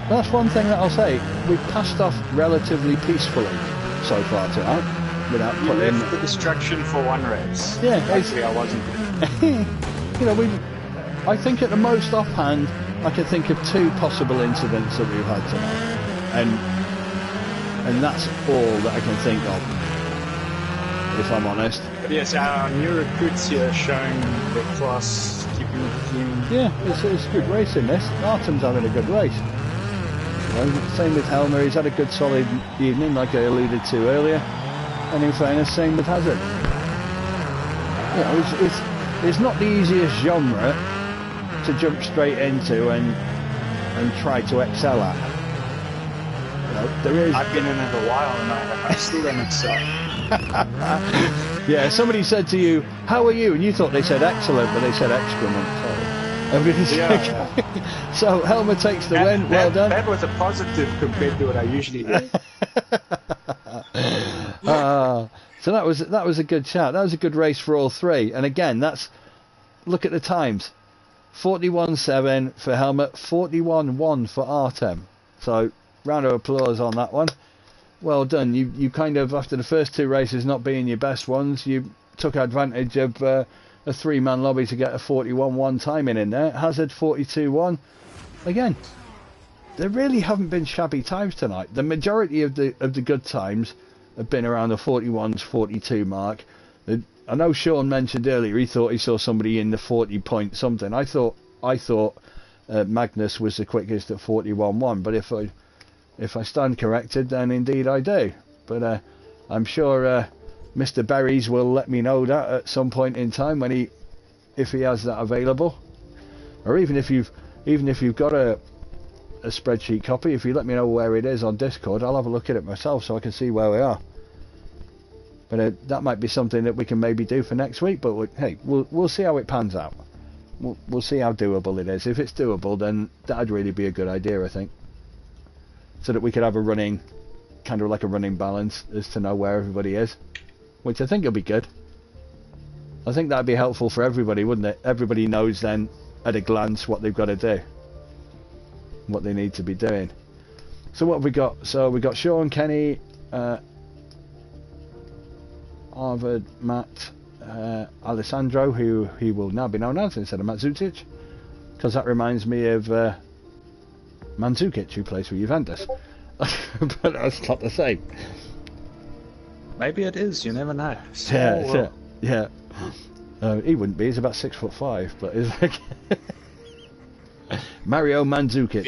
That's one thing that I'll say. We've passed off relatively peacefully so far tonight, without putting... You left the destruction for one race. Yeah, actually, I wasn't. You know, I think at the most offhand, I can think of 2 possible incidents that we've had tonight, and that's all that I can think of, if I'm honest. But yes, our new recruits here showing their class, keeping it clean. Yeah, it's good racing this. Artem's having a good race. You know, same with Helmer, he's had a good solid evening, like I alluded to earlier. And in fairness, same with Hazard. You know, it's not the easiest genre to jump straight into and try to excel at. You know, there is... I've been in it a while and I still don't excel. Yeah, somebody said to you, "How are you?" and you thought they said excellent, but they said excrement. So Helmer takes the win. Well done. That was a positive compared to what I usually do. So that was a good chat. That was a good race for all 3. And again, look at the times. 41.7 for Helmut, 41.1 for Artem. So, round of applause on that one. Well done. You kind of, after the first 2 races not being your best ones, you took advantage of a 3-man lobby to get a 41.1 timing in there. Hazard 42.1. Again, there really haven't been shabby times tonight. The majority of the good times have been around the 41s, 42 mark. I know Sean mentioned earlier he thought he saw somebody in the 40 point something. I thought Magnus was the quickest at 41.1, but if I stand corrected, then indeed I do. But I'm sure Mr. Berries will let me know that at some point in time if he has that available, or even if you've got a spreadsheet copy, if you let me know where it is on Discord, I'll have a look at it myself so I can see where we are. But that might be something that we can maybe do for next week. But hey, we'll see how it pans out. We'll see how doable it is. If it's doable, then that'd really be a good idea, I think. So that we could have a running balance as to know where everybody is, which I think will be good. I think that'd be helpful for everybody, wouldn't it? Everybody knows then at a glance what they've got to do, what they need to be doing. So what have we got? So we got Sean, Kenny, Arvid, Matt, Alessandro, who he will now be known as instead of Matsutic, because that reminds me of Mandzukic, who plays for Juventus. But that's not the same. Maybe it is, you never know. Yeah. He wouldn't be, he's about 6'5", but he's like Mario Mandzukic.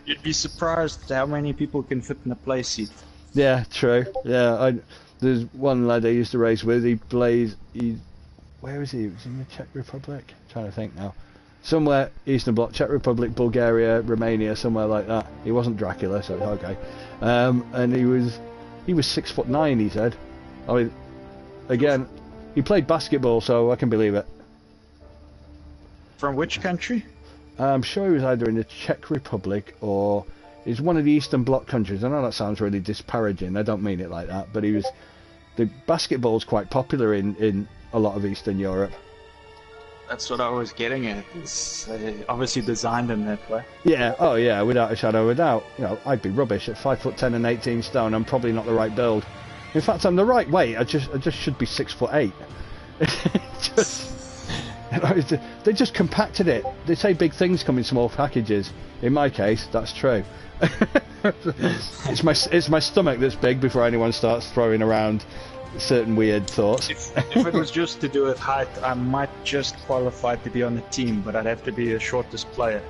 You'd be surprised how many people can fit in a play seat. Yeah, true. Yeah, there's one lad I used to race with, where is he? He was in the Czech Republic? I'm trying to think now. Somewhere Eastern Bloc, Czech Republic, Bulgaria, Romania, somewhere like that. He wasn't Dracula, so it's okay. And he was 6'9", he said. I mean, again, he played basketball, so I can believe it. From which country? I'm sure he was either in the Czech Republic or he's one of the Eastern Bloc countries. I know that sounds really disparaging. I don't mean it like that, but the basketball's quite popular in a lot of Eastern Europe. That's what I was getting at. It's obviously designed in that way. Yeah, oh yeah, without a shadow of a doubt. You know, I'd be rubbish at 5'10" and 18 stone. I'm probably not the right build. In fact, I'm the right weight. I just should be 6'8". They just compacted it. They say big things come in small packages. In my case, that's true. It's my stomach that's big before anyone starts throwing around certain weird thoughts. If it was just to do with height, I might just qualify to be on the team, but I'd have to be the shortest player.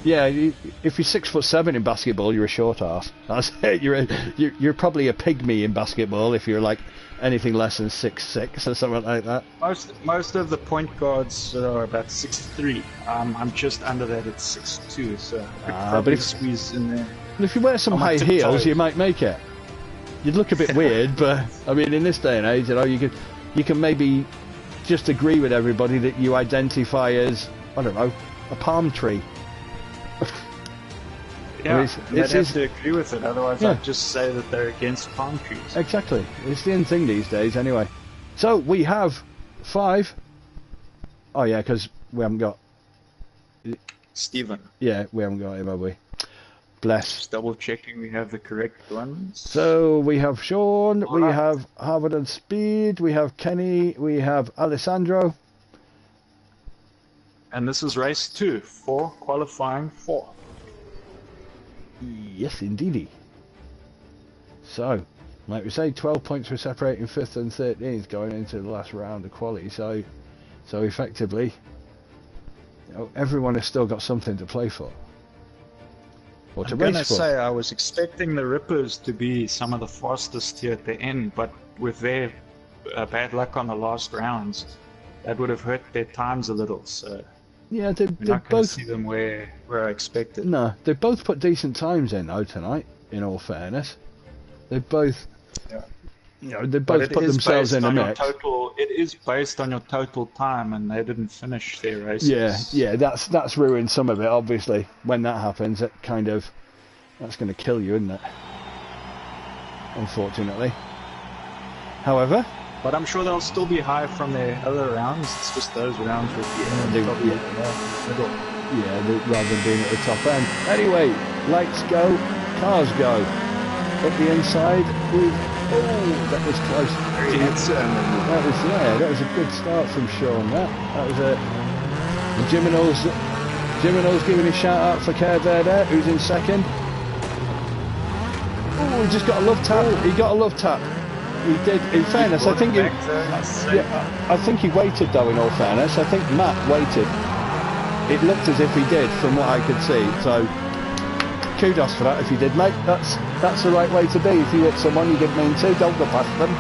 Yeah, if you're 6'7" in basketball, you're a short ass. That's it. You're probably a pygmy in basketball if you're like anything less than 6'6" or something like that. Most of the point guards are about 6'3". I'm just under that at 6'2", so I could probably squeeze in there. But if you wear some high heels, you might make it. You'd look a bit weird, but I mean, in this day and age, you know, you can maybe just agree with everybody that you identify as, I don't know, a palm tree. Yeah, they'd have to agree with it, otherwise I'd just say that they're against palm trees. Exactly. It's the end thing these days, anyway. So, we have 5. Oh, yeah, because we haven't got... Stephen. Yeah, we haven't got him, have we? Bless. Just double checking we have the correct ones. So we have Sean, we have Harvard and Speed, we have Kenny, we have Alessandro. And this is race 2 for qualifying 4. Yes, indeedy. So, like we say, 12 points for separating 5th and 13th going into the last round of quali. So effectively, you know, everyone has still got something to play for. I'm going to say I was expecting the Rippers to be some of the fastest here at the end, but with their bad luck on the last rounds, that would have hurt their times a little. So yeah, we're not going to see them where I expected. No, they both put decent times in though tonight. In all fairness, they both, you know, they both put themselves in a mix. It is based on your total time, and they didn't finish their races. Yeah, that's ruined some of it. Obviously, when that happens, that's going to kill you, isn't it? Unfortunately. However, But I'm sure they'll still be high from their other rounds. It's just those rounds with the probably middle. Yeah, rather than being at the top end. Anyway, lights go, cars go. Up the inside, that was close. Very handsome. That was a good start from Sean. That was a Jiminal's giving a shout out for Care there, who's in second. Oh, he just got a love tap. He got a love tap. He did. In fairness, I think I think he waited though. In all fairness, I think Matt waited. It looked as if he did, from what I could see. So, kudos for that. If you did, mate, that's the right way to be. If you hit someone you didn't mean to, don't go past them.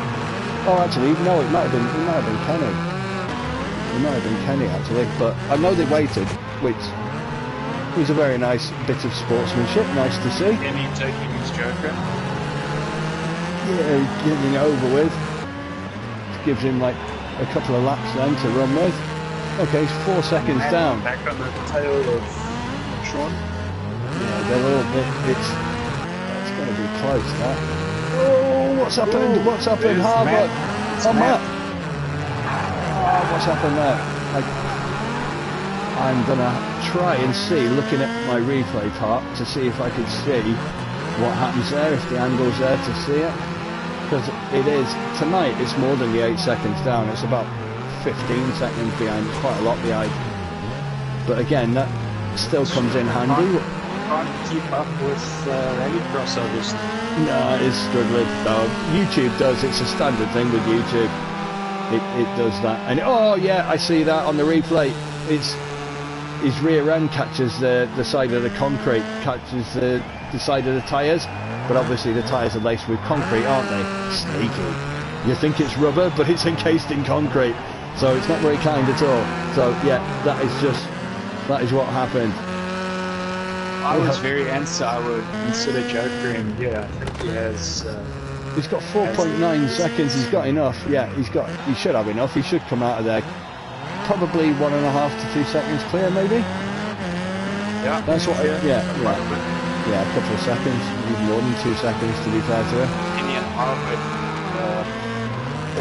Oh, actually, no, it might have been Kenny. It might have been Kenny actually, but I know they waited, which was a very nice bit of sportsmanship. Nice to see. Kenny taking his joker. Yeah, getting over with. Gives him like a couple of laps then to run with. Okay, he's 4 seconds down. Back on the tail of Sean. Yeah, it's going to be close, that. Oh, what's happened? Ooh, what's happened? Harvard. Oh, Matt. Oh, what's happened there? I'm going to try and see, looking at my replay part, to see if I can see what happens there, if the angle's there to see it. Because it is, tonight it's more than the 8 seconds down, it's about 15 seconds behind, quite a lot behind. But again, that still comes in handy. Can't keep up with Rallycross, obviously. No, it's struggling. No, YouTube does, it's a standard thing with YouTube. It does that. And oh yeah, I see that on the replay. It's his rear end catches the side of the concrete, catches the side of the tyres. But obviously the tyres are laced with concrete, aren't they? Sneaky. You think it's rubber, but it's encased in concrete. So it's not very kind at all. So yeah, that is what happened. I was very antsy. I would consider jokering. Yeah, I think he has. He's got 4.9 seconds. He's got enough. Yeah, he should have enough. He should come out of there probably 1.5 to 2 seconds clear, maybe. Yeah, that's what. Yeah, a couple of seconds, even more than 2 seconds to be fair to him. Indian Harvard. A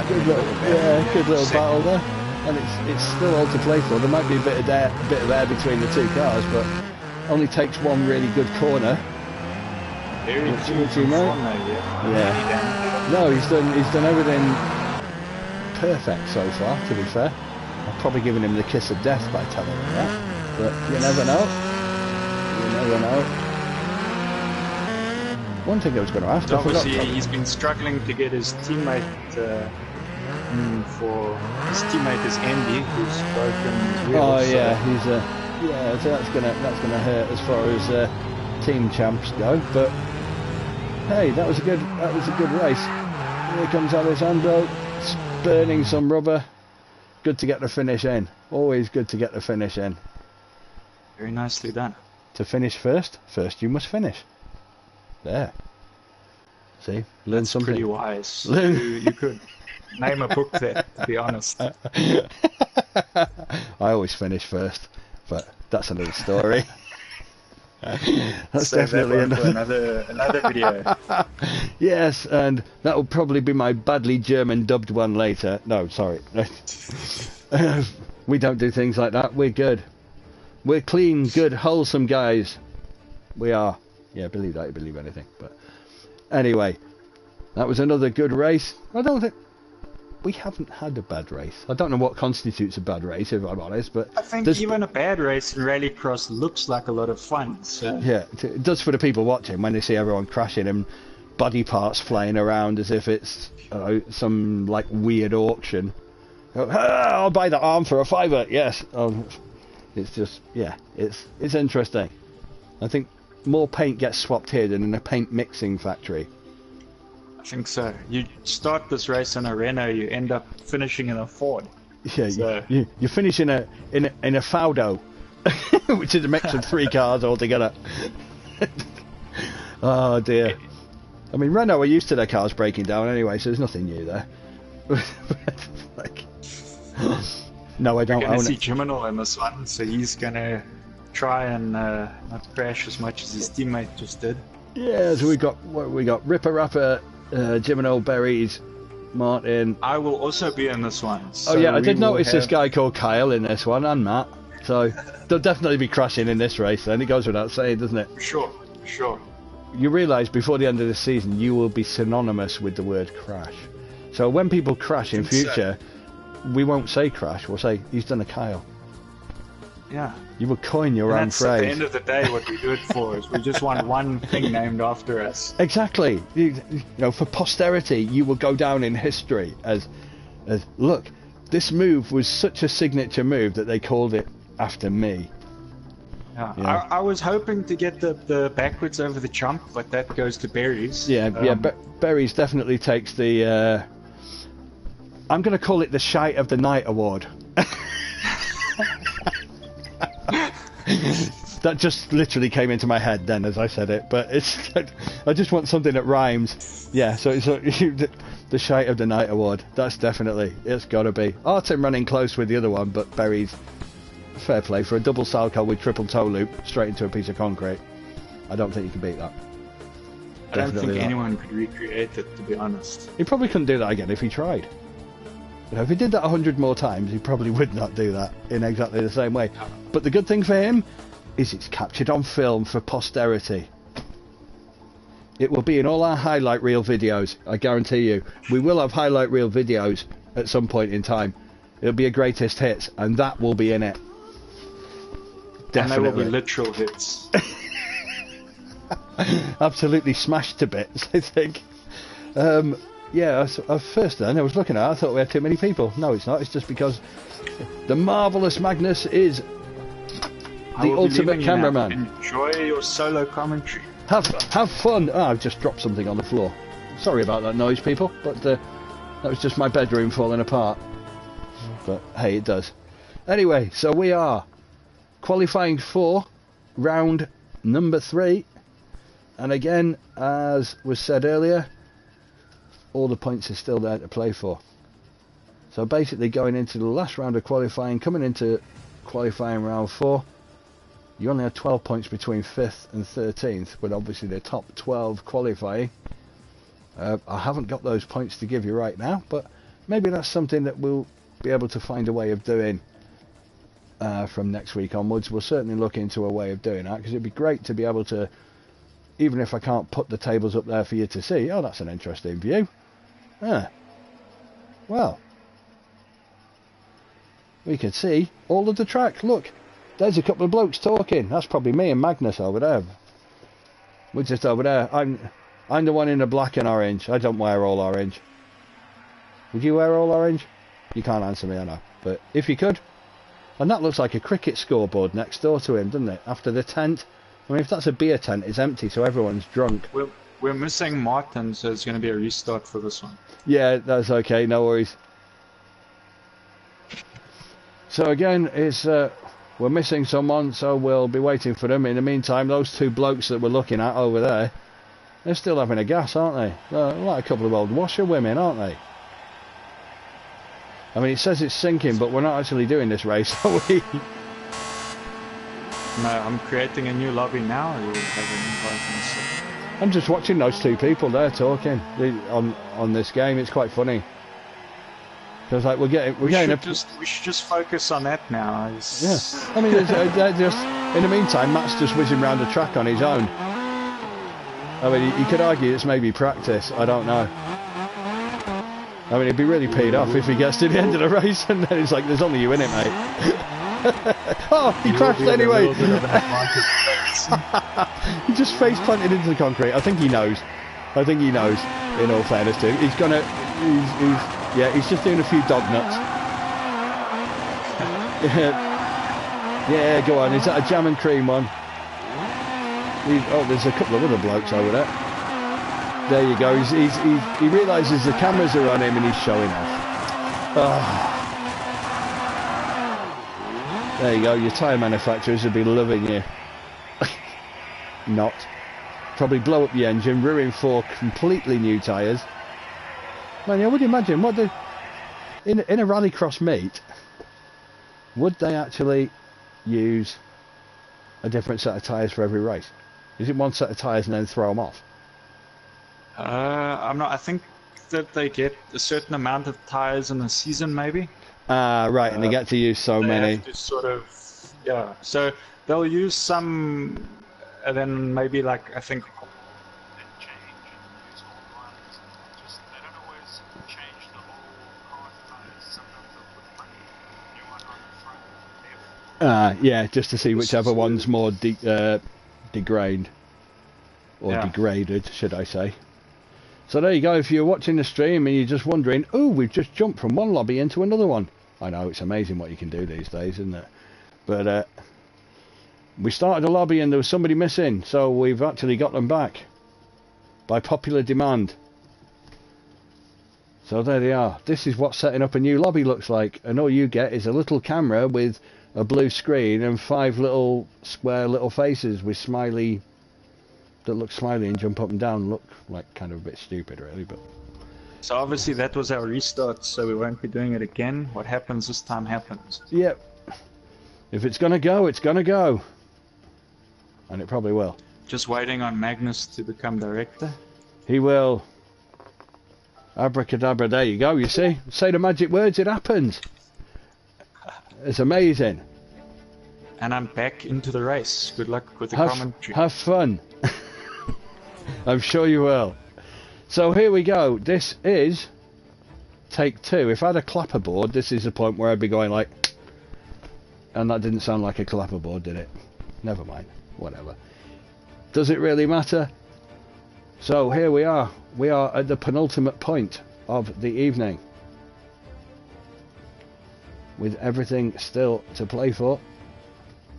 good little battle there, and it's still all to play for. There might be a bit of air between the two cars, but only takes one really good corner. Very yeah. No, he's done everything perfect so far. To be fair, I've probably given him the kiss of death by telling him that, but you never know. You never know. One thing I was going to ask. Obviously, he's been struggling to get his teammate. For his teammate is Andy, who's broken his wheels. Oh yeah, so that's gonna hurt as far as team champs go. But hey, that was a good race. Here comes Alessandro, burning some rubber. Good to get the finish in. Always good to get the finish in. Very nicely done. To finish first you must finish. There. See, learn That's something. Pretty wise. You could name a book there, to be honest. I always finish first, but that's another story. That's definitely another video. Yes, and that will probably be my badly German dubbed one later. No, sorry. We don't do things like that. We're good. We're clean, good, wholesome guys. We are. Yeah, believe that, you believe anything. But anyway, that was another good race. I don't think we haven't had a bad race. I don't know what constitutes a bad race, if I'm honest, but I think even a bad race in Rallycross looks like a lot of fun. So. Yeah, it does for the people watching when they see everyone crashing and body parts flying around as if it's some like weird auction. I'll buy that arm for $5. Yes. It's just, yeah, it's interesting. I think more paint gets swapped here than in a paint mixing factory. I think so. You start this race in a Renault, you end up finishing in a Ford. Yeah, so. you finish in a Faudo, which is a mix of 3 cars altogether. Oh dear. I mean, Renault are used to their cars breaking down anyway, so there's nothing new there. Like, no, I don't own it. We're going to see Jiminal in this one, so he's going to try and not crash as much as his teammate just did. Yeah, so we got Ripper Rapper, Jiminal Berries, Martin. I will also be in this one. Oh yeah, I did notice this have... guy called Kyle in this one, and Matt. So they'll definitely be crashing in this race. Then it goes without saying, doesn't it? Sure, sure. You realise before the end of the season, you will be synonymous with the word crash. So when people crash in future, we won't say crash. We'll say he's done a Kyle. Yeah. You will coin your own that's phrase. At the end of the day, what we do it for is we just want one thing named after us. Exactly. You know, for posterity, you will go down in history as look, this move was such a signature move that they called it after me. Yeah. Yeah. I was hoping to get the backwards over the chump, but that goes to Berries. Yeah, Berries definitely takes the. I'm going to call it the Shite of the Night award. That just literally came into my head then as I said it, but it's I just want something that rhymes. Yeah, so it's the Shite of the Night award. That's definitely, it's got to be. Artem running close with the other one, but Berries, fair play for a double Salco with triple toe loop straight into a piece of concrete. I don't think you can beat that. I don't think anyone could recreate it, to be honest. He probably couldn't do that again if he tried. You know, if he did that 100 more times, he probably would not do that in exactly the same way. But the good thing for him is it's captured on film for posterity. It will be in all our highlight reel videos, I guarantee you. We will have highlight reel videos at some point in time. It'll be a greatest hits, and that will be in it. Definitely. And they will be literal hits. Absolutely smashed to bits, I think. Yeah, first then I was looking at it, I thought we had too many people. No, it's not. It's just because the marvellous Magnus is the ultimate cameraman. Enjoy your solo commentary. Have fun. Oh, I've just dropped something on the floor. Sorry about that noise, people, but that was just my bedroom falling apart. But hey, it does. Anyway, so we are qualifying for round number 3. And again, as was said earlier, all the points are still there to play for. So basically going into the last round of qualifying, coming into qualifying round 4, you only have 12 points between 5th and 13th, but obviously the top 12 qualifying. I haven't got those points to give you right now, but maybe that's something that we'll be able to find a way of doing from next week onwards. We'll certainly look into a way of doing that, because it'd be great to be able to, even if I can't put the tables up there for you to see. Oh, that's an interesting view. Well, we can see all of the track. Look, there's a couple of blokes talking. That's probably me and Magnus over there. We're just over there. I'm the one in the black and orange. I don't wear all orange. Would you wear all orange? You can't answer me, I know. But if you could. And that looks like a cricket scoreboard next door to him, doesn't it? After the tent. I mean, if that's a beer tent, it's empty, so everyone's drunk. We're missing Martin, so it's going to be a restart for this one. Yeah, that's okay, no worries. So again, we're missing someone, so we'll be waiting for them. In the meantime, those two blokes that we're looking at over there, they're still having a gas, aren't they? They're like a couple of old washerwomen, aren't they? I mean, it says it's sinking, but we're not actually doing this race, are we? No, I'm creating a new lobby now. I'm just watching those two people there talking on this game. It's quite funny. Because like we should just focus on that now. Yeah, I mean, they're just in the meantime, Matt's just whizzing around the track on his own. I mean, you could argue it's maybe practice. I don't know. I mean, he'd be really peed off if he gets to the end of the race and then it's like, there's only you in it, mate. Oh, he crashed anyway. He just face planted into the concrete. I think he knows. In all fairness to him, he's just doing a few dog nuts. Yeah, go on. Is that a jam and cream one? There's a couple of other blokes over there. There you go. He realises the cameras are on him and he's showing off. Oh. There you go, your tyre manufacturers would be loving you. Not. Probably blow up the engine, ruin 4 completely new tyres. Man, I would imagine, in a rallycross meet, would they actually use a different set of tyres for every race? Is it one set of tyres and then throw them off? I'm not. I think that they get a certain amount of tires in a season, maybe. Right, and they get to use so They many. have to sort of, yeah. So they'll use some, and then maybe like I think. Yeah, just to see whichever one's more degraded, or degraded, should I say. So there you go. If you're watching the stream and you're just wondering, oh, we've just jumped from one lobby into another one. I know, it's amazing what you can do these days, isn't it? But we started a lobby and there was somebody missing, so we've actually got them back by popular demand. So there they are. This is what setting up a new lobby looks like, and all you get is a little camera with a blue screen and 5 little square little faces with smiley, that look smiley and jump up and down. Look like kind of a bit stupid, really. But so obviously that was our restart, so we won't be doing it again. What happens this time happens. Yep. If it's gonna go, it's gonna go, and it probably will. Just waiting on Magnus to become director. He will. Abracadabra, there you go. You see, say the magic words, it happens. It's amazing. And I'm back into the race. Good luck with the commentary. Have fun. I'm sure you will. So here we go. This is take 2. If I had a clapperboard, this is the point where I'd be going like, and that didn't sound like a clapperboard, did it? Never mind. Whatever. Does it really matter? So here we are. We are at the penultimate point of the evening, with everything still to play for.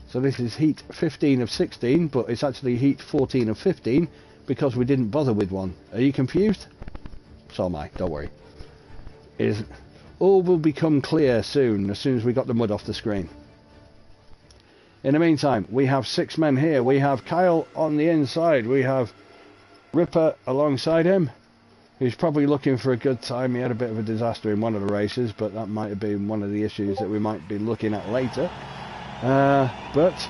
So this is heat 15 of 16, but it's actually heat 14 of 15 because we didn't bother with one. Are you confused? So am I, don't worry. All will become clear soon, as soon as we got the mud off the screen. In the meantime, we have 6 men here. We have Kyle on the inside. We have Ripper alongside him, who's probably looking for a good time. He had a bit of a disaster in one of the races, but that might have been one of the issues that we might be looking at later. But,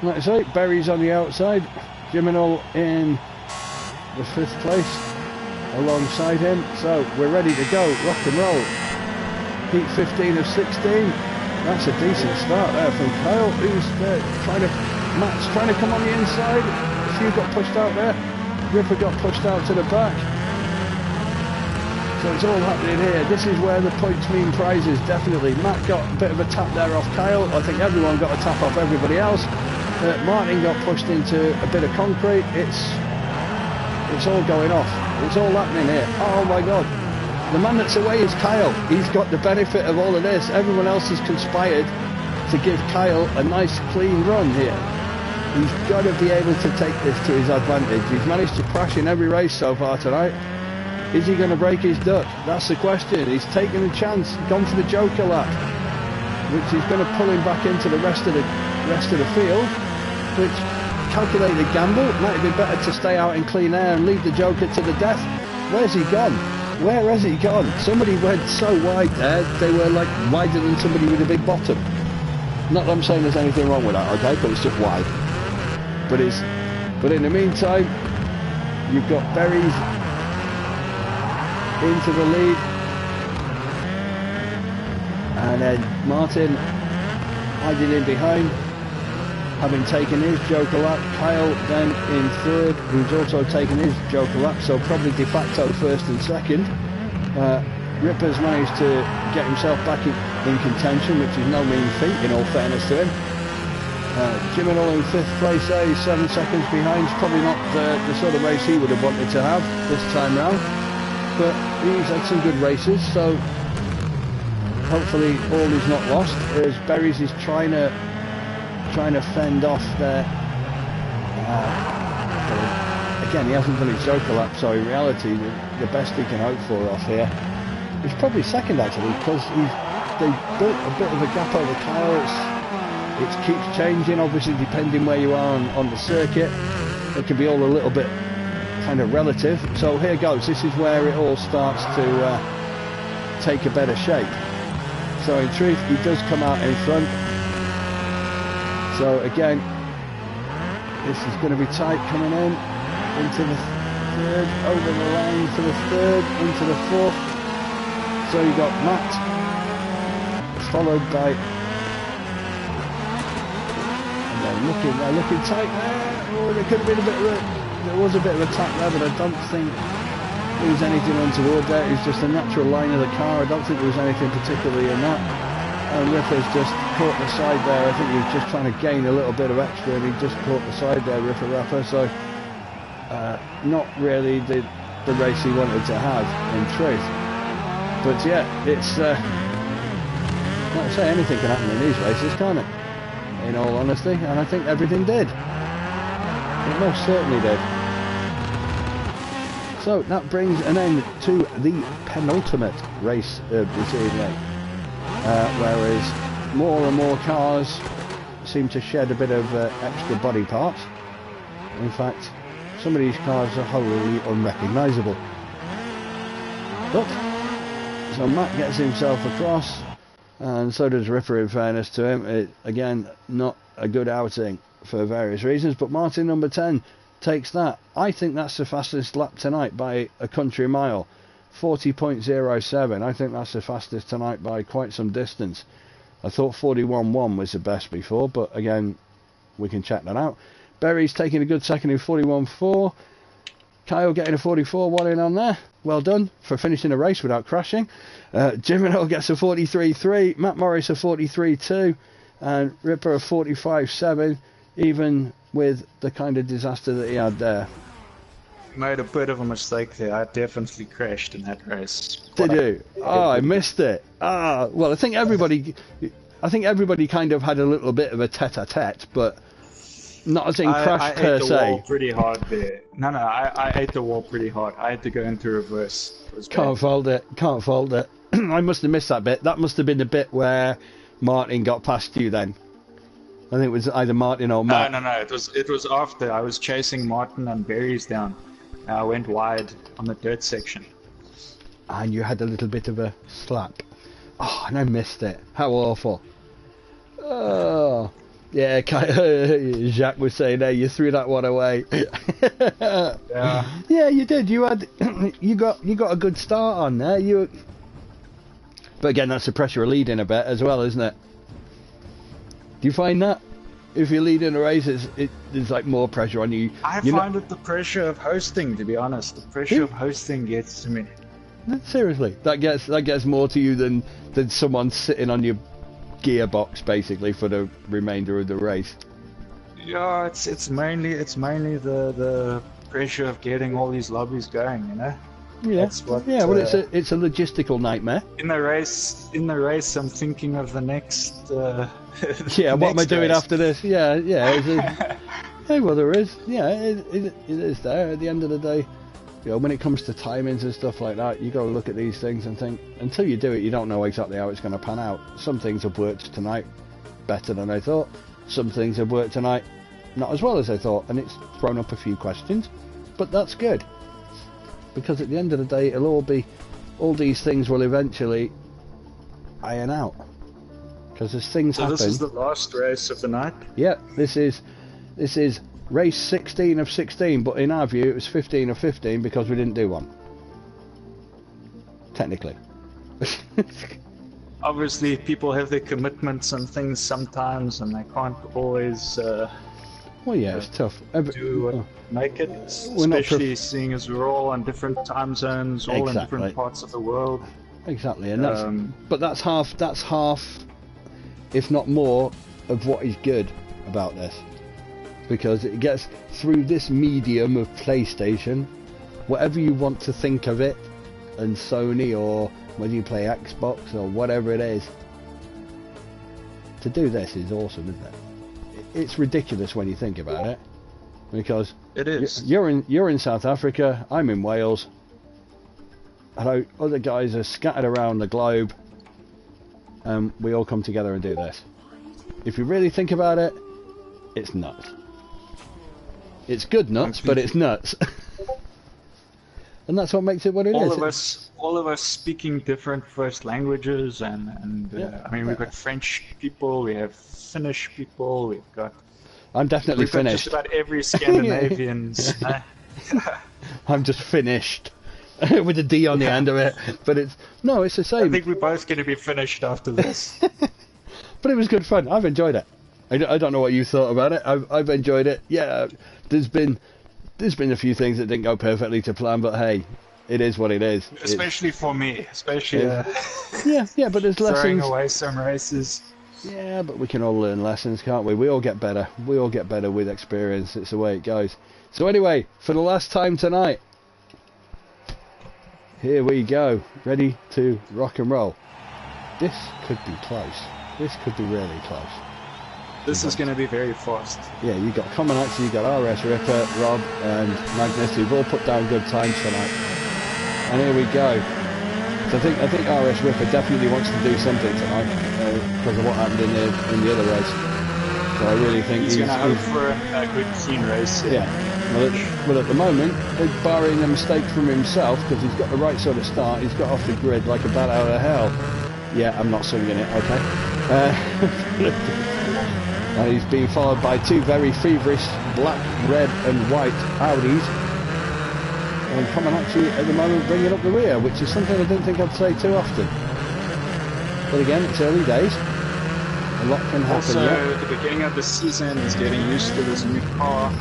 like I say, Berry's on the outside. Jiminal in the 5th place alongside him. So, we're ready to go. Rock and roll. Heat 15 of 16. That's a decent start there from Kyle, who's trying to come on the inside. A few got pushed out there. Ripper got pushed out to the back. So it's all happening here. This is where the points mean prizes, definitely. Matt got a bit of a tap there off Kyle. I think everyone got a tap off everybody else. Martin got pushed into a bit of concrete. It's all going off. It's all happening here. Oh my God. The man that's away is Kyle. He's got the benefit of all of this. Everyone else has conspired to give Kyle a nice clean run here. He's got to be able to take this to his advantage. He's managed to crash in every race so far tonight. Is he going to break his duck? That's the question. He's taken a chance, gone for the Joker lap, which is going to pull him back into the rest of the field. Which, calculated gamble. It might have been better to stay out in clean air and leave the Joker to the death. Where's he gone? Where has he gone? Somebody went so wide there. They were like wider than somebody with a big bottom. Not that I'm saying there's anything wrong with that, okay? But it's just wide. But in the meantime, you've got Berries into the lead, and then Martin hiding in behind, having taken his Joker lap. Kyle then in 3rd, who's also taken his Joker lap, so probably de facto 1st and 2nd. Ripper's managed to get himself back in contention, which is no mean feat in all fairness to him. Jiminal in 5th place there, he's 7 seconds behind. It's probably not the sort of race he would have wanted to have this time round, but he's had some good races, so hopefully all is not lost, as Berries is trying to fend off there. Again, he hasn't done his Joker lap, so in reality the best he can hope for off here is probably 2nd actually, because they built a bit of a gap over Kyle. It keeps changing, obviously, depending where you are on the circuit. It can be all a little bit kind of relative. So here goes. This is where it all starts to take a better shape. So in truth, he does come out in front. So again, this is going to be tight coming into the third, over the line to the third, into the fourth. So you got Matt, followed by, and they're looking tight there. Oh, there could have been there was a bit of attack there, but I don't think there was anything untoward there. It was just a natural line of the car. I don't think there was anything particularly in that. And Ripper's just caught the side there. I think he was just trying to gain a little bit of extra, and he just caught the side there, Ripper Rapper. So not really the race he wanted to have, in truth. But yeah, it's like I say, anything can happen in these races, can't it? In all honesty, and I think everything did. It most certainly did. So that brings an end to the penultimate race of this evening. Whereas more and more cars seem to shed a bit of extra body parts. In fact, some of these cars are wholly unrecognisable. But, so Matt gets himself across, and so does Ripper, in fairness to him. Again, not a good outing for various reasons, but Martin number 10 takes that. I think that's the fastest lap tonight by a country mile. 40.07. I think that's the fastest tonight by quite some distance. I thought 41.1 was the best before, but again, we can check that out. Berry's taking a good second in 41.4. Kyle getting a 44.1 in on there. Well done for finishing a race without crashing. Jimino gets a 43.3. Matt Morris a 43.2. And Ripper a 45.7. Even with the kind of disaster that he had there. Made a bit of a mistake there. I definitely crashed in that race. Did you? Oh, I missed it. Well, I think everybody kind of had a little bit of a tete-a-tete, but not as in crash per se. I ate the wall pretty hard there. No, I ate the wall pretty hard. I had to go into reverse. Can't fault it. I must have missed that bit. That must have been the bit where Martin got past you then. I think it was either Martin or Matt. No. It was after. I was chasing Martin and Berries down. I went wide on the dirt section. And you had a little bit of a slap. Oh, and I missed it. How awful. Oh. Yeah, Jacques was saying, hey, you threw that one away. Yeah. Yeah, you did. You got a good start on there. But again, that's the pressure of leading a bit as well, isn't it? Do you find that? If you lead in a race, there's like more pressure on you. I find it the pressure of hosting, to be honest. The pressure of hosting gets to me. Seriously, that gets more to you than someone sitting on your gearbox basically for the remainder of the race. Yeah, it's mainly the pressure of getting all these lobbies going, you know. Yeah, that's what, well, it's a logistical nightmare. In the race, I'm thinking of the next. Yeah, what am I doing after this? Yeah. Hey, well, there is. Yeah, it is there. At the end of the day, when it comes to timings and stuff like that, you got to look at these things and think. Until you do it, you don't know exactly how it's going to pan out. Some things have worked tonight better than I thought. Some things have worked tonight not as well as I thought, and it's thrown up a few questions. But that's good. Because at the end of the day, all these things will eventually iron out. Because as things happen. So this is the last race of the night? Yeah, this is race 16 of 16, but in our view it was 15 of 15 because we didn't do one. Technically. Obviously, people have their commitments and things sometimes, and they can't always... well, yeah, it's tough. Make it, especially seeing as we're all on different time zones, all in different parts of the world. Exactly, and that's half, if not more, of what is good about this, because it gets through this medium of PlayStation, whatever you want to think of it, and Sony, or whether you play Xbox or whatever it is. To do this is awesome, isn't it? It's ridiculous when you think about it, because it is. You're in South Africa, I'm in Wales, and other guys are scattered around the globe, and we all come together and do this. If you really think about it, it's nuts. It's good nuts, but it's nuts. And that's what makes it what it is. All of us speaking different first languages, and I mean, we've got French people, we have Finnish people, we've got... I'm definitely Finnish. Just about every Scandinavian. I'm just finished. With a D on the end of it. But it's the same. I think we're both going to be finished after this. But it was good fun. I've enjoyed it. I don't know what you thought about it. I've enjoyed it. Yeah, there's been a few things that didn't go perfectly to plan, but hey, it is what it is. Especially for me. Especially. Yeah, but there's lessons. Throwing away some races. Yeah, but we can all learn lessons, can't we? We all get better. We all get better with experience. It's the way it goes. So anyway, for the last time tonight, here we go. Ready to rock and roll. This could be close. This could be really close. This is going to be very fast. Yeah, you got Comaneci, you got RS Ripper, Rob, and Magnus, who've all put down good times tonight. And here we go. So I think RS Ripper definitely wants to do something tonight because of what happened in the other race. So I really think he's going to hope for a good clean race. Yeah. Well, at the moment, barring a mistake from himself, because he's got the right sort of start, he's got off the grid like a bat out of hell. Yeah, I'm not swinging it, okay. And he's being followed by two very feverish black, red and white Audis. And Comaneci at the moment bringing up the rear, which is something I didn't think I'd say too often. But again, it's early days. A lot can happen. Also, at the beginning of the season, he's getting used to this new car.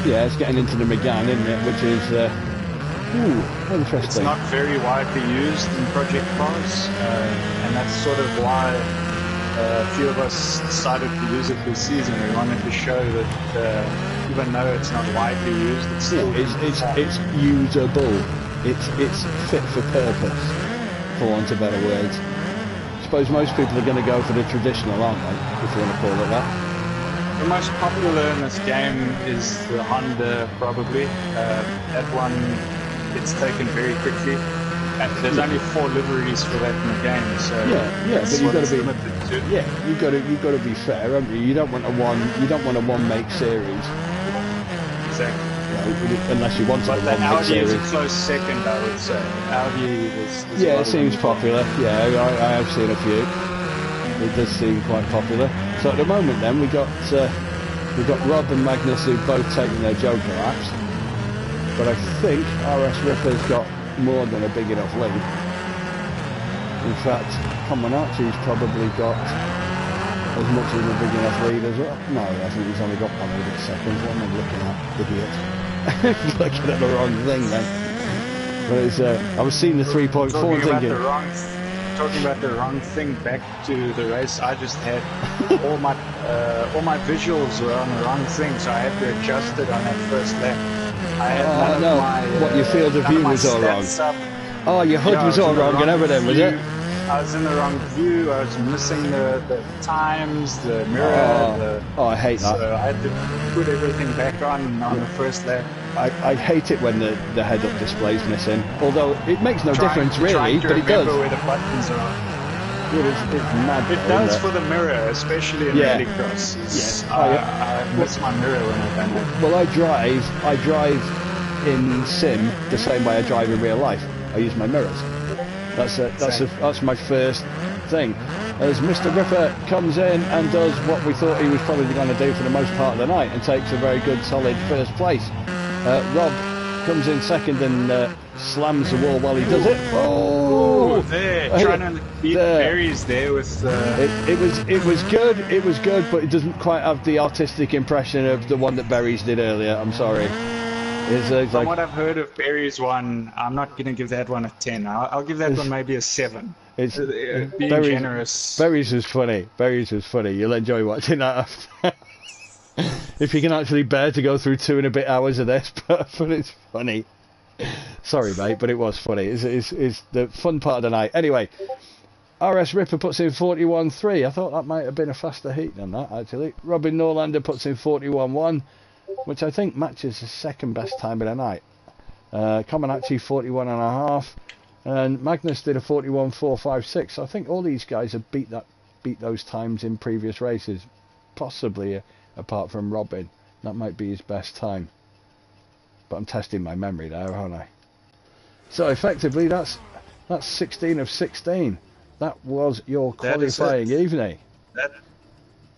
Yeah, it's getting into the Megane, isn't it? Which is, interesting. It's not very widely used in project cars, and that's sort of why a few of us decided to use it this season. We wanted to show that even though it's not widely used, it's still it's usable. It's fit for purpose, for want of better words. I suppose most people are going to go for the traditional, aren't they? If you want to call it that. The most popular in this game is the Honda, probably. That one gets taken very quickly. And there's only 4 liveries for that in the game, so but you've got to be limited to. Yeah, you've got to be fair, haven't you? You don't want a one-make series. Exactly. Unless you want to. But the Audi is a close second, I would say. Audi is it seems popular. Yeah, I have seen a few. It does seem quite popular. So at the moment, then we've got Rob and Magnus who've both taken their Joker laps, but I think RS Ripper's got more than a big enough lead. In fact, Comaneci's probably got as much as a big enough lead as well. No, I think he's only got 1 seconds. What am I looking at, idiot? Looking at the wrong thing then. But it's I was seeing the 3.4 and thinking. Talking about the wrong thing, back to the race I just had. all my visuals were on the wrong thing, so I had to adjust it on that first lap. I had your field of view was all wrong. Oh, your HUD was all wrong and everything, was it? I was in the wrong view. I was missing the times, the mirror. I hate that. So I had to put everything back on the first lap. I hate it when the head-up display's missing. Although it makes no difference really, but it does. Where the buttons are. It's mad. It does for the mirror, especially in rallycross. I miss my mirror when I do that. Well, I drive in sim the same way I drive in real life. I use my mirrors. That's my first thing. As Mr. Ripper comes in and does what we thought he was probably going to do for the most part of the night and takes a very good solid first place. Rob comes in second and slams the wall while he does it. Oh, there, trying to beat Barry's there with. It was good, but it doesn't quite have the artistic impression of the one that Barry's did earlier. I'm sorry. From what I've heard of Barry's one, I'm not going to give that one a 10. I'll give that one maybe a 7. It's being generous. Barry's was funny. You'll enjoy watching that after. If you can actually bear to go through 2 and a bit hours of this, but it's funny. Sorry, mate, but it was funny. It's the fun part of the night. Anyway, RS Ripper puts in 41.3. I thought that might have been a faster heat than that, actually. Robin Norlander puts in 41.1, which I think matches the second best time of the night. Comaneci 41.5, and Magnus did a 41.456. So I think all these guys have beat those times in previous races, possibly apart from Robin. That might be his best time. But I'm testing my memory there, aren't I? So effectively, that's 16 of 16. That was your qualifying evening.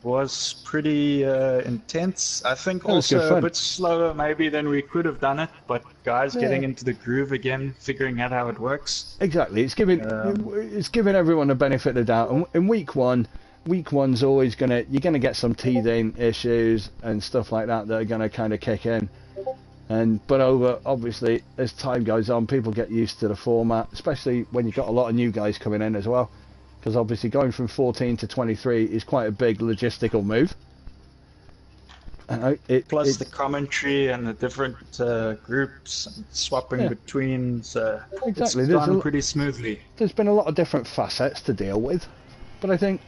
was pretty intense. I think was good also a fun. bit slower maybe than we could have done it, but guys getting into the groove again, figuring out how it works. Exactly, it's giving everyone a benefit of the doubt. And in week one's always you're gonna get some teething issues and stuff like that are gonna kind of kick in. But obviously as time goes on, people get used to the format, especially when you've got a lot of new guys coming in as well. Because obviously going from 14 to 23 is quite a big logistical move. Plus the commentary and the different groups swapping between, so exactly. It's gone pretty smoothly. There's been a lot of different facets to deal with, but I'd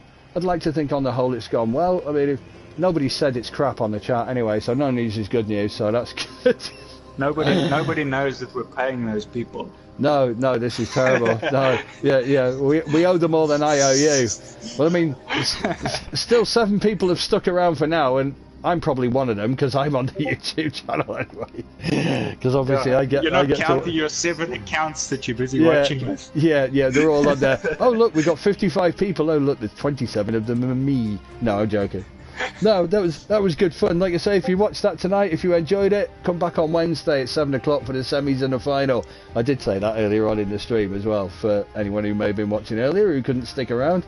like to think on the whole it's gone well. I mean, nobody said it's crap on the chat anyway, so no news is good news, so that's good. Nobody knows that we're paying those people. No, this is terrible. No, we owe them more than I owe you. Well, I mean, still 7 people have stuck around for now, and I'm probably one of them because I'm on the YouTube channel anyway. Because obviously you're not counting your 7 accounts that you're busy watching with. Yeah, they're all on there. Oh look, we got 55 people. Oh look, there's 27 of them are me. No, I'm joking. No, that was good fun. Like I say, if you watched that tonight, if you enjoyed it, come back on Wednesday at 7 o'clock for the semis and the final. I did say that earlier on in the stream as well, for anyone who may have been watching earlier who couldn't stick around.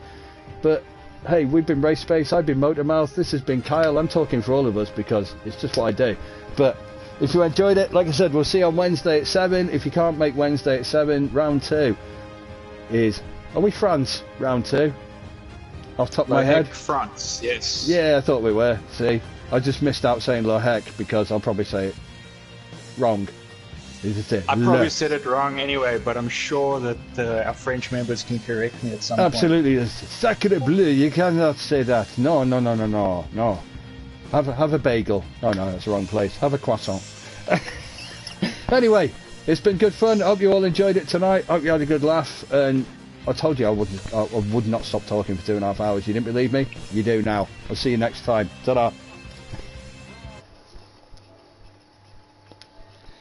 But hey, we've been Race Space, I've been Motormouth, this has been Kyle. I'm talking for all of us because it's just what I do. But if you enjoyed it, like I said, we'll see you on Wednesday at 7. If you can't make Wednesday at 7, round 2 is... Are we France, round 2? Off the top of my head. France, yes. Yeah, I thought we were. See, I just missed out saying Le Hec because I'll probably say it wrong. I probably said it wrong anyway, but I'm sure that our French members can correct me at some point. Absolutely. Sacre bleu, you cannot say that. No. Have a bagel. Oh no, that's the wrong place. Have a croissant. Anyway, it's been good fun. I hope you all enjoyed it tonight. Hope you had a good laugh. And I told you I would not stop talking for 2.5 hours. You didn't believe me? You do now. I'll see you next time. Ta-da.